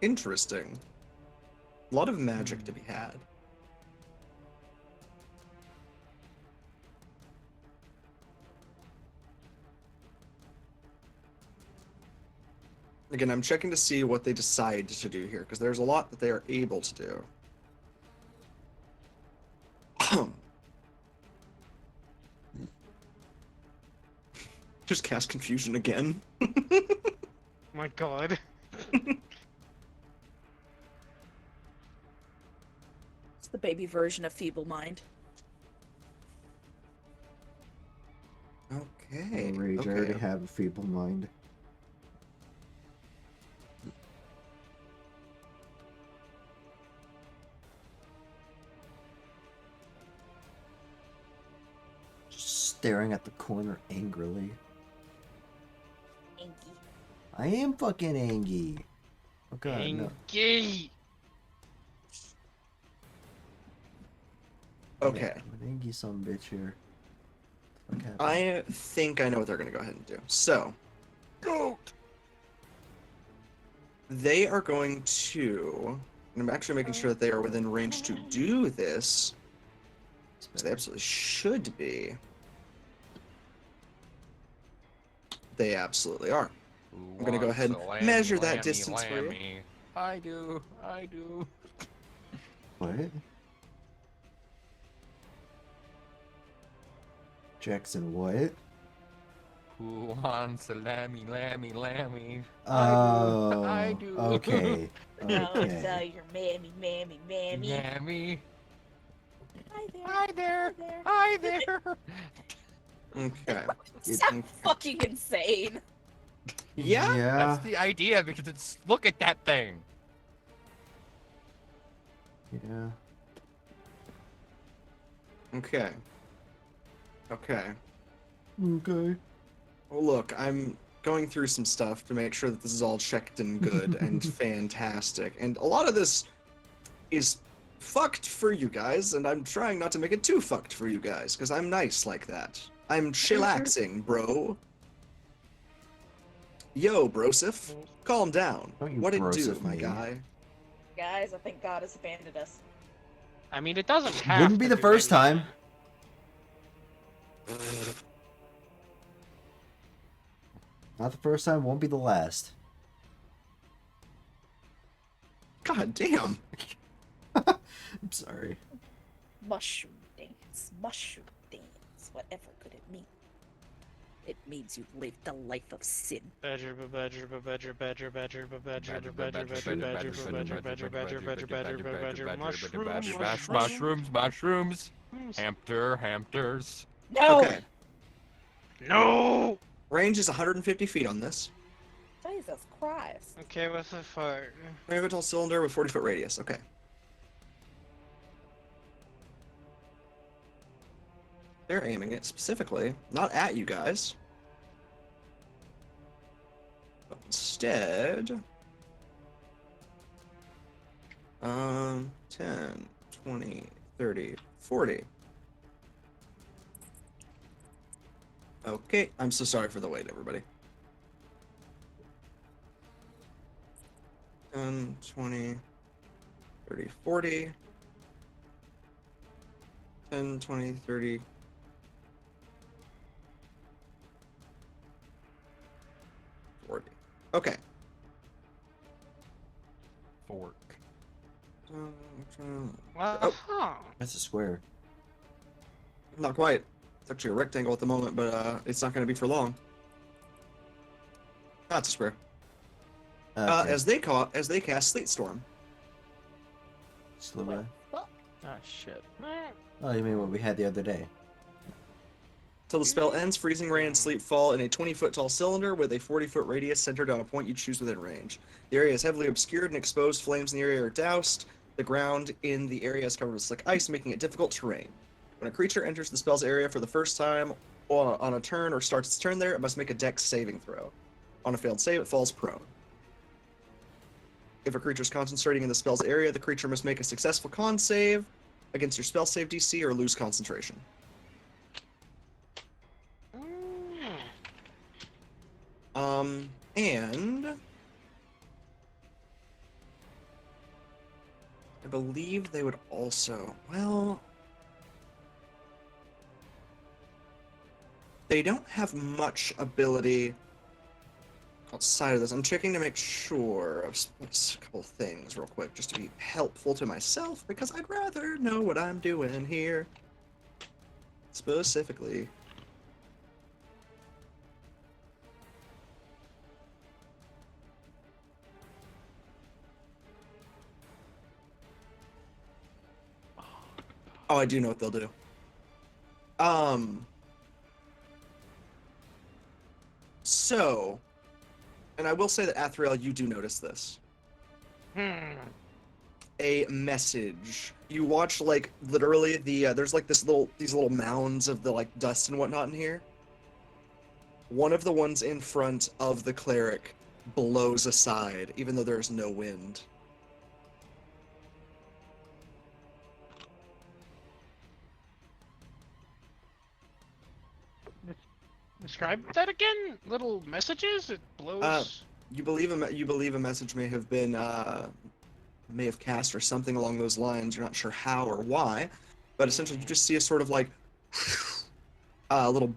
Interesting. A lot of magic to be had. Again, I'm checking to see what they decide to do here, because there's a lot that they are able to do. Just cast confusion again. My god. It's the baby version of Feeble Mind. Okay. Rage, I already have a feeble mind. Just staring at the corner angrily. Inky. I am fucking angry. Oh god, no. Angie. Okay. I'm an angry son bitch here. What the fuck happened? I think I know what they're going to go ahead and do. So, they are going to... I'm actually making sure that they are within range to do this. So they absolutely should be. They absolutely are. I'm going to go ahead and measure that distance for you. I do. What? Jackson, what? Who wants a lammy? Oh, I do. Okay. No, Okay. your mammy. Lammy. Hi there. Hi there. Okay. Sounds fucking insane. Yeah? That's the idea, because it's, look at that thing. Yeah. Okay. Okay. Okay. Well, look, I'm going through some stuff to make sure that this is all checked and good and fantastic. And a lot of this is fucked for you guys, and I'm trying not to make it too fucked for you guys, because I'm nice like that. I'm chillaxing, bro. Yo, Brosif, calm down. Don't you What it do, Brosif my me. guy? Guys, I think God has abandoned us. I mean, it doesn't have Wouldn't be to the first like time. Not the first time, won't be the last. God damn. I'm sorry. Mushroom dance. Whatever could it mean? It means you've lived a life of sin. Badger. Mushrooms. Hamsters. No! Okay. No! Range is 150 feet on this. Jesus Christ. Okay, what's the fart? Raventhorne cylinder with 40-foot radius. Okay. They're aiming it specifically, not at you guys. But instead... 10, 20, 30, 40. Okay, I'm so sorry for the wait, everybody. 10, 20, 30, 40. 10, 20, 30. 40. Okay. Fork. Uh-huh. That's a square. Not quite. It's actually a rectangle at the moment, but it's not going to be for long. That's a square. Okay. As they cast Sleet Storm. Slow down. Ah, shit. Oh, you mean what we had the other day? Till the spell ends, freezing rain and sleet fall in a 20-foot tall cylinder with a 40-foot radius centered on a point you choose within range. The area is heavily obscured and exposed flames in the area are doused. The ground in the area is covered with slick ice, making it difficult terrain. When a creature enters the spell's area for the first time on a turn or starts its turn there, it must make a dex saving throw. On a failed save, it falls prone. If a creature is concentrating in the spell's area, the creature must make a successful con save against your spell save DC or lose concentration. And I believe they would also, well, they don't have much ability outside of this. I'm checking to make sure of a couple things real quick, just to be helpful to myself, because I'd rather know what I'm doing here. Specifically. Oh, I do know what they'll do. So, and I will say that Athriel, you do notice this. A message. You watch, like, literally there's like these little mounds of the like dust and whatnot in here. One of the ones in front of the cleric blows aside, even though there is no wind. Describe that again. Little messages. It blows. You believe a message may have been may have cast or something along those lines. You're not sure how or why, but essentially you just see a sort of like a little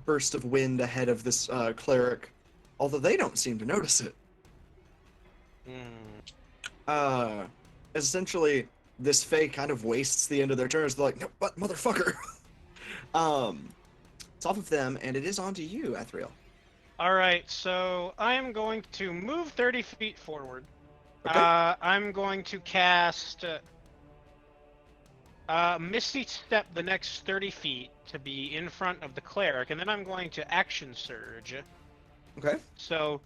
burst of wind ahead of this cleric, although they don't seem to notice it. Essentially, this Fae kind of wastes the end of their turns. They're like, no, what, motherfucker? It's off of them, and it is onto you, Athriel. Alright, so I am going to move 30 feet forward. Okay. I'm going to cast Misty Step the next 30 feet to be in front of the cleric, and then I'm going to Action Surge. Okay. So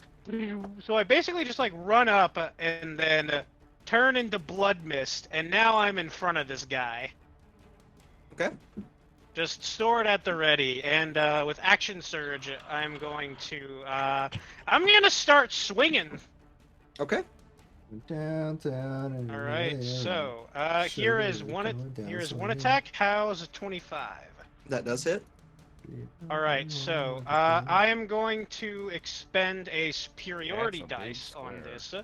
I basically just like run up and then turn into Blood Mist, and now I'm in front of this guy. Okay. Just sword at the ready, and with Action Surge, I'm going to start swinging. Okay. Downtown and All right, so here is one attack. How's a 25? That does hit. All right, so I am going to expend a superiority dice on this,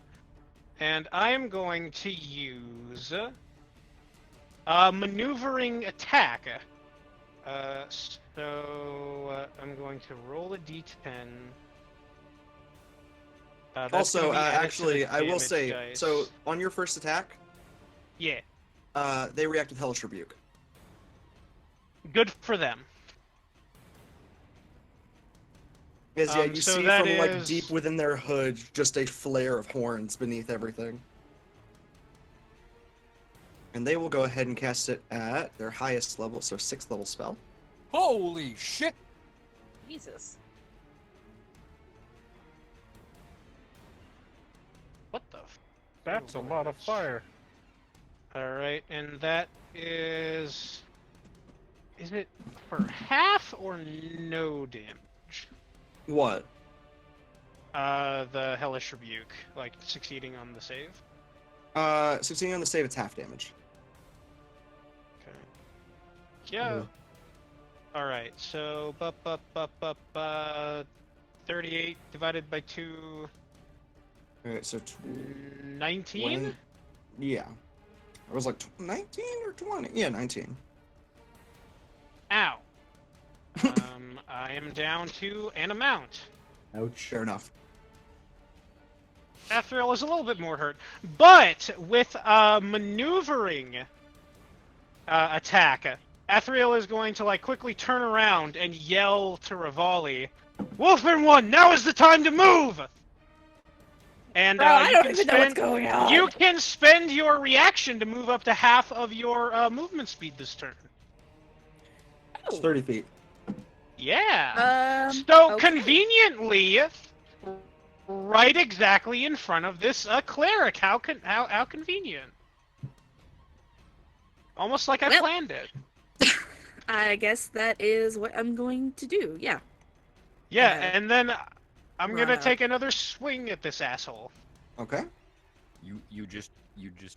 and I am going to use maneuvering attack. So I'm going to roll a d10. Also, actually, I will say, dice. So on your first attack, yeah, they react with Hellish Rebuke. Good for them. Because yeah, you see from like deep within their hood just a flare of horns beneath everything. And they will go ahead and cast it at their highest level, so 6th level spell. Holy shit! Jesus. What the? That's a lot of fire. Alright, and that is... Is it for half or no damage? What? The Hellish Rebuke, like succeeding on the save? Succeeding on the save, it's half damage. Okay. Yeah. Alright, so 38 divided by 2. Alright, so 19? Yeah. I was like 19 or 20? Yeah, 19. Ow. I am down to an amount. Ouch. Fair enough. Athriel is a little bit more hurt, but with maneuvering attack, Athriel is going to like quickly turn around and yell to Rivali, "Wolfman 1, now is the time to move!" And I don't even know what's going on. You can spend your reaction to move up to half of your movement speed this turn. It's 30 feet. Yeah. So okay. conveniently, right exactly in front of this cleric. How convenient. Almost like I Well- planned it. I guess that is what I'm going to do. Yeah. Yeah, Uh, and then I'm run gonna up. take another swing at this asshole. Okay. You just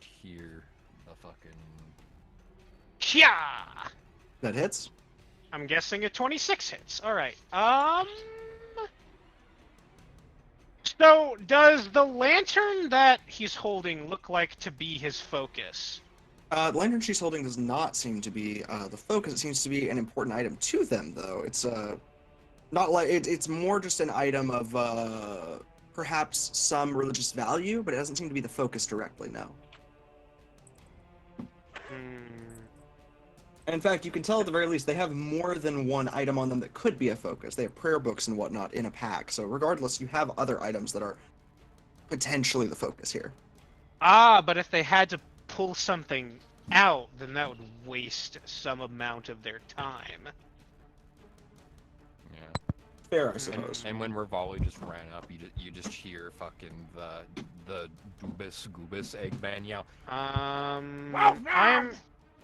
hear the fucking. Kya! That hits. I'm guessing a 26 hits. All right. So does the lantern that he's holding look like to be his focus? The lantern she's holding does not seem to be the focus. It seems to be an important item to them, though. It's not like it's more just an item of perhaps some religious value, but it doesn't seem to be the focus directly. No. And in fact, you can tell at the very least they have more than one item on them that could be a focus. They have prayer books and whatnot in a pack. So regardless, you have other items that are potentially the focus here. Ah, but if they had to pull something out, then that would waste some amount of their time. Yeah. Fair, I suppose. And when Rivali just ran up, you just hear fucking the goobus Eggman yell. I'm.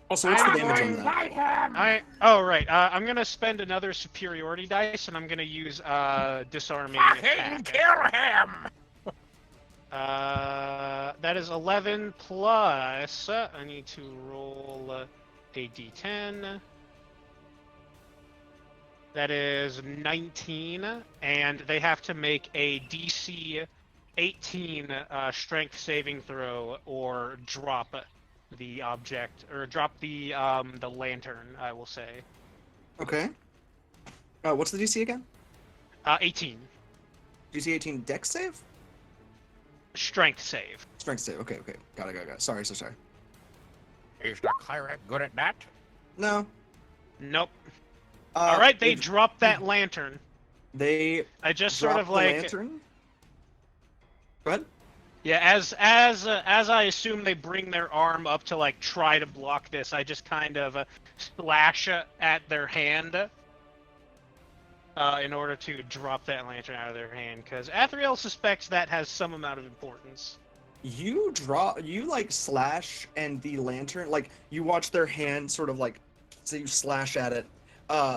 Also, what's the I'm damage on going- that? I'm gonna spend another superiority dice, and I'm gonna use disarming attack. Kill him! That is 11 plus. I need to roll a d10. That is 19, and they have to make a DC 18 strength saving throw or drop the object, or drop the lantern, I will say. Okay. What's the DC again? 18. DC 18 Dex save? Strength save. Strength save. Okay. Got it. Sorry. Is the cleric good at that? No. Nope. All right, they if dropped that lantern. They I just drop sort of the like lantern. Go ahead. Yeah, as I assume they bring their arm up to like try to block this, I just kind of slash at their hand in order to drop that lantern out of their hand, because Athriel suspects that has some amount of importance. You like slash, and the lantern, like you watch their hand sort of like, so you slash at it,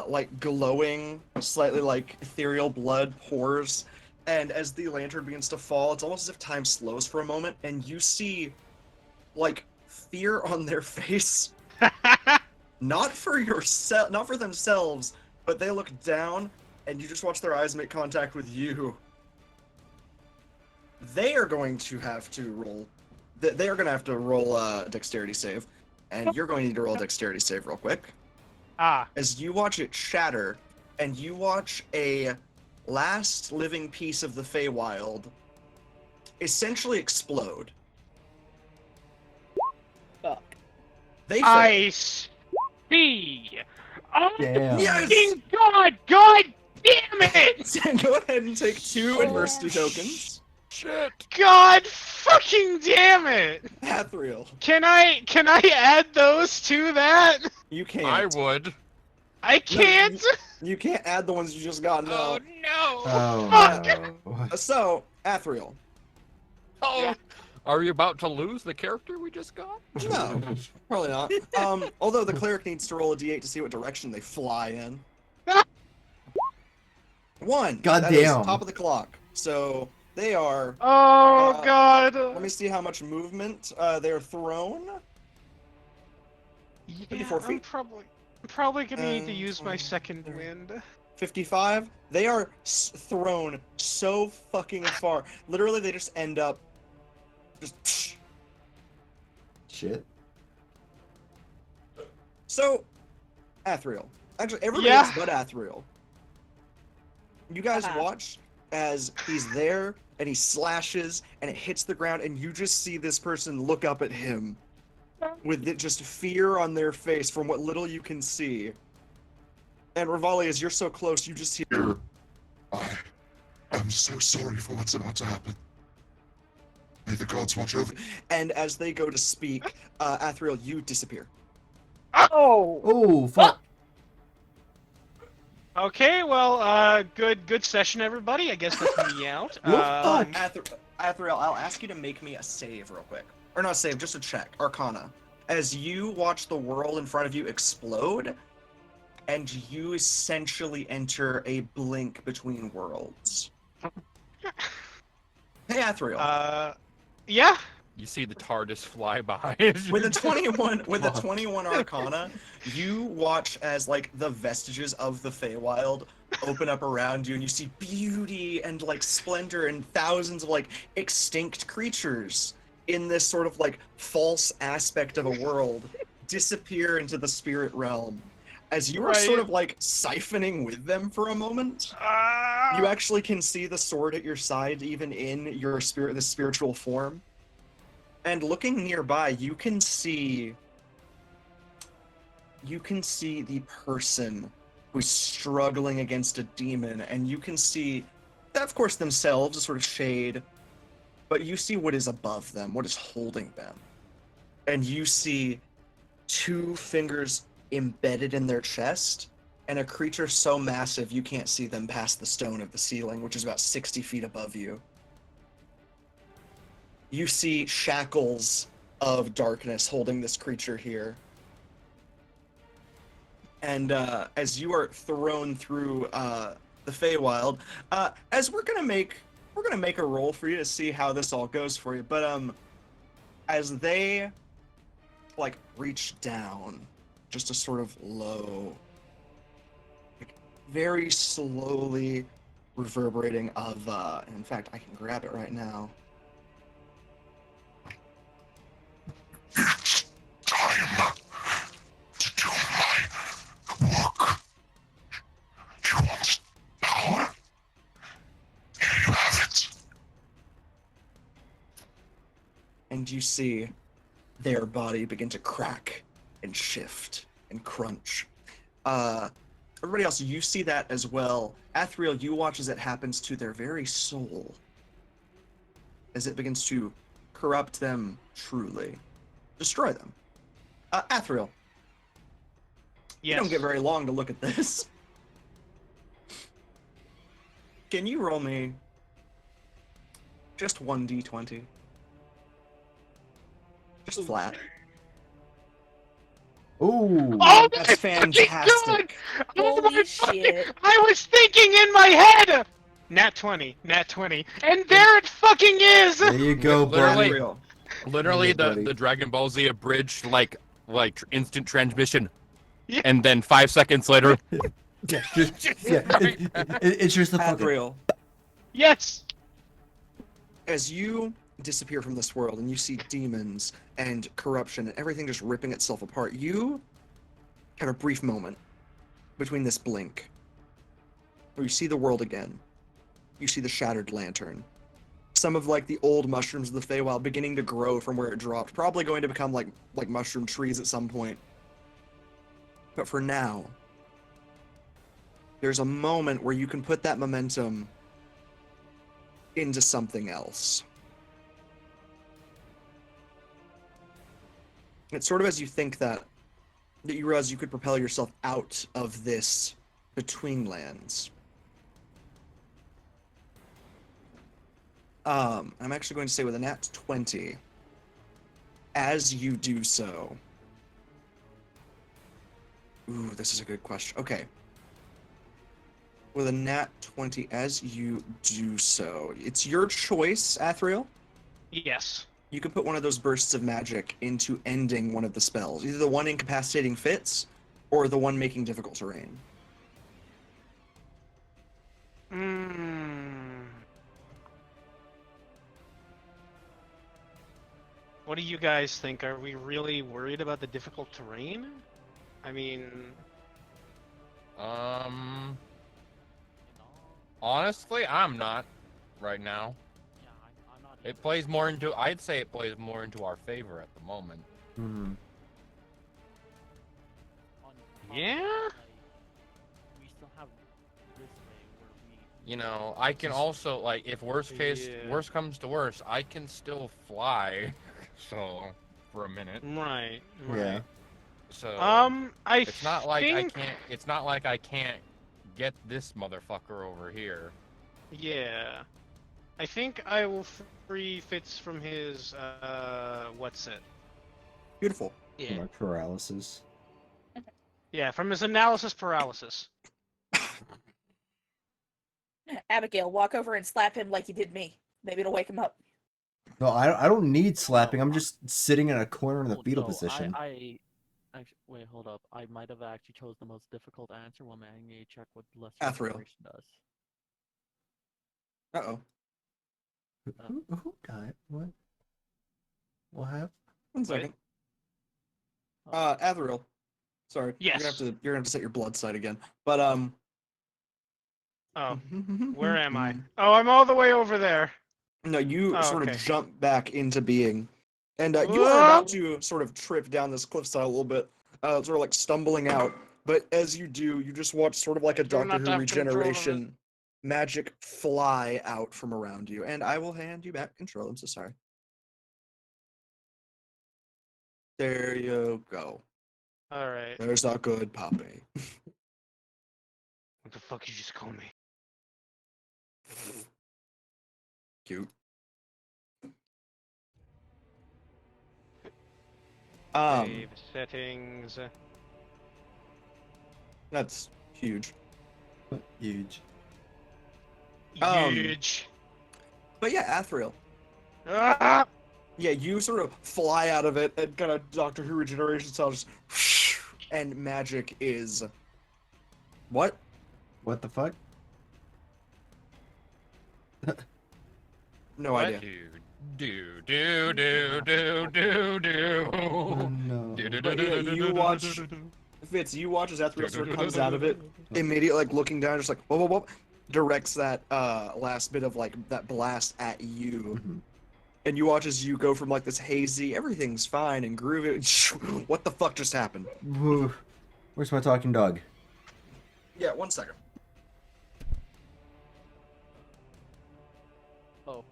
like glowing, slightly like ethereal blood pours. And as the lantern begins to fall, it's almost as if time slows for a moment, and you see, like, fear on their face. Not for themselves, but they look down, and you just watch their eyes make contact with you. They are going to have to roll. They are going to have to roll a dexterity save, and you're going to need to roll a dexterity save real quick. As you watch it shatter, and you watch a last living piece of the Feywild essentially explode. Fuck. They I fail. see. Oh, Damn. Yes! God damn it! Go ahead and take 2 adversity tokens. Shit! God fucking damn it! Athriel, Can I add those to that? you can't. I would. I can't. You can't add the ones you just got. No. Oh no! Oh, no. So, Athriel. Oh, are we about to lose the character we just got? No, probably not. Although the cleric needs to roll a d8 to see what direction they fly in. 1. God That is damn. top of the clock. So they are. Oh God. Let me see how much movement they are thrown. 54 feet. I'm probably gonna need to use my second wind. 55. They are thrown so fucking far. Literally, they just end up. Just. Shit. So, Athriel. Actually, everybody Yeah. else but Athriel. You guys watch as he's there and he slashes and it hits the ground, and you just see this person look up at him with just fear on their face from what little you can see. And Rivali, as you're so close, you just hear. I'm so sorry for what's about to happen. May the gods watch over. And as they go to speak, Athriel, you disappear. Oh! Oh, fuck. Okay, well, good session, everybody. I guess that's me out. Athriel, I'll ask you to make me a save real quick. Or not a save, just a check. Arcana. As you watch the world in front of you explode, and you essentially enter a blink between worlds. Hey, Athriel. Yeah? You see the TARDIS fly by. With a 21 Arcana, you watch as like the vestiges of the Feywild open up around you, and you see beauty and like splendor and thousands of like extinct creatures in this sort of like false aspect of a world disappear into the spirit realm. As you are sort of like siphoning with them for a moment, you actually can see the sword at your side, even in your the spiritual form. And looking nearby, you can see the person who's struggling against a demon, and you can see, of course, themselves, a sort of shade, but you see what is above them, what is holding them. And you see 2 fingers embedded in their chest, and a creature so massive you can't see them past the stone of the ceiling, which is about 60 feet above you. You see shackles of darkness holding this creature here. And as you are thrown through the Feywild, as we're gonna make a roll for you to see how this all goes for you. But as they like reach down, just a sort of low, like, very slowly reverberating of. In fact, I can grab it right now. It's time to do my work. You want power? Here you have it. And you see their body begin to crack and shift and crunch. Everybody else, you see that as well. Athriel, you watch as it happens to their very soul, as it begins to corrupt them truly. Destroy them. Athriel. Yes. You don't get very long to look at this. Can you roll me just 1d20? Just flat. Ooh. Oh, That's fantastic. Oh Holy my shit. I was thinking in my head! Nat 20. And there it fucking is! There you go, buddy. Athriel. Literally, Yeah, buddy. the Dragon Ball Z abridged like instant transmission, Yeah. and then 5 seconds later. Yeah, it's just the fucking. Athriel. Yes! As you disappear from this world and you see demons and corruption and everything just ripping itself apart, you have a brief moment between this blink where you see the world again. You see the shattered lantern. Some of like the old mushrooms of the Feywild beginning to grow from where it dropped, probably going to become like mushroom trees at some point. But for now, there's a moment where you can put that momentum into something else. It's sort of as you think that you realize you could propel yourself out of this between lands. I'm actually going to say with a nat 20, as you do so. Ooh, this is a good question. Okay. With a nat 20, as you do so, it's your choice, Athriel. Yes. You can put one of those bursts of magic into ending one of the spells. Either the one incapacitating Fitz, or the one making difficult terrain. What do you guys think? Are we really worried about the difficult terrain? I mean... Honestly, I'm not right now. It plays more into. I'd say it plays more into our favor at the moment. Mm-hmm. Yeah? We still have this way where we. You know, I can also like if worst comes to worst, I can still fly. So for a minute. Right. Yeah. So I it's not like I can't. It's not like I can't get this motherfucker over here. Yeah. I think I will free Fitz from his, what's it? Beautiful. Yeah. Like paralysis. Yeah, from his analysis paralysis. Abigail, walk over and slap him like you did me. Maybe it'll wake him up. No, I don't need slapping. I'm just sitting in a corner in the fetal no, position. Wait, hold up. I might have actually chose the most difficult answer while making a check what less Athriel. restoration does. Uh-oh. Who died? What? What happened? 1 second. Athriel. Sorry. Yes. You're gonna have to set your blood site again. But Oh, where am I? Oh, I'm all the way over there. No, you sort okay. of jump back into being. And you are about to sort of trip down this cliffside a little bit, sort of like stumbling out. But as you do, you just watch sort of like a do Doctor not Who have control of it. regeneration magic fly out from around you. And I will hand you back control. I'm so sorry. There you go. All right. There's a good puppy. What the fuck did you just call me? Cute. Save settings. That's huge. Huge. Huge. But yeah, Athriel. Ah! Yeah, you sort of fly out of it and kind of Doctor Who regeneration style just and magic is what? What the fuck? No What? idea. Do. Oh, no. But yeah, you watch Fitz, you watch as Athriel sort of comes out of it, immediately like looking down, just like whoa, whoa, whoa, directs that last bit of like that blast at you. Mhm. And you watch as you go from like this hazy, everything's fine and groovy. What the fuck just happened? Woo. Where's my talking dog? Yeah, 1 second. Oh,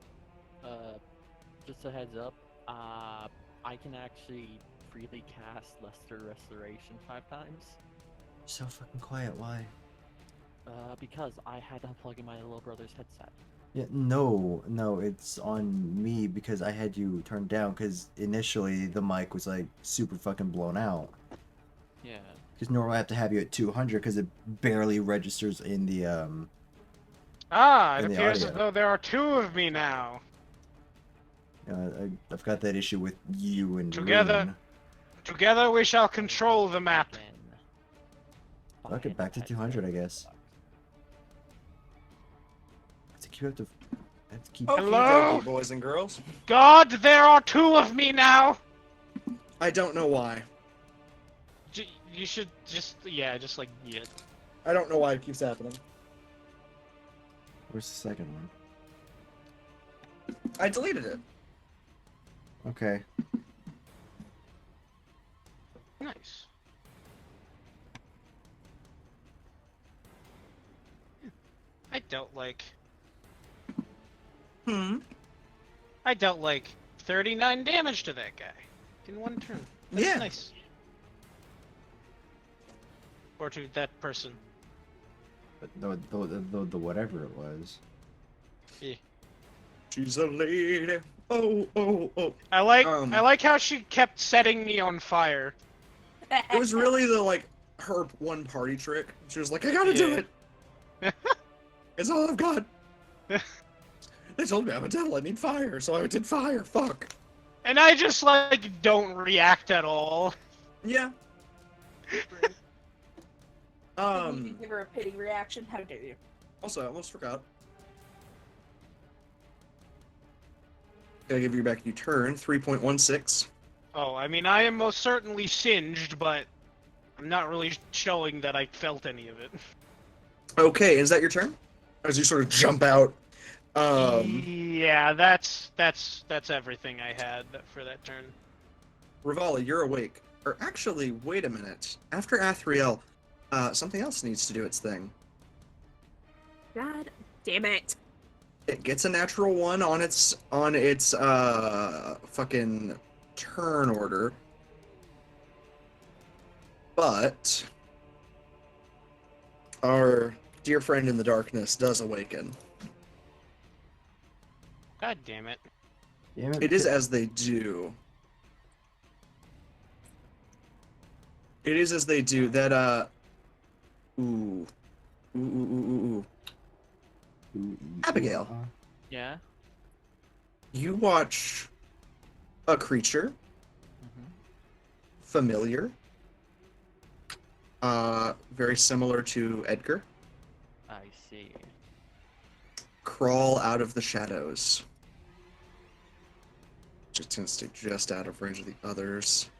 just a heads up. I can actually freely cast Lesser Restoration 5 times. So fucking quiet. Why? Because I had to plug in my little brother's headset. Yeah, no, it's on me because I had you turned down because initially the mic was like super fucking blown out. Yeah. Because normally I have to have you at 200 because it barely registers in the Ah, it in the appears as audio. though there are 2 of me now. I've got that issue with you and Together. Rune. Together we shall control the map. Okay, back to 200, I guess. You have to keep. Hello? Boys and girls. God, there are 2 of me now. I don't know why. You should just, yeah. I don't know why it keeps happening. Where's the second one? I deleted it. Okay. Nice. I dealt like 39 damage to that guy in 1 turn. That's Yeah. nice. Or to that person. But the whatever it was. Yeah. She's a lady. Oh, oh, oh. I like how she kept setting me on fire. It was really the like her one party trick. She was like, I gotta do it. It's all I've got. They told me I'm a devil. I need fire, so I did fire. Fuck. And I just like don't react at all. Yeah. You give her a pity reaction? How dare you? Also, I almost forgot. Gotta give you back your turn. 3.16. Oh, I mean, I am most certainly singed, but I'm not really showing that I felt any of it. Okay, is that your turn? As you sort of jump out. Yeah, that's everything I had for that turn. Rivali, you're awake. Or actually, wait a minute. After Athriel, something else needs to do its thing. God damn it. It gets a natural 1 on its fucking turn order. But our dear friend in the darkness does awaken. God damn it. Damn It is as they do. It is as they do that, ooh. Abigail, Yeah. you watch a creature, familiar, very similar to Edgar, I see. crawl out of the shadows. Just gonna stay just out of range of the others.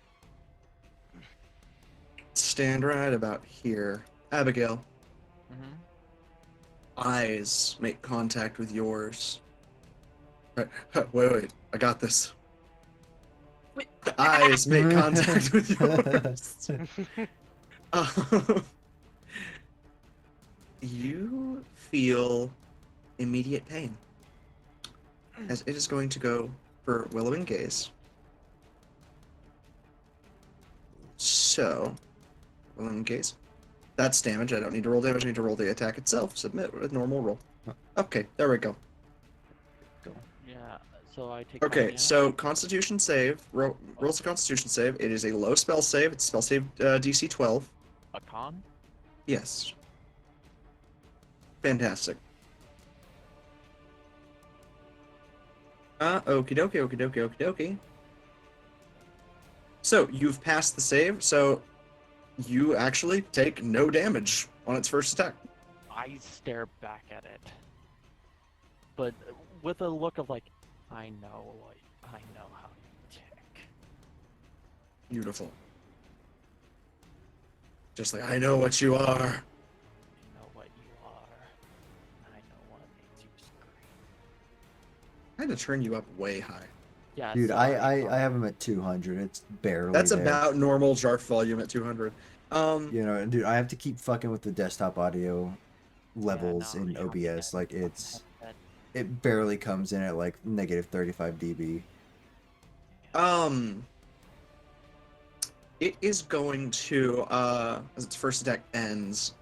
Stand right about here. Abigail, eyes make contact with yours. Wait, I got this. Wait. The eyes make contact with yours. You feel immediate pain, as it is going to go for Willow and Gaze. So, Willow and Gaze. That's damage. I don't need to roll damage. I need to roll the attack itself. Submit with normal roll. Okay, there we go. Yeah. So I take. Okay, so Constitution save. Rolls a Constitution save. It is a low spell save. It's spell save DC 12. A con? Yes. Fantastic. Okie dokie. So, you've passed the save, so you actually take no damage on its first attack. I stare back at it, but with a look of like, I know how you tick. Beautiful. Just like, I know what you are. I know what you are. I know what makes you scream. I had to turn you up way high. Yeah, Dude, sorry, I have him at 200. It's barely That's there. about normal Jarf volume at 200. You know, dude, I have to keep fucking with the desktop audio levels no, in you're OBS. Like, it barely comes in at like negative 35 dB. It is going to, as its first attack ends,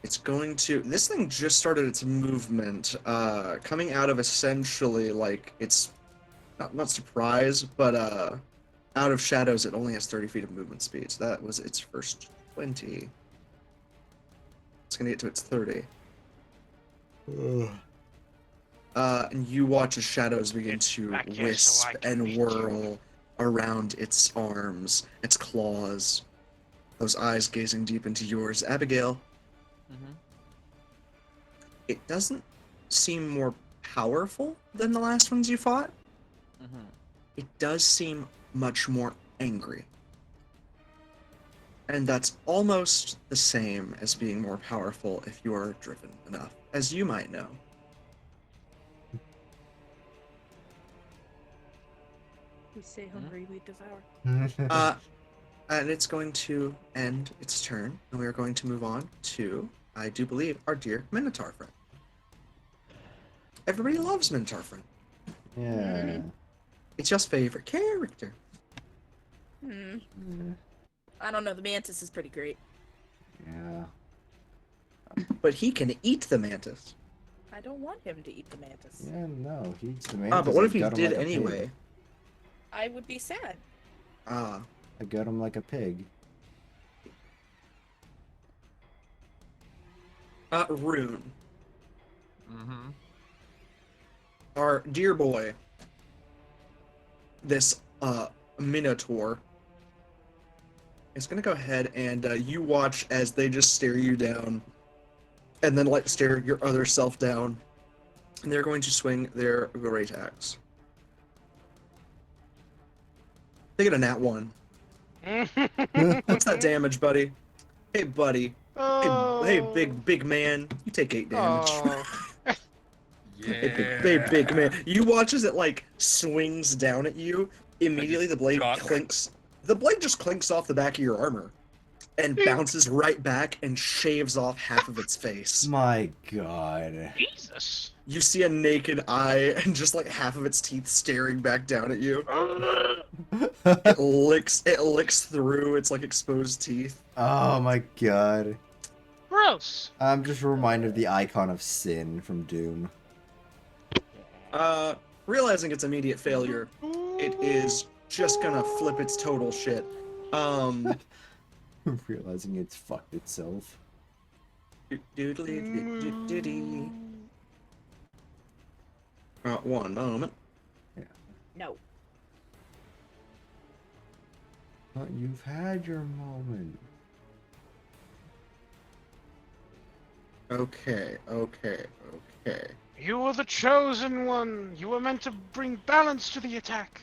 it's going to, this thing just started its movement, coming out of essentially, like, it's, not surprise, but, out of shadows, it only has 30 feet of movement speed, so that was its first 20. It's gonna get to its 30. And you watch as shadows begin to back here so wisp I can and reach whirl around its arms, its claws, those eyes gazing deep into yours. Abigail, it doesn't seem more powerful than the last ones you fought. It does seem much more angry. And that's almost the same as being more powerful if you are driven enough, as you might know. We stay hungry, we devour. And it's going to end its turn, and we are going to move on to, I do believe, our dear Minotaur friend. Everybody loves Minotaur friend. Yeah. It's your favorite character. I don't know, the mantis is pretty great. Yeah. But he can eat the mantis. I don't want him to eat the mantis. Yeah, no, he's the man. But what if he did anyway? I would be sad. Ah. I got him like a pig. Rune. Our dear boy. This, Minotaur is gonna go ahead and, you watch as they just stare you down. And then, like, stare your other self down. And they're going to swing their great axe. They get a nat 1. What's that damage, buddy? Hey, buddy. Hey, big man. You take 8 damage. Hey, big man. You watch as it, like, swings down at you. Immediately, the blade clinks. The blade just clinks off the back of your armor. And bounces right back and shaves off half of its face. My god. Jesus. You see a naked eye and just, like, half of its teeth staring back down at you. It licks through its, like, exposed teeth. Oh my god. Gross. else? I'm just reminded of the icon of sin from Doom. Realizing its immediate failure, it is just gonna flip its total shit. Realizing it's fucked itself. Doodly. One moment. No. But you've had your moment. Okay. You were the chosen one. You were meant to bring balance to the attack,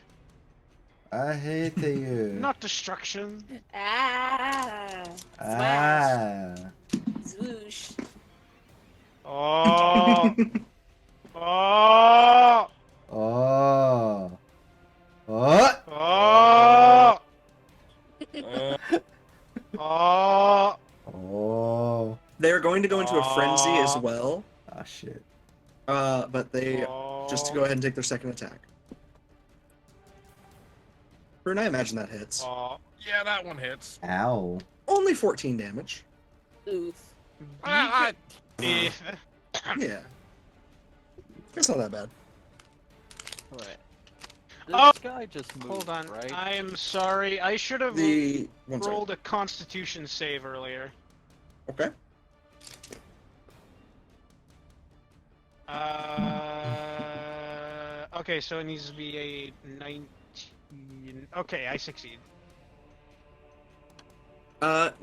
I hate you. not destruction. Ah. Ah. Zwoosh. Oh. Oh. Oh. What? Oh. Oh. Oh. They're going to go into a frenzy as well. Ah, shit. But they just to go ahead and take their second attack. Rune, I imagine that hits. Yeah, that one hits. Ow. Only 14 damage. Oof. Yeah. It's not that bad. Right. This Oh, guy just moved, hold on. right? I am sorry. I should have One second. rolled a Constitution save earlier. Okay. Okay, so it needs to be a 19. Okay, I succeed.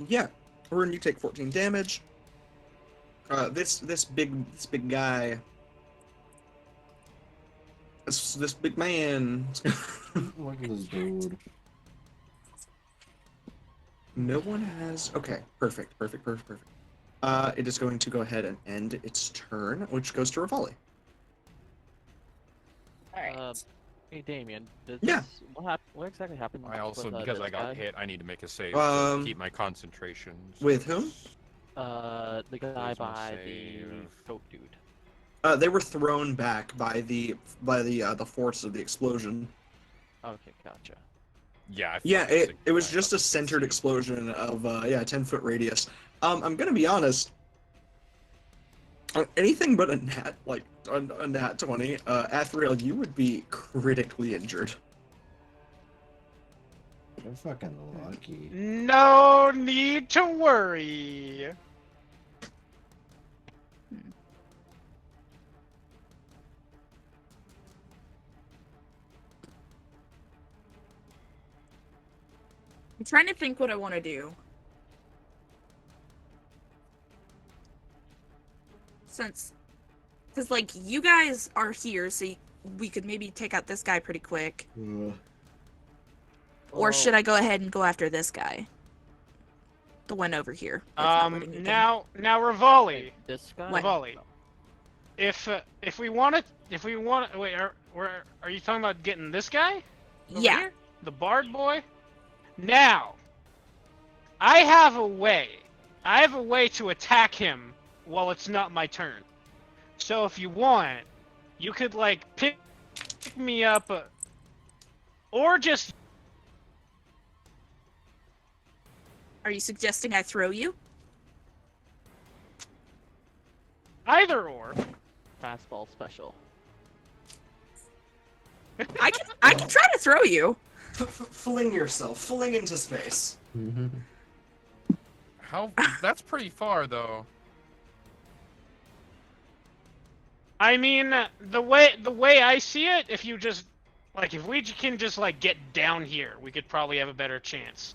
Yeah. Rune, you take 14 damage. This big guy. This big man. Look at this dude. No one has. Okay, perfect. It is going to go ahead and end its turn, which goes to Rivali. Alright. Hey Damien, Yeah. What exactly happened? I also, with, because this I got guy? hit, I need to make a save to keep my concentration. With whom? The guy Where's my by the save? goat dude. They were thrown back by the force of the explosion. Okay, gotcha. Yeah. It was just a centered explosion of 10-foot radius. I'm gonna be honest. Anything but a nat 20, Athriel, you would be critically injured. You're fucking lucky. No need to worry. I'm trying to think what I want to do. Because, like, you guys are here, so we could maybe take out this guy pretty quick. Or should I go ahead and go after this guy? The one over here. Now Rivali. This guy. What? Rivali. If we want wait, are you talking about getting this guy? Over Yeah. here? The bard boy? Now, I have a way to attack him while it's not my turn. So if you want, you could like pick me up, or just. Are you suggesting I throw you? Either or. Fastball special. I can try to throw you. Fling yourself, fling into space. How? That's pretty far, though. I mean, the way I see it, if you just if we can just get down here, we could probably have a better chance.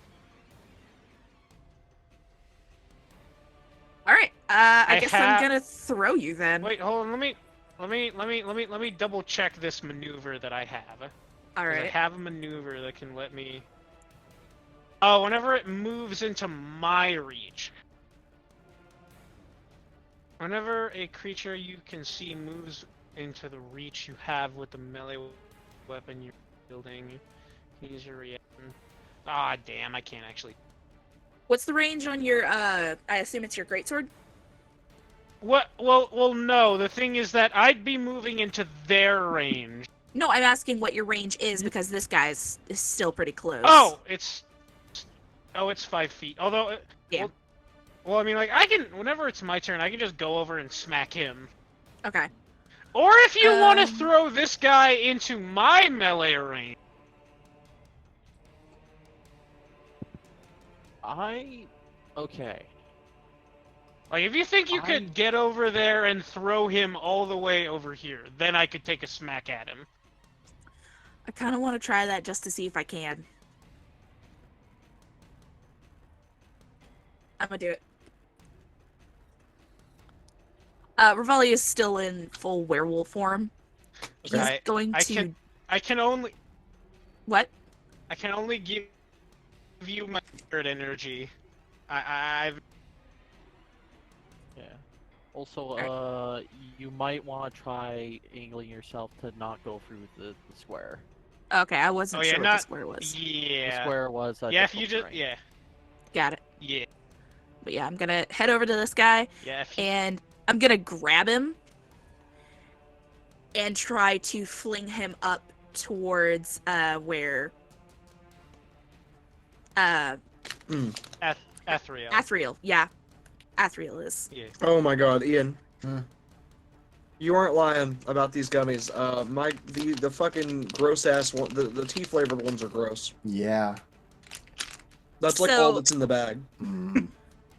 All right. I guess I'm have- gonna throw you then. Wait, hold on. Let me double check this maneuver that I have. All 'Cause I right. have a maneuver that can let me. Oh, whenever it moves into my reach. Whenever a creature you can see moves into the reach you have with the melee weapon you're wielding, use your reaction. Ah, damn! I can't actually. What's the range on your? I assume it's your greatsword. What? Well, no. The thing is that I'd be moving into their range. No, I'm asking what your range is because this guy's is still pretty close. Oh, it's 5 feet. Although, Yeah. Well, I mean, like, I can, whenever it's my turn, I can just go over and smack him. Okay. Or if you want to throw this guy into my melee range. Okay. Like, if you think you could get over there and throw him all the way over here, then I could take a smack at him. I kind of want to try that just to see if I can. I'm gonna do it. Rivali is still in full werewolf form. He's going to... I can only... What? I can only give you my spirit energy. I've... Yeah. Also, you might want to try angling yourself to not go through the square. Okay, I wasn't sure what the square was. Yeah. The square was yeah, if you just... terrain. Yeah. Got it. Yeah. But yeah, I'm gonna head over to this guy. Yeah. And I'm gonna grab him and try to fling him up towards where Athriel. Athriel, yeah. Athriel is. Yeah. Oh my god, Ian. Hmm. You aren't lying about these gummies. The fucking gross ass one, the tea flavored ones are gross. Yeah. That's like all that's in the bag.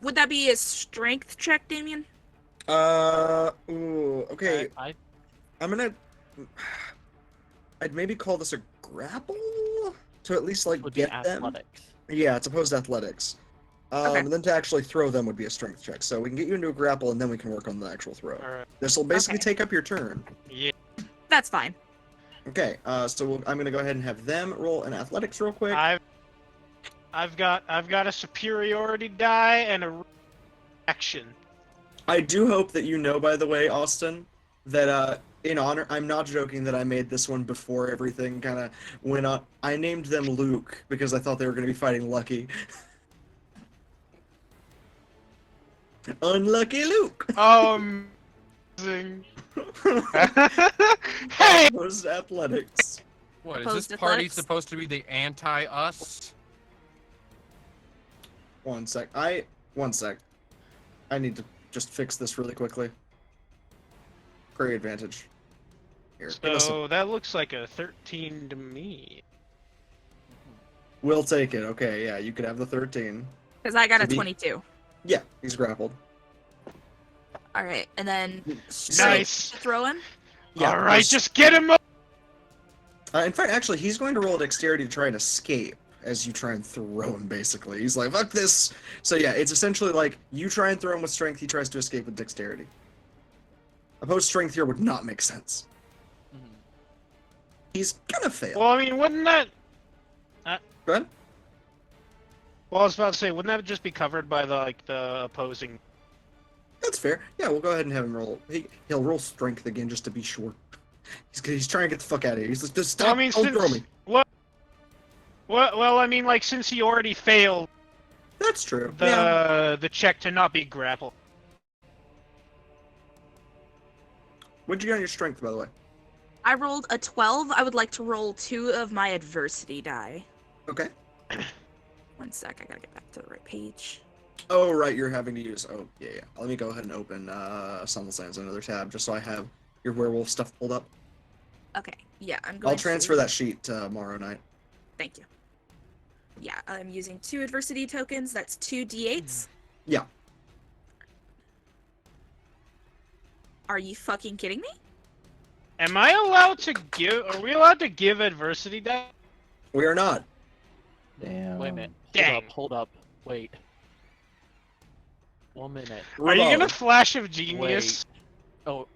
Would that be a strength check, Damien? Ooh, okay. I I'm gonna... I'd maybe call this a grapple? To at least, like, would get be them? athletics. Yeah, it's opposed to athletics. And then to actually throw them would be a strength check. So we can get you into a grapple, and then we can work on the actual throw. Alright. This will basically take up your turn. Yeah. That's fine. Okay, so I'm gonna go ahead and have them roll an athletics real quick. I've got a superiority die and a action. I do hope that you know, by the way, Austin, that in honor, I'm not joking that I made this one before everything kind of went up. I named them Luke because I thought they were going to be fighting Lucky. Unlucky Luke. Amazing. Hey! Opposed athletics. What, is Opposed this party athletics? supposed to be the anti-us? One sec. One sec. I need to just fix this really quickly. Great advantage. Here. So that looks like a 13 to me. We'll take it. Okay, yeah, you could have the 13. Because I got To a be- 22. Yeah, he's grappled. Alright, and then Nice. throw him. Yeah, All right, because- just get him up. in fact, actually, he's going to roll dexterity to try and escape as you try and throw him, basically. He's like, fuck this! So yeah, it's essentially like, you try and throw him with strength, he tries to escape with dexterity. Opposed strength here would not make sense. He's gonna fail. Well, I mean, wouldn't that... Go ahead. Well, I was about to say, wouldn't that just be covered by the opposing? That's fair. Yeah, we'll go ahead and have him roll. He'll roll strength again just to be sure. He's trying to get the fuck out of here. He's like, just stop, Well, I mean, don't throw me. Well, I mean, like, since he already failed That's true. Yeah. the check to not be grappled. What'd you get on your strength, by the way? I rolled a 12. I would like to roll 2 of my adversity die. Okay. One sec, I gotta get back to the right page. Oh, right, you're having to use... Oh, yeah. Let me go ahead and open Sunless Lands on another tab, just so I have your werewolf stuff pulled up. Okay, yeah, I'm going I'll transfer that sheet tomorrow night. Thank you. Yeah, I'm using 2 adversity tokens. That's 2 d8s. Yeah. Are you fucking kidding me? Am I allowed to give... Are we allowed to give adversity die? We are not. Damn. Wait a minute. Dang. Hold up. Wait. 1 minute. Are you gonna Flash of Genius? Wait. Oh,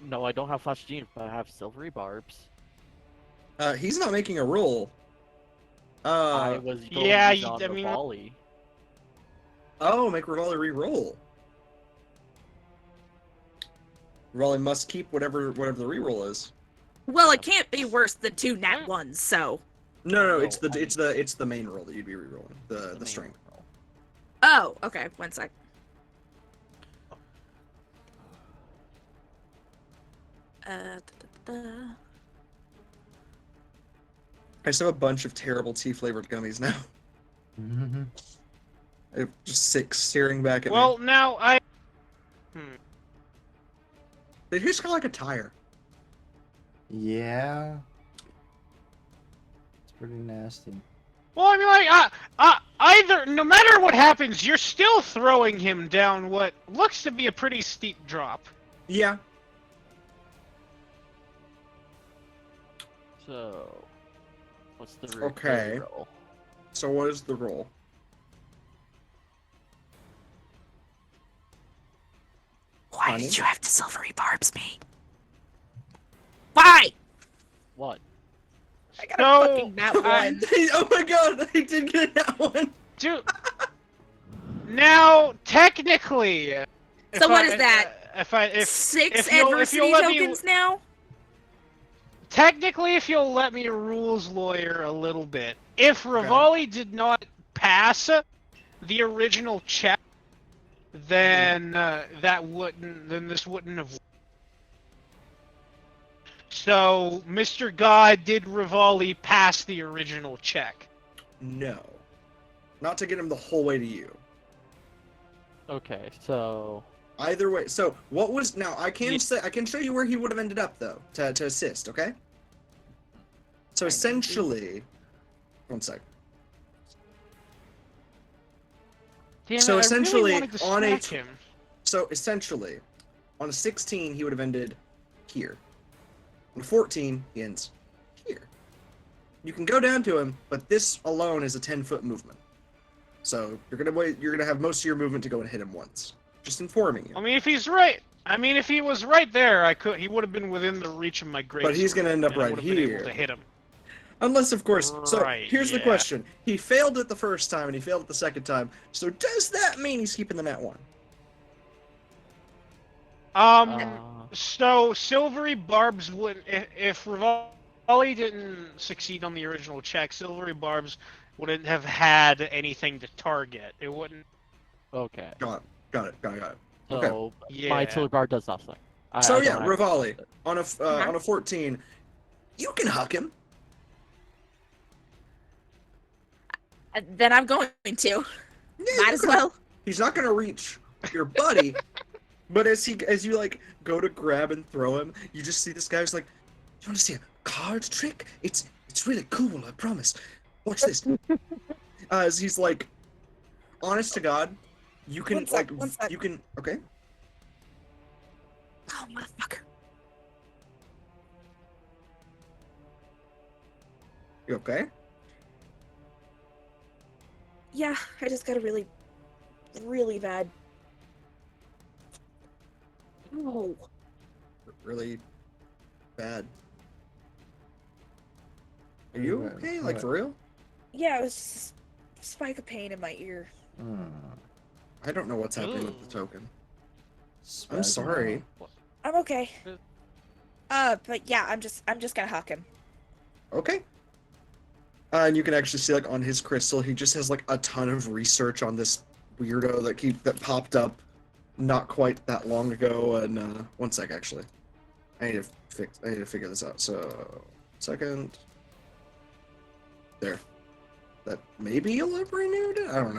no, I don't have Flash of Genius, but I have Silvery Barbs. He's not making a roll. I was going yeah, to use on I mean... Rivali. Oh, make Rivali re-roll. Rivali must keep whatever the re-roll is. Well, it can't be worse than 2 nat 1s, so... No, it's the main roll that you'd be re-rolling. The strength roll. Oh, okay, one sec. I just have a bunch of terrible tea-flavored gummies now. Just staring back at me. Well, now I. They just kind of like a tire. Yeah. It's pretty nasty. Well, I mean, like, either no matter what happens, you're still throwing him down what looks to be a pretty steep drop. Yeah. So, what's the Okay. roll? So what is the roll? Why Honey? did you have to silvery barbs me? Why? What? I got a fucking nat one. Oh my god, I did get that one. Dude. Now, technically. So what is that? If 6 you'll adversity let me- tokens now? Technically, if you'll let me rules lawyer a little bit, if Rivali did not pass the original check, then then this wouldn't have. So, Mr. God, did Rivali pass the original check? No. Not to get him the whole way to you. Okay, so Either way. So what was now? I can say I can show you where he would have ended up though to assist. Okay. So essentially, one sec. Damn So it, essentially, I really wanted to on a smack him. So essentially, on a 16 he would have ended here. On a 14 he ends here. You can go down to him, but this alone is a 10-foot movement. So you're gonna wait. You're gonna have most of your movement to go and hit him once. Just informing you. I mean, if he's right. I mean, if he was right there, he would have been within the reach of my great. But he's gonna end up and I right would have been here. able to hit him. Unless, of course. So Right, here's the yeah. question: he failed it the first time, and he failed it the second time. So does that mean he's keeping the net one? So Silvery Barbs would, if Rivali didn't succeed on the original check, Silvery Barbs wouldn't have had anything to target. It wouldn't. okay. Got it. So Okay. my Yeah. silver bar does nothing. So I yeah, don't have- Rivali on a 14, you can huck him. Then I'm going to. Yeah, Might as well. He's not gonna reach your buddy, but as you like go to grab and throw him, you just see this guy who's like, "You want to see a card trick? It's really cool. I promise. Watch this." As he's like, honest to God, you can One sec. you can okay. Oh, motherfucker. You okay? Yeah, I just got a really, really bad. Oh. Really bad. Are you What? okay? Like What? for real? Yeah, it was just a spike of pain in my ear. I don't know what's happening with the token. I'm Spasm. sorry. I'm okay. But yeah, I'm just gonna huck him. Okay. And you can actually see, like, on his crystal, he just has, like, a ton of research on this weirdo that popped up not quite that long ago. And, one sec, actually. I need to figure this out. So, second. There. That maybe you'll have renewed it? I don't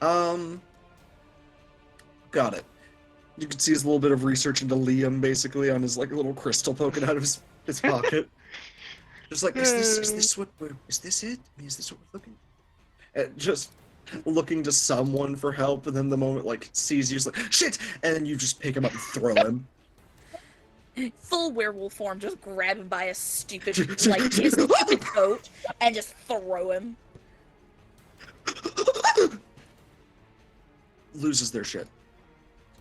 know. Got it. You can see his little bit of research into Liam, basically, on his, like, little crystal poking out of his pocket. Just like, is this it? I mean, is this what we're looking? Just looking to someone for help, and then the moment like sees you, just like shit, and then you just pick him up and throw him. Full werewolf form, just grab him by a stupid, like, his stupid coat, and just throw him. Loses their shit.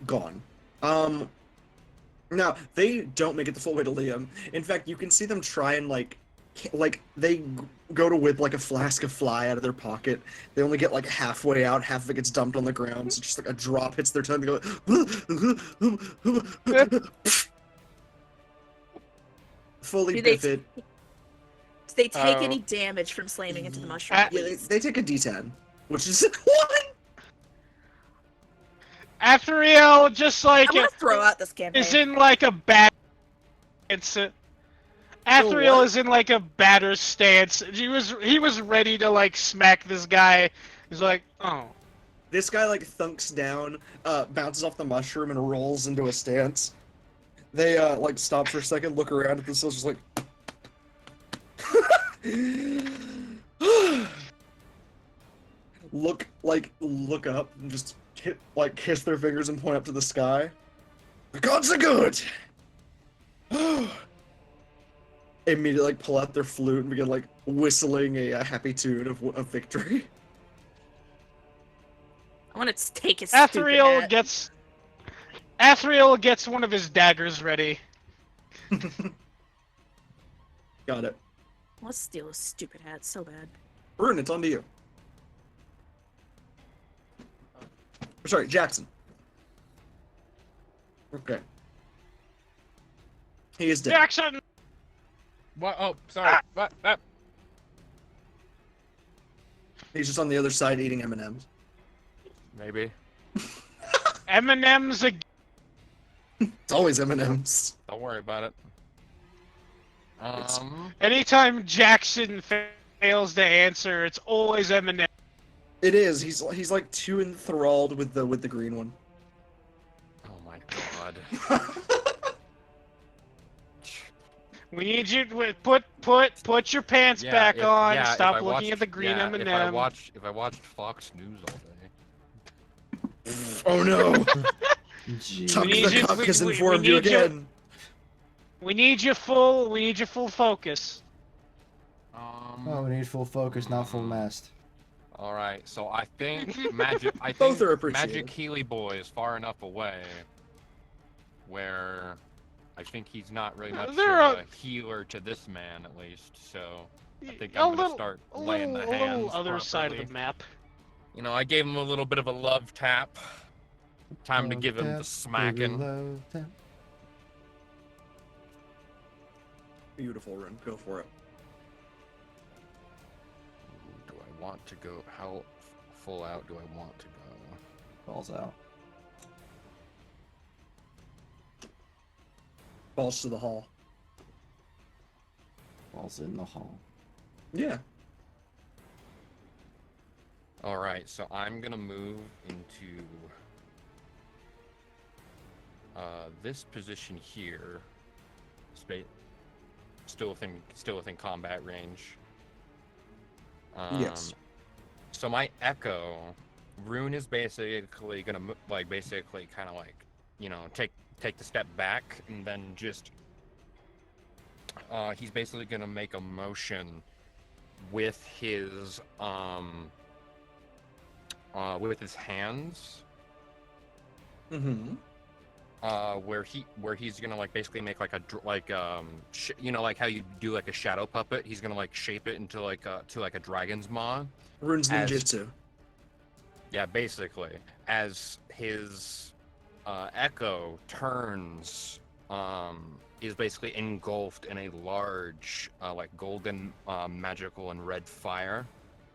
Gone. Now they don't make it the full way to Liam. In fact, you can see them try and like they go to whip like a flask of fly out of their pocket. They only get like halfway out, half of it gets dumped on the ground, so just like a drop hits their tongue. They go. Fully Do they biff it. Do they take any damage from slamming into the mushroom? Yeah, they take a D10, which is what? Athriel just like I'm gonna throw out this campaign. is in like a bad stance. Athriel what? is in like a batter stance. He was ready to like smack this guy. He's like, oh, This guy like thunks down, bounces off the mushroom and rolls into a stance. They like stop for a second, look around at themselves, just like. look up and just kiss their fingers and point up to the sky. The gods are good. Immediately like pull out their flute and begin like whistling a happy tune of victory. I want to take his stupid hat. Athriel gets one of his daggers ready. Got it. Let's steal his stupid hat so bad. Rune, it's on to you. Sorry, Jackson. Okay. He is dead. Jackson! What? Oh, sorry. What? He's just on the other side eating M&Ms. Maybe. M&M's again. It's always M&Ms. Don't worry about it. Anytime Jackson fails to answer, it's always M&M. It is. He's like too enthralled with the green one. Oh my god. We need you to put your pants back on. Yeah, Stop looking at the green M&M. If I watched Fox News all day. Oh no! Tuck the cock has informed you again. We need your full focus. Oh, we need full focus, not full mast. All right, so I think Both are appreciated. Magic Healy Boy is far enough away where I think he's not really much of a healer to this man, at least. So I think I'm gonna start laying the hands. A little other properly. side of the map. You know, I gave him a little bit of a love tap. Time to give him the smacking. Beautiful, Rune. Go for it. Do I want to go? How full out do I want to go? Balls out. Balls to the hall. Balls in the hall. Yeah. Alright, so I'm gonna move into this position here. Still within combat range. Yes. So my echo, Rune is basically gonna kind of you know, take the step back and then just he's basically gonna make a motion with his hands. Mm-hmm. Where he's gonna basically make you know, like how you do like a shadow puppet. He's gonna shape it into a dragon's maw. Rune's ninjutsu. Yeah, basically, as his echo turns, is basically engulfed in a large golden magical and red fire.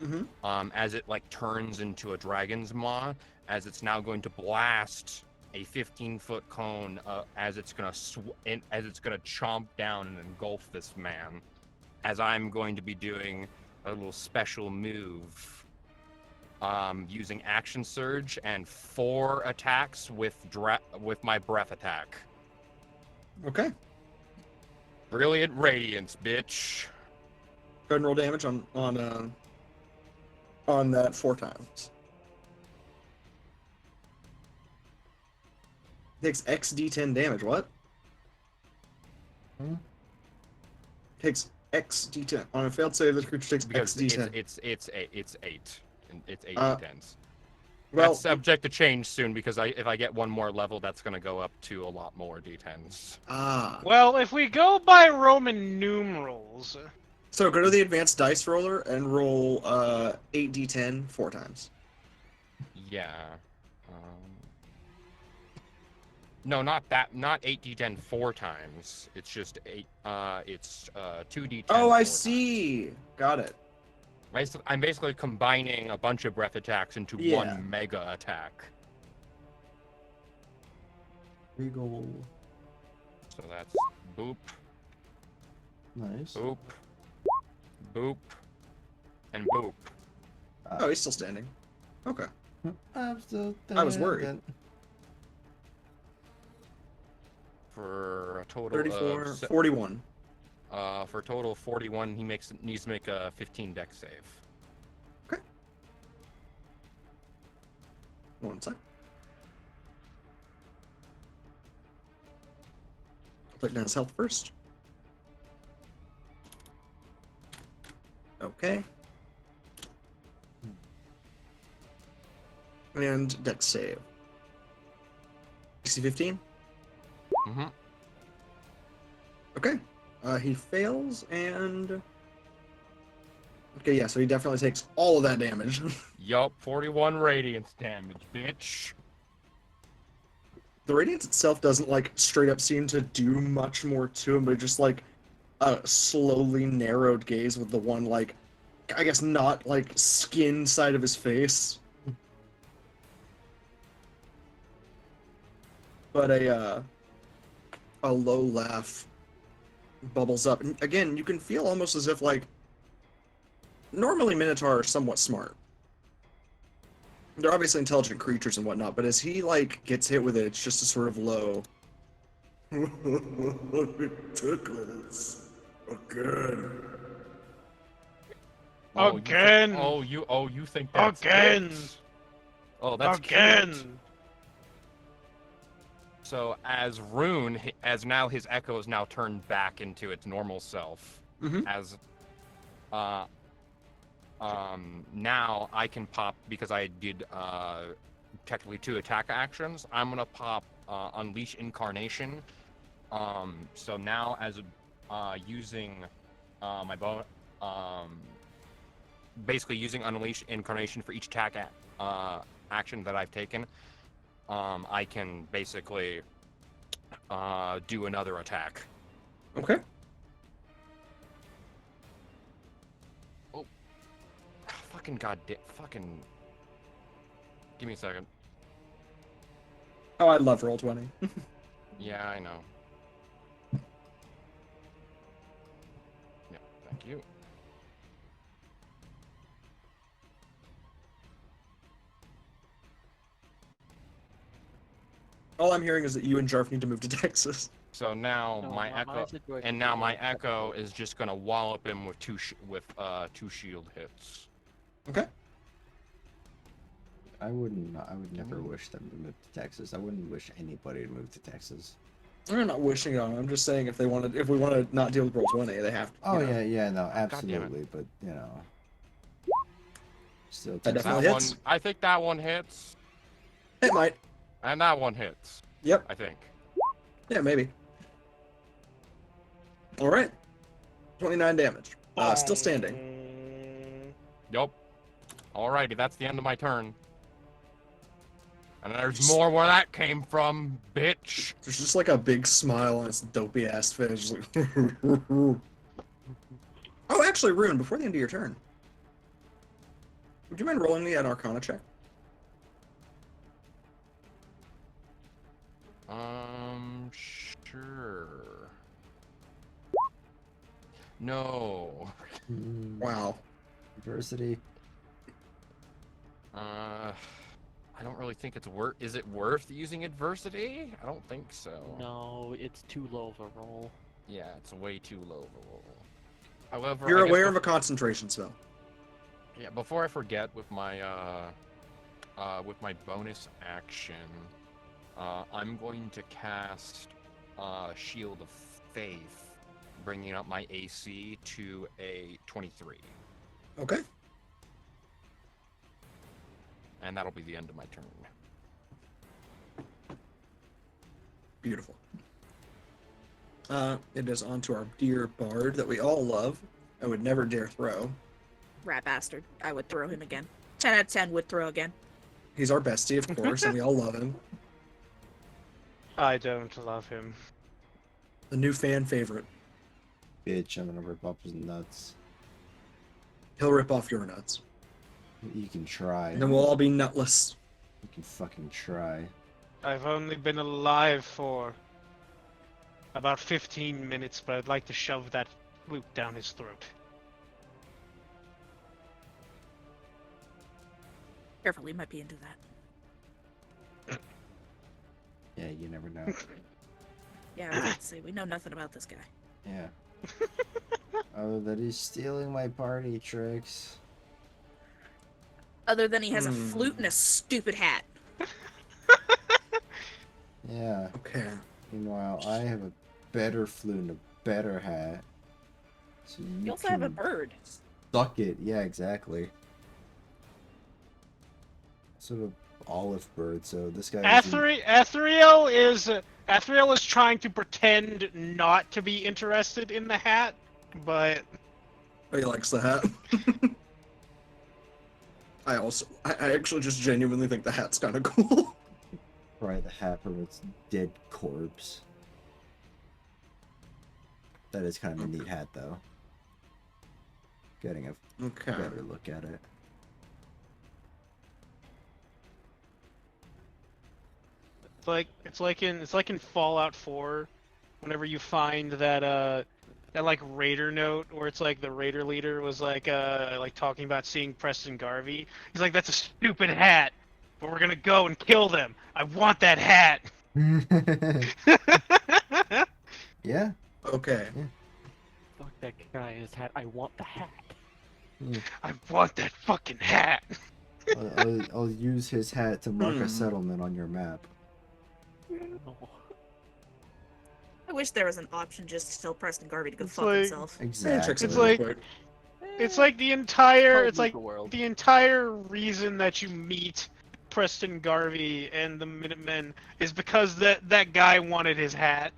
Mm-hmm. As it turns into a dragon's maw, as it's now going to blast a 15-foot cone as it's gonna chomp down and engulf this man. As I'm going to be doing a little special move, using action surge and 4 attacks with my breath attack. Okay. Brilliant radiance, bitch. Go ahead and roll damage on that 4 times. Takes X D10 damage. What? Takes X D10 on a failed save. The creature takes Because X D10. it's 8. It's 8 D10s. Well, That's subject to change soon because if I get one more level, that's gonna go up to a lot more D10s. Well, if we go by Roman numerals. So go to the advanced dice roller and roll 8d10 4 times. Yeah. No, not 8d10 4 times. It's just 8. It's 2d10. Oh, I see. Got it. I'm basically combining a bunch of breath attacks into one mega attack. Regal. So that's boop. Nice. Boop. Boop. And boop. Oh, he's still standing. Okay. I'm still I was worried. dead. For a total 34, of 41. for a total of 41, he needs to make a 15 deck save. Okay. One sec. Put down his health first. Okay. And dex save. DC 15? Mm-hmm. Okay. He fails and... Okay, yeah, so he definitely takes all of that damage. Yup, 41 radiance damage, bitch. The radiance itself doesn't, like, straight up seem to do much more to him, but just, like, a slowly narrowed gaze with the one, like, I guess not, like, skin side of his face. But a low laugh bubbles up. And again, you can feel almost as if, like, normally Minotaur are somewhat smart. They're obviously intelligent creatures and whatnot, but as he, like, gets hit with it, it's just a sort of low... It tickles. Again. Oh, Again! You think that's Again! it? Oh, that's Again! cute. So as Rune, as now his echo is now turned back into its normal self, as now I can pop, because I did technically 2 attack actions. I'm gonna pop Unleash Incarnation. So now as using my bow, basically using Unleash Incarnation for each attack action that I've taken, I can basically do another attack. Okay. Oh, fucking goddamn, fucking. Give me a second. Oh, I love Roll20. Yeah, I know. Yeah, thank you. All I'm hearing is that you and Jarf need to move to Texas. So now No, my echo, situation and now is my like echo is just gonna wallop him with two shield hits. Okay. I would never wish them to move to Texas. I wouldn't wish anybody to move to Texas. I'm not wishing it on them. I'm just saying if we want to not deal with Roll20, they have to. Oh you know. yeah, no, absolutely. But you know, still That Texas. definitely hits. One, I think that one hits, It might. and that one hits. Yep. I think. Yeah, maybe. All right. 29 damage. Still standing. Yup. Alrighty, that's the end of my turn. And there's more where that came from, bitch. There's just like a big smile on his dopey ass face. Just like oh, actually, Rune, before the end of your turn, would you mind rolling me an Arcana check? Sure. No. Wow. Adversity. I don't really think it's worth. Is it worth using adversity? I don't think so. No, it's too low of a roll. Yeah, it's way too low of a roll. However, You're I guess aware of a concentration spell. Yeah, before I forget, with my bonus action, I'm going to cast Shield of Faith, bringing up my AC to a 23. Okay. And that'll be the end of my turn. Beautiful. It is on to our dear bard that we all love and would never dare throw. Rat bastard. I would throw him again. 10 out of 10 would throw again. He's our bestie, of course, and we all love him. I don't love him. The new fan favorite. Bitch, I'm gonna rip off his nuts. He'll rip off your nuts. You can try. And then we'll all be nutless. You can fucking try. I've only been alive for about 15 minutes, but I'd like to shove that flute down his throat. Careful, he might be into that. Yeah, you never know. Yeah, I was about to say, we know nothing about this guy. Yeah. Other than he's stealing my party tricks. Other than he has a flute and a stupid hat. Yeah. Okay. Meanwhile, I have a better flute and a better hat. So You also have a bird. Suck it. Yeah, exactly. Sort of olive bird, so this guy Athriel is trying to pretend not to be interested in the hat, but He likes the hat. I actually just genuinely think the hat's kind of cool. probably the hat from its dead corpse. That is kind of a neat hat, though. Getting a better look at it. it's like in Fallout 4, whenever you find that like raider note where it's like the raider leader was like talking about seeing Preston Garvey. He's like, that's a stupid hat, but we're gonna go and kill them. I want that hat. Yeah. Okay. Yeah. Fuck that guy in his hat. I want the hat. I want that fucking hat. I'll use his hat to mark a settlement on your map. I wish there was an option just to tell Preston Garvey to go It's fuck like- himself. Exactly. It's like the entire It's like the world. the entire reason that you meet Preston Garvey and the Minutemen is because that guy wanted his hat.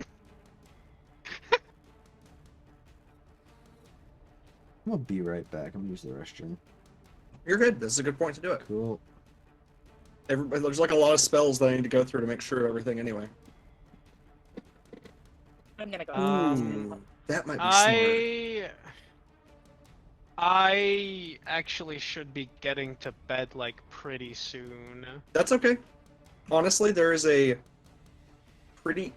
I'm gonna be right back. I'm gonna use the restroom. You're good. This is a good point to do it. Cool. There's like a lot of spells that I need to go through to make sure of everything anyway. I'm gonna go. That might be smart. I actually should be getting to bed like pretty soon. That's okay. Honestly, there is a pretty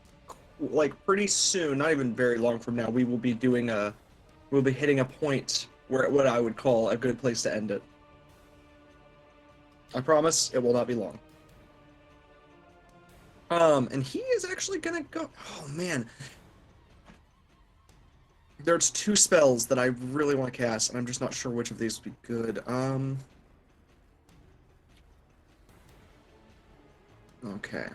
soon, not even very long from now, we'll be hitting a point where what I would call a good place to end it. I promise it will not be long. And he is actually gonna go. Oh man, there's two spells that I really want to cast, and I'm just not sure which of these would be good. Okay.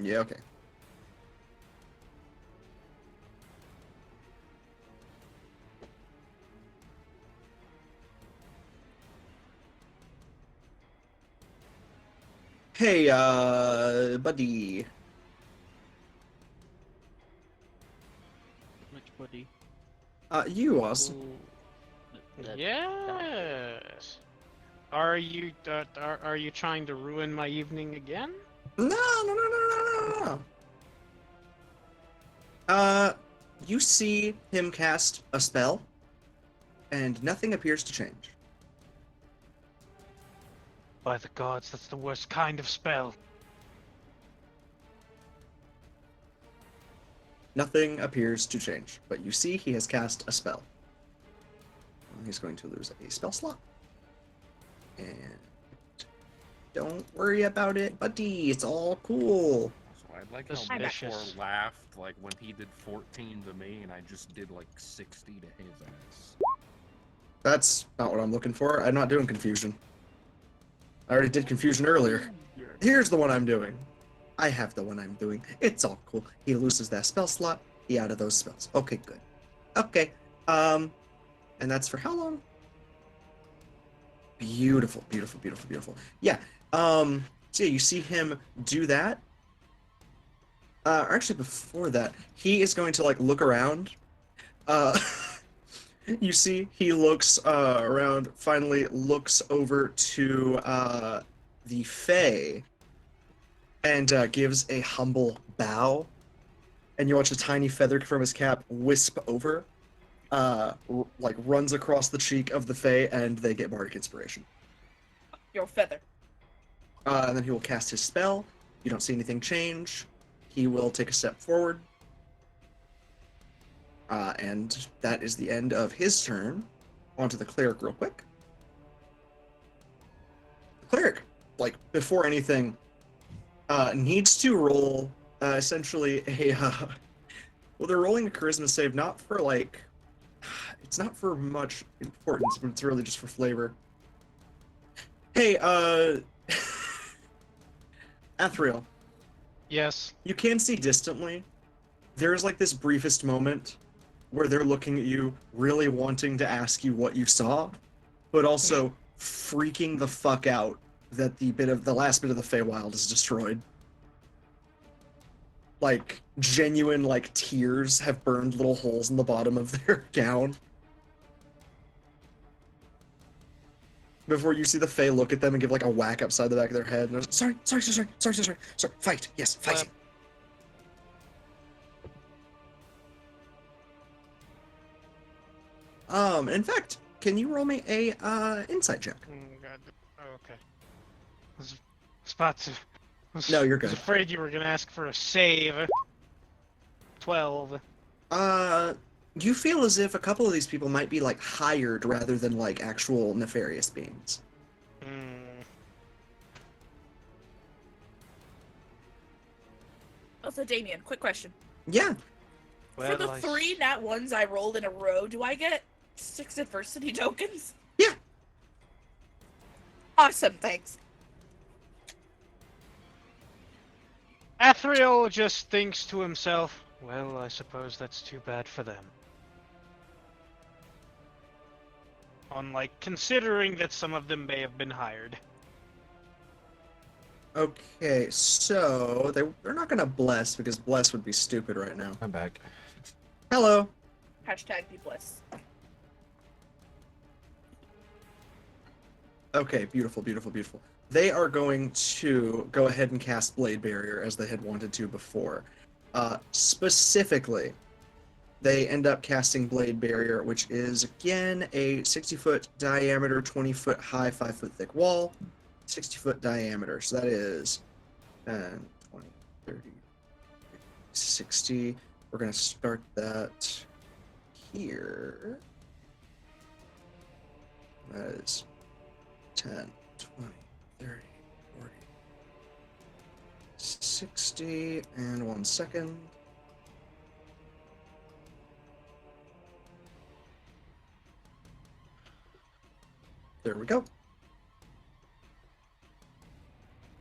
Yeah, okay. Hey, buddy. Which buddy? You, Austin. Yes. Are you trying to ruin my evening again? No. You see him cast a spell, and nothing appears to change. By the gods, that's the worst kind of spell. Nothing appears to change, but you see he has cast a spell. He's going to lose a spell slot. And don't worry about it, buddy. It's all cool. So I like how Suspicious. Mentor laughed like when he did 14 to me, and I just did like 60 to his ass. That's not what I'm looking for. I'm not doing confusion. I already did confusion earlier. Here's the one I'm doing. I have the one I'm doing. It's all cool. He loses that spell slot. He out of those spells. Okay, good. Okay. And that's for how long? Beautiful. Yeah. So yeah, you see him do that. Actually, before that, he is going to like look around. You see, he looks around, finally looks over to the Fae, and gives a humble bow. And you watch a tiny feather from his cap wisp over, like runs across the cheek of the Fae, and they get bardic inspiration. Your feather. And then he will cast his spell. You don't see anything change. He will take a step forward. And that is the end of his turn. On to the cleric real quick. cleric, like before anything, needs to roll essentially a. Well, they're rolling a charisma save, not for like. It's not for much importance, but it's really just for flavor. Hey, Athriel. Yes. You can see distantly. There's like this briefest moment where they're looking at you, really wanting to ask you what you saw, but also freaking the fuck out that the last bit of the Feywild is destroyed. Like genuine like tears have burned little holes in the bottom of their gown. Before you see the Fey look at them and give like a whack upside the back of their head, and they're like, sorry, fight, yes, fight. In fact, can you roll me a insight check? God. Oh, okay. I was about to. No, you're I was good. afraid you were gonna ask for a save. 12. You feel as if a couple of these people might be like hired rather than like actual nefarious beings. Also, Damien, quick question. Yeah. For the 3 nat ones I rolled in a row, do I get 6 adversity tokens? Yeah. Awesome, thanks. Athriel just thinks to himself, well, I suppose that's too bad for them. On, like, considering that some of them may have been hired. Okay, so they're not gonna bless because bless would be stupid right now. I'm back. Hello. Hashtag be blessed. Okay, beautiful. They are going to go ahead and cast Blade Barrier as they had wanted to before. Specifically, they end up casting Blade Barrier, which is, again, a 60-foot diameter, 20-foot high, 5-foot thick wall. 60-foot diameter, so that is 10, 20, 30, 60. We're going to start that here. That is 10, 20, 30, 40, 60, and 1 second. There we go.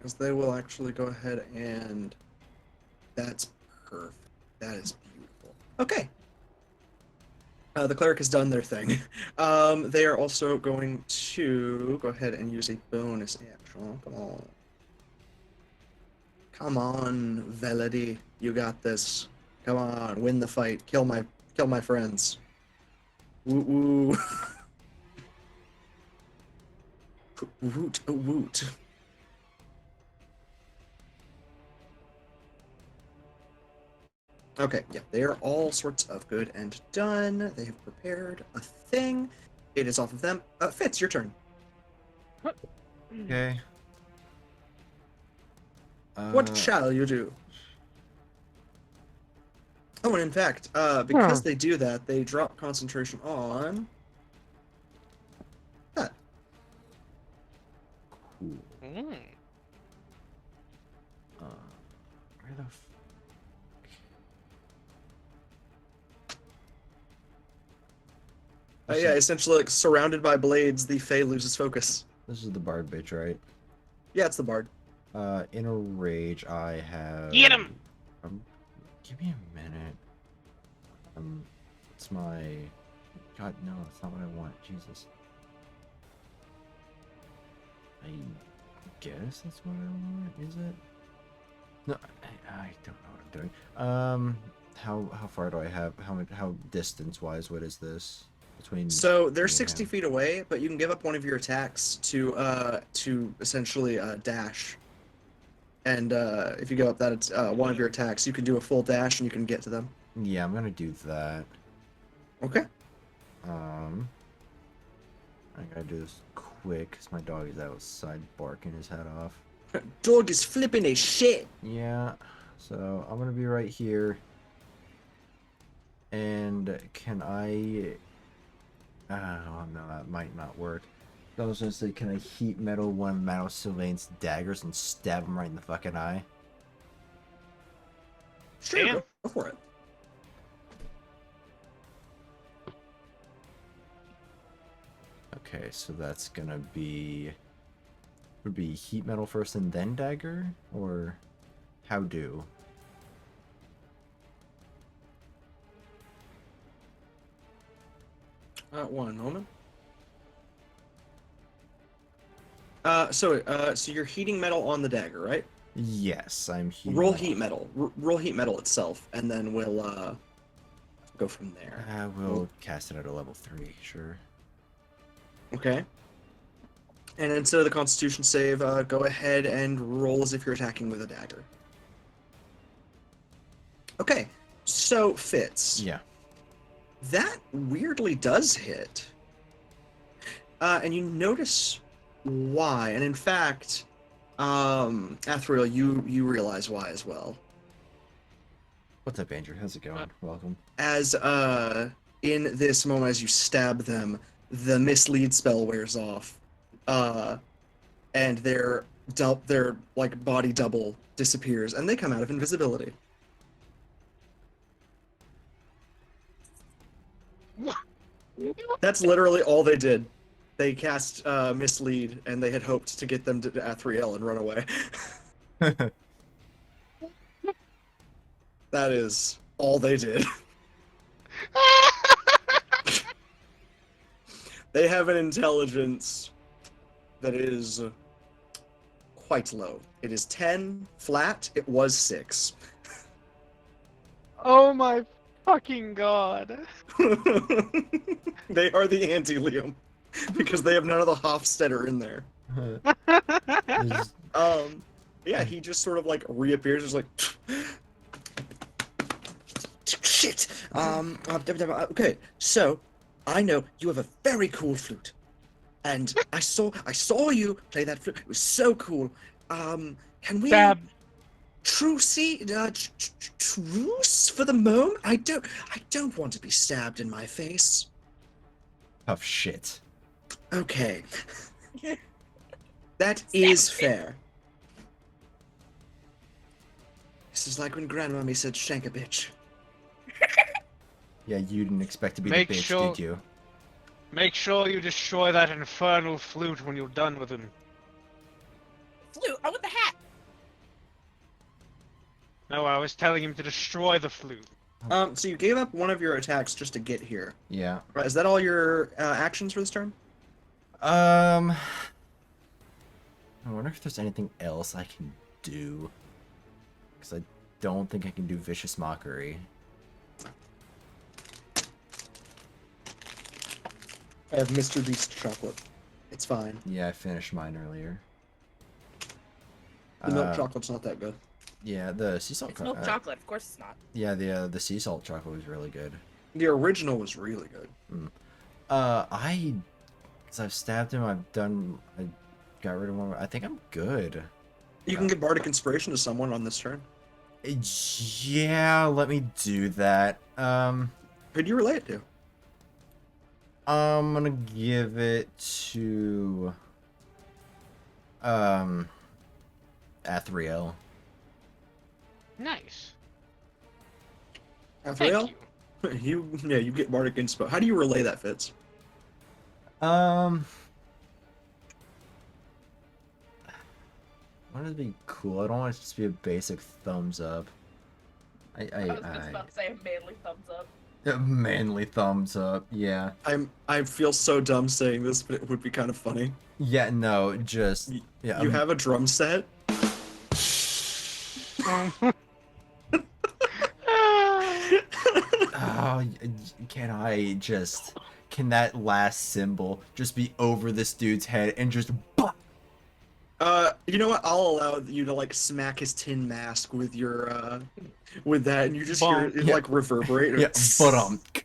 As they will actually go ahead and... That's perfect. That is beautiful. Okay. The cleric has done their thing. They are also going to go ahead and use a bonus action. Come on. Come on, Velody. You got this. Come on, win the fight. Kill my friends. Woot woo. Woot woot. Okay, yeah, they are all sorts of good and done. They have prepared a thing. It is off of them. Fitz, your turn. Okay. What shall you do? Oh, and in fact, because they do that, they drop concentration on that. Cool. Where the Yeah, essentially, like, surrounded by blades, the Fae loses focus. This is the bard bitch, right? Yeah, it's the bard. In a rage, I have. Get him! Give me a minute. It's my. God, no, that's not what I want. Jesus. I guess that's what I want. Is it? No, I don't know what I'm doing. How far do I have? How distance wise? What is this? So they're 60 feet away, but you can give up one of your attacks to essentially dash. And if you give up that one of your attacks, you can do a full dash and you can get to them. Yeah, I'm gonna do that. Okay. I gotta do this quick because my dog is outside barking his head off. Dog is flipping his shit. Yeah. So I'm gonna be right here. And can I? Oh no, that might not work. I was gonna say, can I heat metal one of Mal Sylvain's daggers and stab him right in the fucking eye? Sure, Damn. go for it. Okay, so that's gonna be... Would be heat metal first and then dagger? Or how do? One moment. So you're heating metal on the dagger, right? Yes, I'm heating Roll metal. heat metal. Roll heat metal itself, and then we'll go from there. We'll cast it at a level 3, sure. Okay. And instead of the Constitution save, go ahead and roll as if you're attacking with a dagger. Okay, so Fitz. Yeah. That weirdly does hit. And you notice why, and in fact, Athriel, you realize why as well. What's up, Andrew? How's it going? Welcome. As in this moment, as you stab them, the mislead spell wears off, and their like body double disappears, and they come out of invisibility. That's literally all they did. They cast mislead, and they had hoped to get them to Athriel and run away. That is all they did. They have an intelligence that is quite low. It is 10 flat. It was 6. Oh my fucking god. They are the anti-Liam because they have none of the Hofstetter in there. Yeah, he just sort of like reappears, just like shit. Okay, so I know you have a very cool flute, and I saw you play that flute. It was so cool. Can we truce for the moment? I don't want to be stabbed in my face. Tough shit. Okay. That is fair. This is like when Grandmommy said shank a bitch. Yeah, you didn't expect to be Make the bitch, sure- did you? Make sure you destroy that infernal flute when you're done with him. Flute, I want the hat. No, I was telling him to destroy the flute. So you gave up one of your attacks just to get here. Yeah. Right, is that all your actions for this turn? I wonder if there's anything else I can do. Because I don't think I can do Vicious Mockery. I have Mr. Beast chocolate. It's fine. Yeah, I finished mine earlier. The milk chocolate's not that good. Yeah, the sea salt. It's milk chocolate, of course it's not. Yeah, the sea salt chocolate was really good. The original was really good. Because I've stabbed him, I got rid of one. I think I'm good. You can give Bardic Inspiration to someone on this turn. Yeah, let me do that. Who'd you relay it to? I'm gonna give it to Athriel. Nice. Athriel? You get Bardic Inspo. How do you relay that, Fitz? Wouldn't it be cool? I don't want it to just be a basic thumbs up. I was just about to say a manly thumbs up. A manly thumbs up, yeah. I feel so dumb saying this, but it would be kind of funny. Yeah, no, just yeah. You have a drum set? Oh, can that last symbol just be over this dude's head and just You know what? I'll allow you to like smack his tin mask with your with that, and you just hear it like reverberate. Yeah, but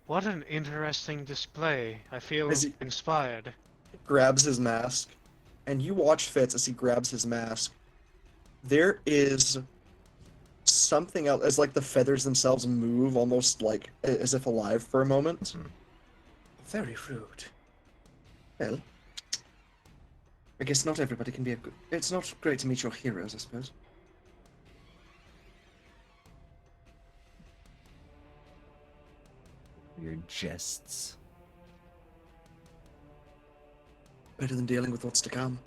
What an interesting display. I feel As he- inspired. grabs his mask, and you watch Fitz as he grabs his mask. There is something else, as like the feathers themselves move, almost like as if alive for a moment. Very rude. Well, I guess not everybody can be a good... It's not great to meet your heroes, I suppose. Your jests. Better than dealing with what's to come.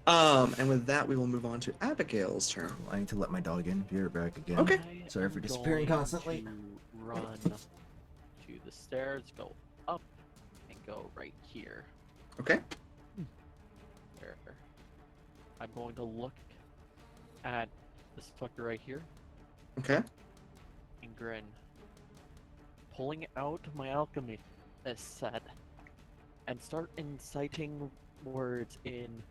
And with that, we will move on to Abigail's turn. I need to let my dog in. Be right back again. Okay. Sorry for disappearing Going constantly. to run to the stairs, go up, and go right here. Okay. There. I'm going to look at this fucker right here Okay. and grin. Pulling out my alchemy set and start inciting words in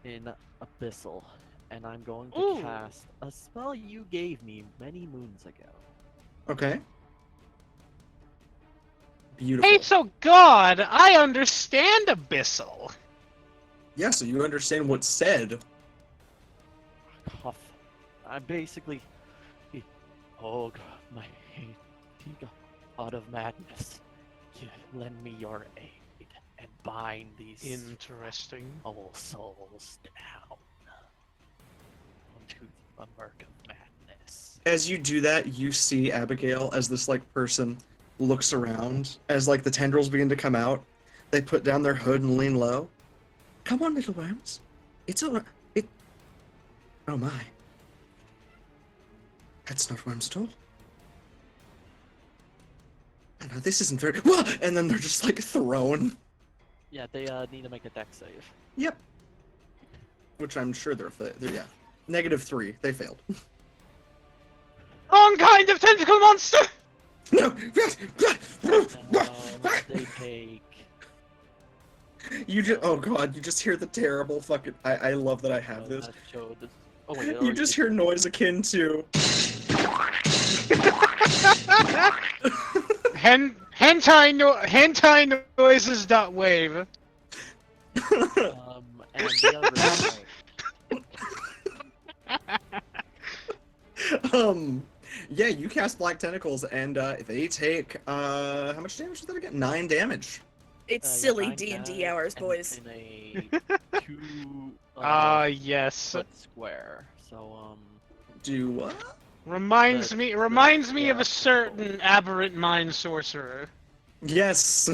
abyssal, and I'm going to cast a spell you gave me many moons ago. Okay. Beautiful. Hey, so God, I understand Abyssal. Yeah, so you understand what's said. Huff. I'm basically, oh God, my god of madness, lend me your aid and bind these Interesting. old souls down onto the murk of madness. As you do that, you see Abigail as this person looks around as the tendrils begin to come out. They put down their hood and lean low. Come on, little worms. It's all right. Oh my. That's not worms at all. No, this isn't very. Whoa! And then they're just thrown. Yeah, they need to make a dex save. Yep. Which I'm sure they're yeah. -3. They failed. Wrong kind of tentacle monster! No! They take. You just. Oh god, you just hear the terrible fucking. I love that I have this. Oh, wait, You just hear noise akin to. hentai noises dot wave. And the other Yeah, you cast Black Tentacles, and they take how much damage did that get? 9 damage. It's silly D&D hours, boys. In a 2 yes. foot square. So Do what? Reminds me of a certain aberrant mind sorcerer. Yes.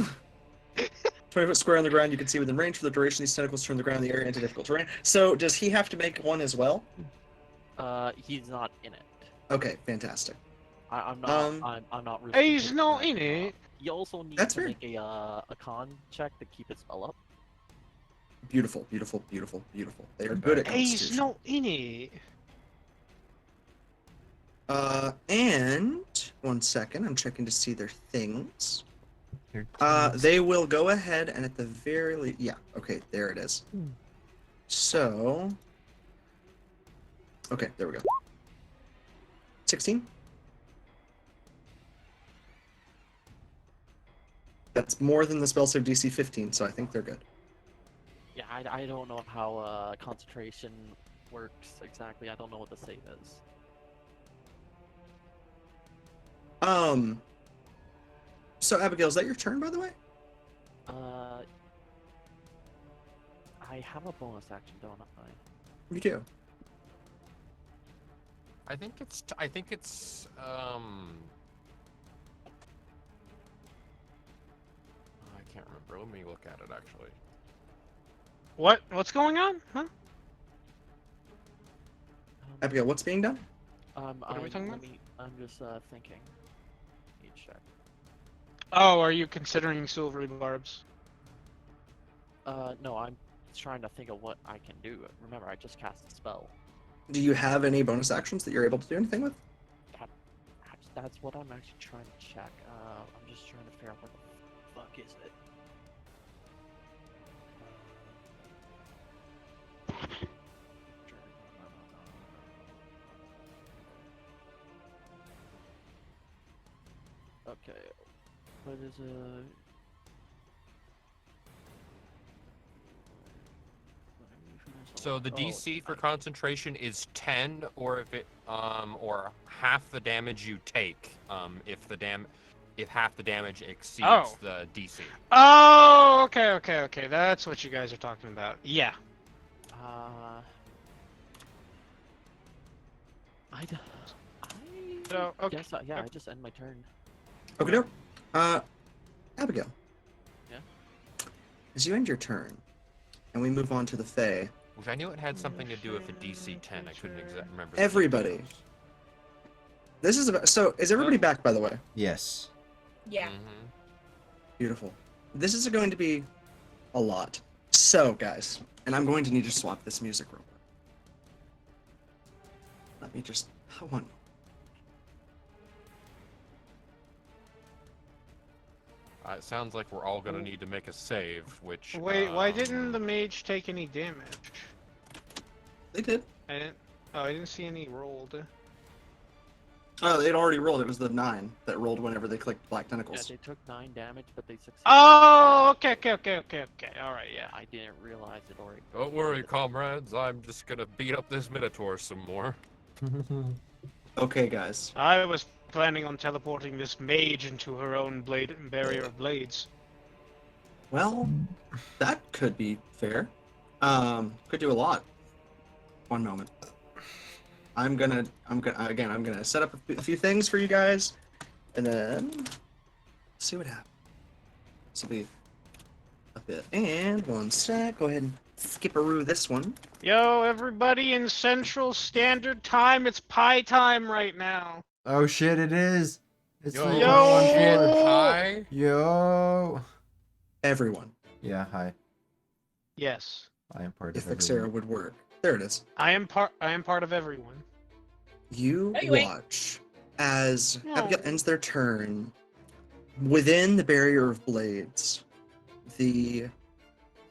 20-foot square on the ground, you can see within range for the duration. These tentacles turn the ground in the area into difficult terrain. So, does he have to make one as well? he's not in it. Okay, fantastic. I'm not. I'm not. Really He's not in it. You also need That's to fair. make a con check to keep his spell up. Beautiful, beautiful, beautiful, beautiful. They are good at He's Constitution. not in it. And 1 second, I'm checking to see their things. They will go ahead and at the very least, yeah, okay, there it is. So, okay, there we go. 16. That's more than the spell save DC 15, so I think they're good. Yeah, I don't know how concentration works exactly. I don't know what the save is. So Abigail, is that your turn, by the way? I have a bonus action, don't I? You do. I think it's. I can't remember. Let me look at it actually. What's going on? Huh? Abigail, what's being done? What are we talking about? I'm just thinking. Need to check. Oh, are you considering silvery barbs? No, I'm trying to think of what I can do. Remember, I just cast a spell. Do you have any bonus actions that you're able to do anything with? That's what I'm actually trying to check. I'm just trying to figure out what the fuck is it. Okay, what is So the DC for concentration is 10, or if it or half the damage you take. if half the damage exceeds Oh. the DC. Oh, okay. That's what you guys are talking about. Yeah. So, okay. Guess, yeah, I just end my turn. Okay, no. Abigail. Yeah? As you end your turn, and we move on to the Fae, Which I knew it had something to do with a DC 10. I couldn't remember. the everybody. details. This is about, so. Is everybody back, by the way? Yes. Yeah. Mhm. Beautiful. This is going to be a lot. So, guys, and I'm going to need to swap this music real quick. Let me just. One. It sounds like we're all gonna need to make a save, which. Wait, why didn't the mage take any damage? They did. I didn't see any rolled. Oh, they'd already rolled. It was the 9 that rolled whenever they clicked Black Yeah, Tentacles. they took 9 damage, but they succeeded. Oh, okay. Alright, yeah. I didn't realize it already. Don't worry, comrades. I'm just gonna beat up this Minotaur some more. Okay, guys. I was planning on teleporting this mage into her own barrier of blades. Well, that could be fair. Could do a lot. One moment. I'm gonna set up a few things for you guys, and then see what happens. This will be a bit. And one sec. Go ahead and skip-a-roo this one. Yo, everybody in Central Standard Time, it's pie time right now. Oh shit! It is. It's Yo, 3:14. shit, hi. Yo. Everyone. Yeah. Hi. Yes. I am part If of everyone. Fitzgerald would work. There it is. I am part of everyone. You Anyway. watch as No. Abigail ends their turn. Within the barrier of blades, the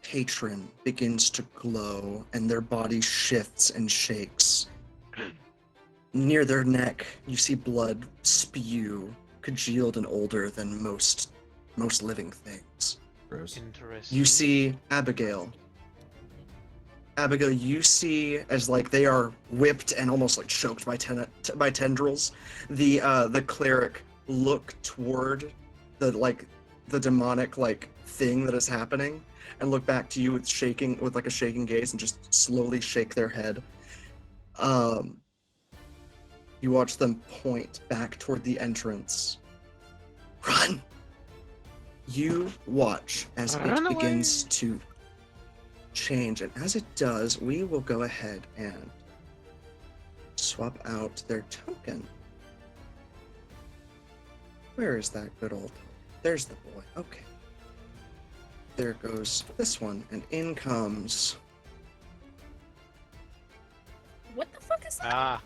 patron begins to glow and their body shifts and shakes. Near their neck, you see blood spew, congealed and older than most living things. Gross. Interesting. You see Abigail. Abigail, you see as like they are whipped and almost like choked by tendrils. The cleric look toward the demonic like thing that is happening, and look back to you with a shaking gaze, and just slowly shake their head. You watch them point back toward the entrance. Run! You watch as Run it away. begins to change, and as it does, we will go ahead and swap out their token. Where is that good old? There's the boy. Okay. There goes this one, and in comes. What the fuck is that?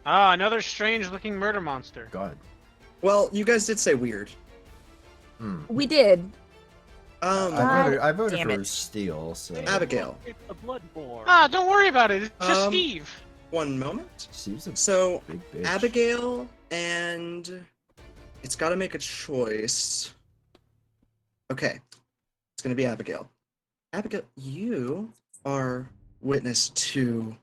Another strange-looking murder monster. God. Well, you guys did say weird. We did. I voted damn for it. Steel. So. Abigail. It's a bloodborne. Don't worry about it. It's just Steve. One moment. Steve's a So, big bitch. Abigail, and it's got to make a choice. Okay, it's gonna be Abigail. Abigail, you are witness to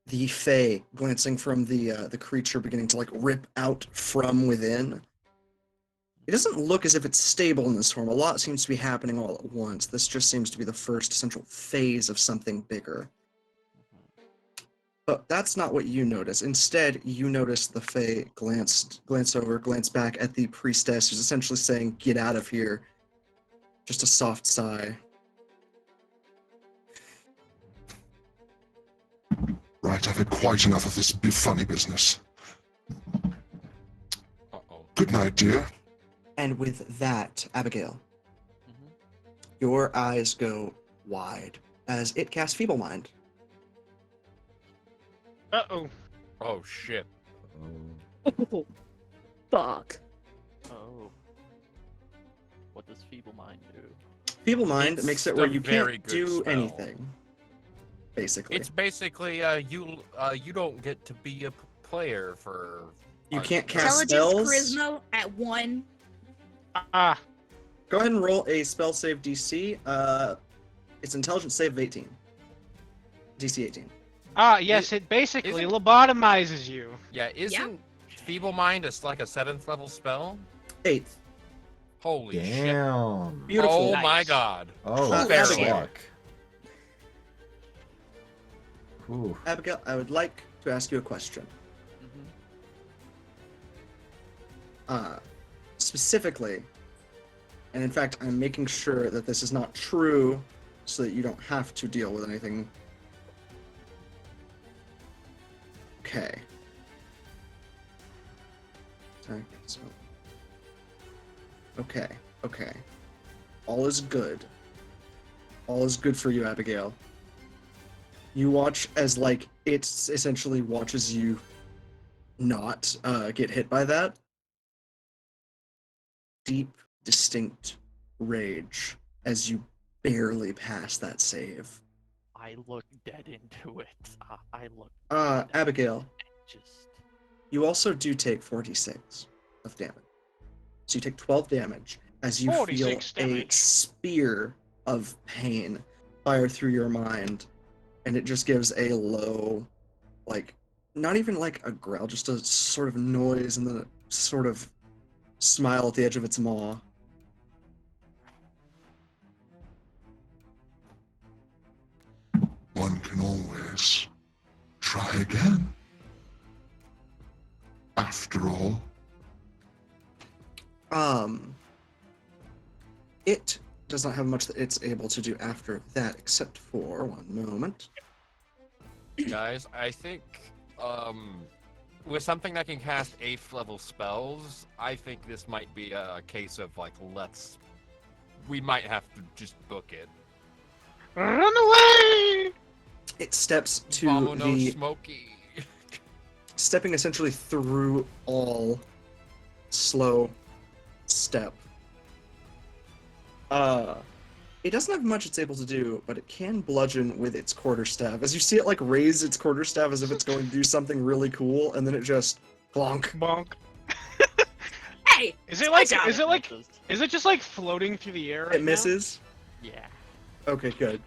the Fae glancing from the creature beginning to like rip out from within. It doesn't look as if it's stable in this form. A lot seems to be happening all at once. This just seems to be the first central phase of something bigger. But that's not what you notice. Instead, you notice the Fae glance back at the priestess, who's essentially saying, "Get out of here." Just a soft sigh. Right, I've had quite enough of this funny business. Uh-oh. Good night, dear. And with that, Abigail, Mhm. your eyes go wide as it casts Feeble Mind. Uh-oh. Oh shit. Oh. Fuck. Oh. What does Feeble Mind do? Feeble Mind It's makes it where a you very can't good do spell. anything. Basically, It's basically you don't get to be a player for. you can't cast Intelligence spells. charisma at 1. Go ahead and roll a spell save DC. It's intelligence save of 18. DC 18. Yes, it basically isn't- lobotomizes you. Yeah, isn't Feeble Mind like a 7th level spell? 8th. Holy shit. Damn. Beautiful. Oh my Nice. god. Oh, Abigail. fuck. Ooh. Abigail, I would like to ask you a question. Specifically, and in fact, I'm making sure that this is not true so that you don't have to deal with anything. Okay. Okay, okay. All is good. All is good for you, Abigail. You watch as, like, it essentially watches you not get hit by that. Deep, distinct rage as you barely pass that save. I look dead into it. I look. Abigail, Just. you also do take 46 of damage. So you take 12 damage as you feel 46 a damage. spear of pain fire through your mind, and it just gives a low, like, not even like a growl, just a sort of noise and then a sort of smile at the edge of its maw. One can always try again. After all, It does not have much that it's able to do after that, except for one moment. Guys, I think, with something that can cast 8th level spells, I think this might be a case of, like, we might have to just book it. Run away! It steps to Vamo no the smoky. stepping essentially through all slow step. It doesn't have much it's able to do, but it can bludgeon with its quarterstaff. As you see it like raise its quarterstaff as if it's going to do something really cool, and then it just bonk. Bonk. Hey! Is it like? got Is it like? Is it just like floating through the air? Right It misses. Yeah. Okay, good.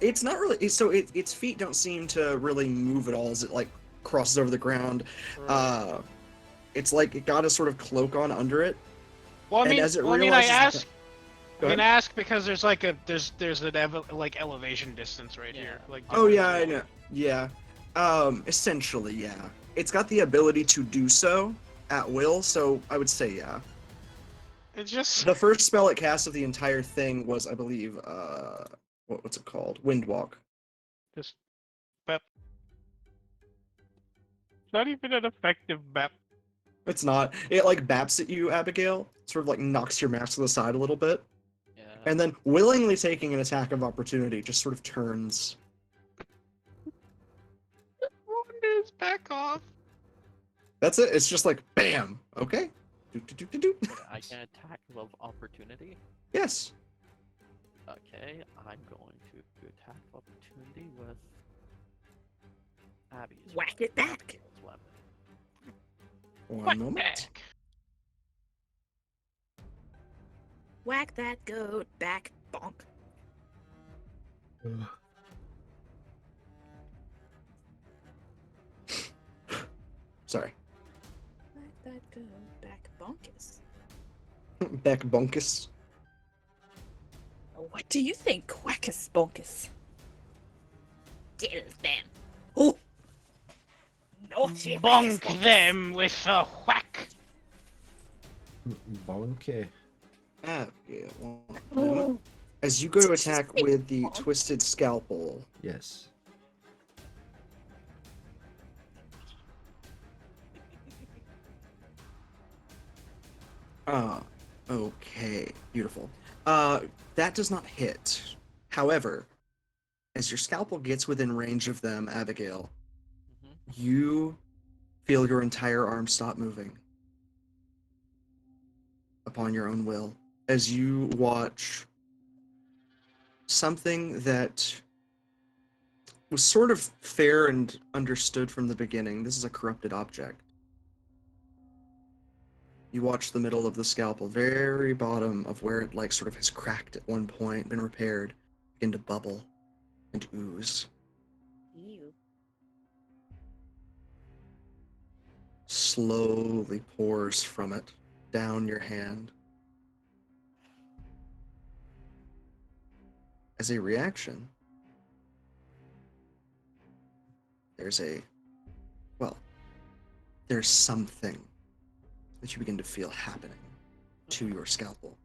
It's not really. So its feet don't seem to really move at all as it like crosses over the ground. Now? It's like it got a sort of cloak on under it. Well, I and mean, as it I realizes ask. Go I mean, ahead. ask because there's like there's an elevation distance right here. Like. Oh yeah, I know. Yeah. Essentially, yeah. It's got the ability to do so at will, so I would say yeah. It's just. The first spell it cast of the entire thing was, I believe, what's it called? Windwalk. Just. Bep. It's not even an effective bep. It's not. It like baps at you, Abigail. Sort of like knocks your mask to the side a little bit. Yeah. And then willingly taking an attack of opportunity, just sort of turns. Wonders, back off. That's it. It's just like bam. Okay. Do. I can attack of opportunity. Yes. Okay, I'm going to attack of opportunity with Abby's Whack it back. Abigail's weapon. One moment. Back. Whack that goat back. Bonk. Sorry. Whack that goat back. Bonkus. Back bunkus. What do you think, Quackus Bonkus? Get us then. Oh! Naughty Bonk Quackus them with a whack. Bonke. Abigail, one moment. As you go to attack with the twisted scalpel, Yes. Okay, beautiful. That does not hit. However, as your scalpel gets within range of them, Abigail, you feel your entire arm stop moving upon your own will as you watch something that was sort of fair and understood from the beginning. This is a corrupted object. You watch the middle of the scalpel, very bottom of where it like sort of has cracked at one point, been repaired, begin to bubble and ooze. Ew. Slowly pours from it. down your hand. As a reaction, there's something that you begin to feel happening to your scalpel.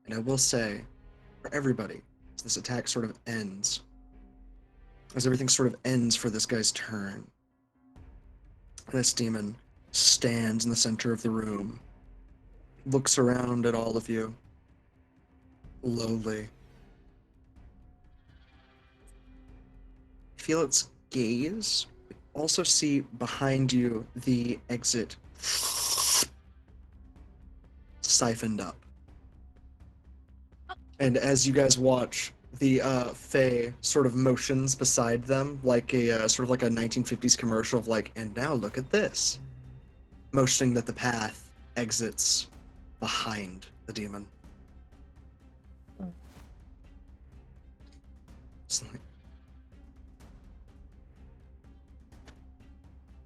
And I will say, for everybody, as this attack sort of ends, as everything sort of ends for this guy's turn, this demon stands in the center of the room, looks around at all of you, lowly. Feel its gaze. Also see behind you the exit siphoned up. And as you guys watch, the Fae sort of motions beside them like a sort of like a 1950s commercial of like, and now look at this, motioning that the path exits behind the demon. It's like,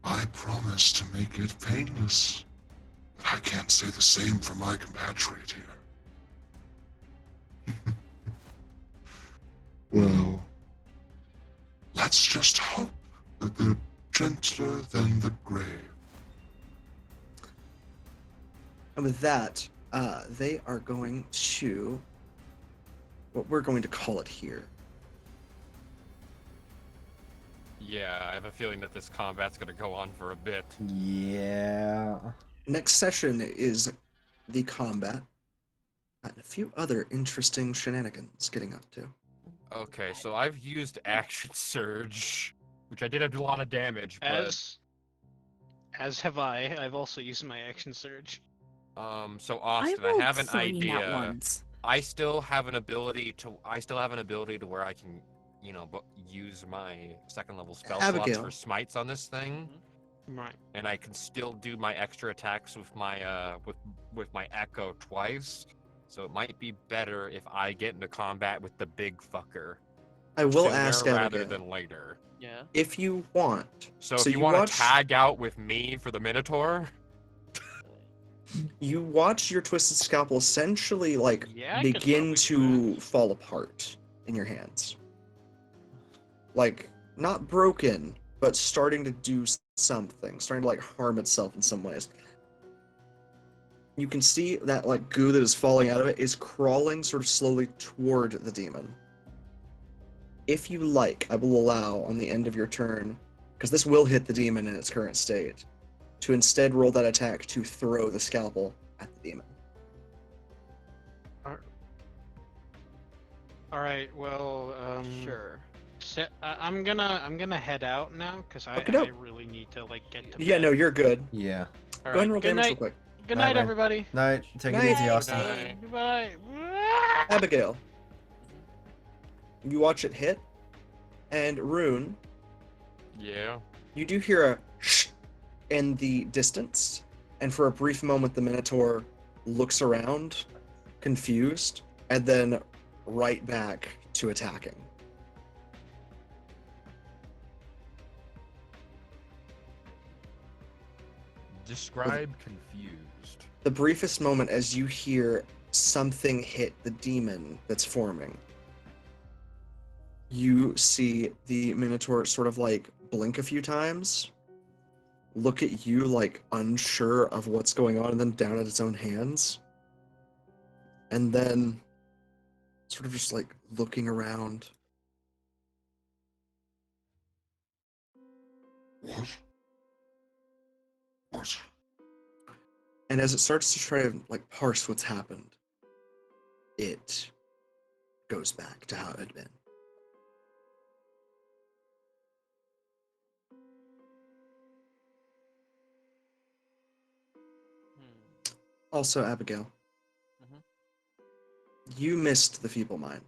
I promise to make it painless. But I can't say the same for my compatriot here. Well, let's just hope that they're gentler than the grave. and with that, they are going to what we're going to call it here. Yeah, I have a feeling that this combat's gonna go on for a bit. Yeah. Next session is the combat and a few other interesting shenanigans getting up to. Okay, so I've used Action Surge, which I did a lot of damage, but... As have I. I've also used my Action Surge. So Austin, I rolled have an 3 idea. nat ones. I still have an ability to where I can, use my second level spell slots Abigail. for smites on this thing. Right. And I can still do my extra attacks with my with my echo twice. So it might be better if I get into combat with the big fucker. I will sooner ask rather Abigail, than later. Yeah. if you want. So if you want to tag out with me for the Minotaur, You watch your twisted scalpel essentially Yeah, I could begin probably to fall apart in your hands. Like, not broken, but starting to do something, starting to harm itself in some ways. You can see that goo that is falling out of it is crawling sort of slowly toward the demon. If you like, I will allow on the end of your turn, because this will hit the demon in its current state, to instead roll that attack to throw the scalpel at the demon. All right. Well. Sure. I'm gonna head out now because I really need to get to bed. Yeah, no, you're good. Yeah. All Go ahead and roll Good damage night. real quick. Good Night, night, man. everybody. Night. Take it Night. easy, Austin. Night. Goodbye. Abigail, you watch it hit, and Rune, yeah. you do hear a shh in the distance, and for a brief moment the Minotaur looks around, confused, and then right back to attacking. Describe confused. The briefest moment as you hear something hit the demon that's forming, you see the Minotaur sort of blink a few times, look at you unsure of what's going on, and then down at its own hands, and then sort of just looking around. What? And as it starts to try to parse what's happened, it goes back to how it had been. Also, Abigail, you missed the feeble mind.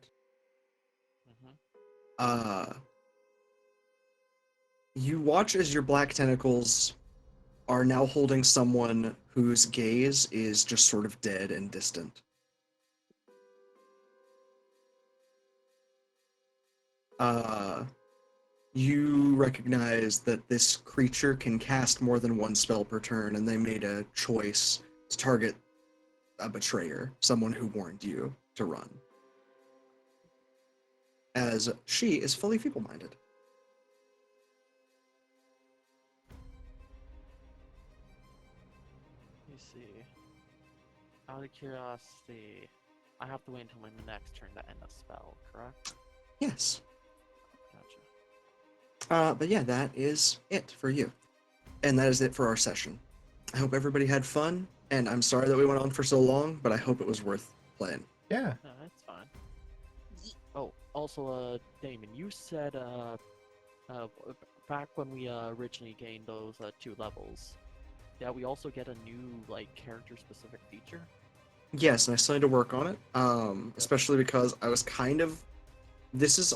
You watch as your black tentacles are now holding someone whose gaze is just sort of dead and distant. You recognize that this creature can cast more than one spell per turn, and they made a choice to target a betrayer, someone who warned you to run, as she is fully feeble-minded. Let me see. Out of curiosity, I have to wait until my next turn to end a spell, correct? Yes. Gotcha. But yeah, that is it for you. And that is it for our session. I hope everybody had fun, and I'm sorry that we went on for so long, but I hope it was worth playing. Yeah. No, that's fine. Oh, also, Damien, you said, back when we originally gained those 2 levels, yeah, we also get a new, like, character-specific feature? Yes, and I still need to work on it, especially because I was kind of... This is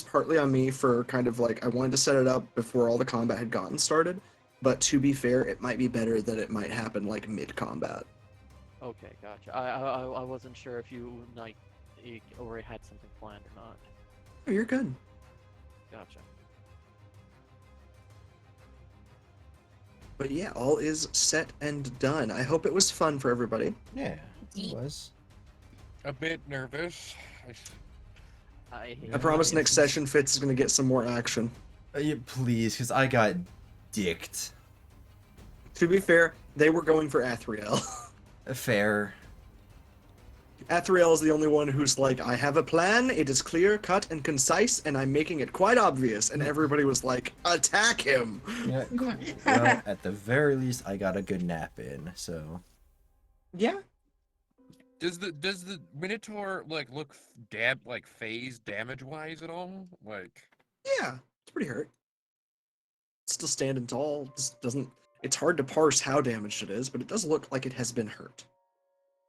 partly on me for kind of like, I wanted to set it up before all the combat had gotten started, but to be fair, it might be better that it might happen like mid-combat. Okay, gotcha. I wasn't sure if you, like, already had something planned or not. Oh, you're good. Gotcha. But yeah, all is set and done. I hope it was fun for everybody. Yeah, it was. A bit nervous. I promise next session Fitz is going to get some more action. Yeah, please, because I got dicked. To be fair, they were going for Athriel. Fair. Athriel is the only one who's like, I have a plan, it is clear, cut, and concise, and I'm making it quite obvious. And everybody was like, attack him! Yeah, well, at the very least, I got a good nap in, so... Yeah. Does the Minotaur like look phased damage wise at all? Like, Yeah, it's pretty hurt. It's still standing tall. Just doesn't. It's hard to parse how damaged it is, but it does look like it has been hurt.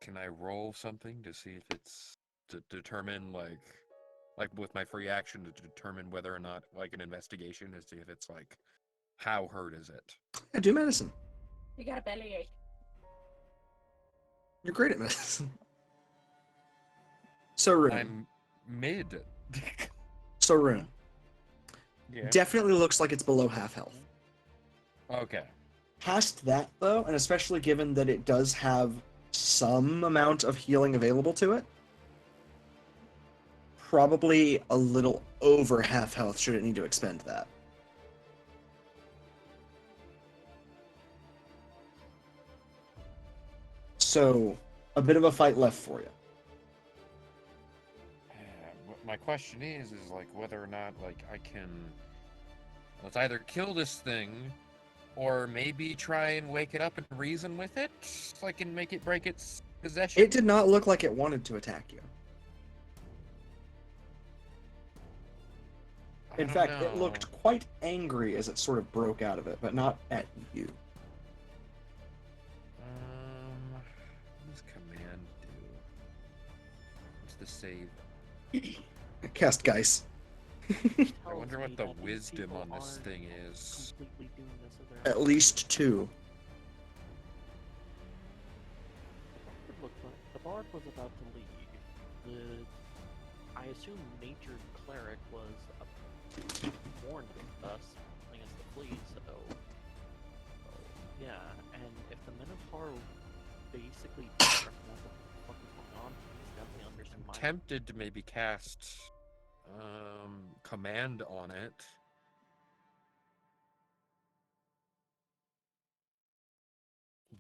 can I roll something to see if it's to determine like with my free action to determine whether or not like an investigation to see if it's like how hurt is it? Yeah, do medicine. You got a bellyache. You're great at medicine. So Rune. I'm mid. So Rune. Yeah. Definitely looks like it's below half health. Okay. Past that, though, and especially given that it does have some amount of healing available to it, probably a little over half health should it need to expend that. So, a bit of a fight left for you. My question is like whether or not like I can, let's either kill this thing or maybe try and wake it up and reason with it so I can make it break its possession. It did not look like it wanted to attack you. In fact, it looked quite angry as it sort of broke out of it, but not at you. What does command do? What's the save? Cast Geist. I wonder what the wisdom on this thing is. At least 2. Look, the bard was about to leave. I assume natured cleric was warned us against the fleas, so yeah. And if the Minotaur basically doesn't recognize what the fuck is going on, he's definitely under some mind. Tempted to maybe cast command on it.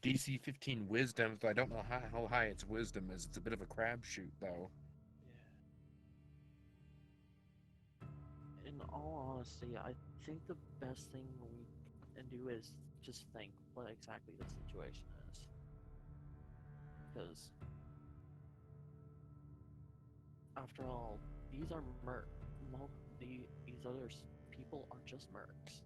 DC 15 wisdom, so I don't know how high its wisdom is. It's a bit of a crapshoot, though. Yeah. In all honesty, I think the best thing we can do is just think what exactly the situation is. Because, after all, these are these other people are just mercs.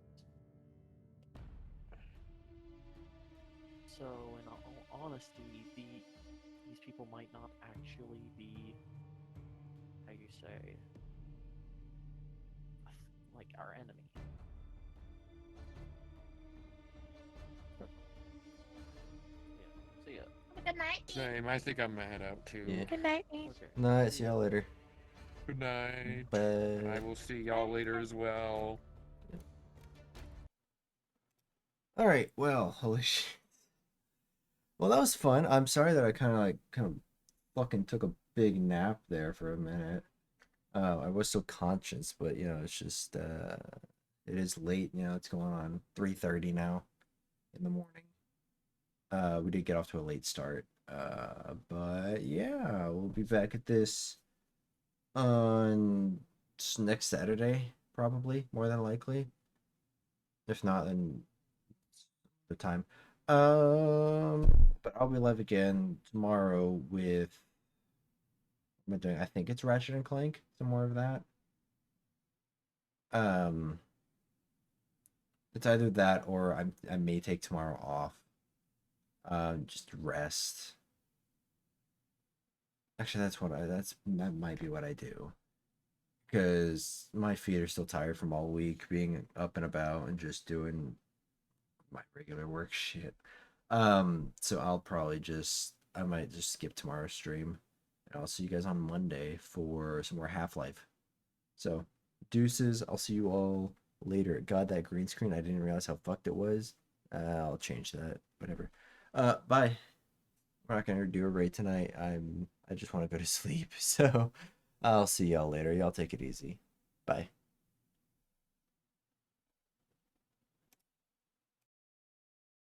So, in all honesty, these people might not actually be, how you say, like our enemy. Yeah. See ya. Good night. Same, I think I'm gonna head out too. Yeah. Good night. Okay. Night, see y'all later. Good night. Bye. I will see y'all later as well. Alright, well, holy shit. Well, that was fun. I'm sorry that I kind of fucking took a big nap there for a minute. I was so conscious, but you know, it's just it is late. You know, it's going on 3:30 now in the morning. We did get off to a late start. But yeah, we'll be back at this on next Saturday, probably, more than likely. If not, then the time. But I'll be live again tomorrow with what am I doing? I think it's Ratchet and Clank. Some more of that. Um, it's either that or I may take tomorrow off. Just rest. Actually, that might be what I do. Because my feet are still tired from all week being up and about and just doing my regular work shit. So I might just skip tomorrow's stream. And I'll see you guys on Monday for some more Half-Life. So, deuces. I'll see you all later. God, that green screen, I didn't realize how fucked it was. I'll change that. Whatever. Bye. We're not gonna do a raid tonight. I just want to go to sleep. So, I'll see y'all later. Y'all take it easy. Bye.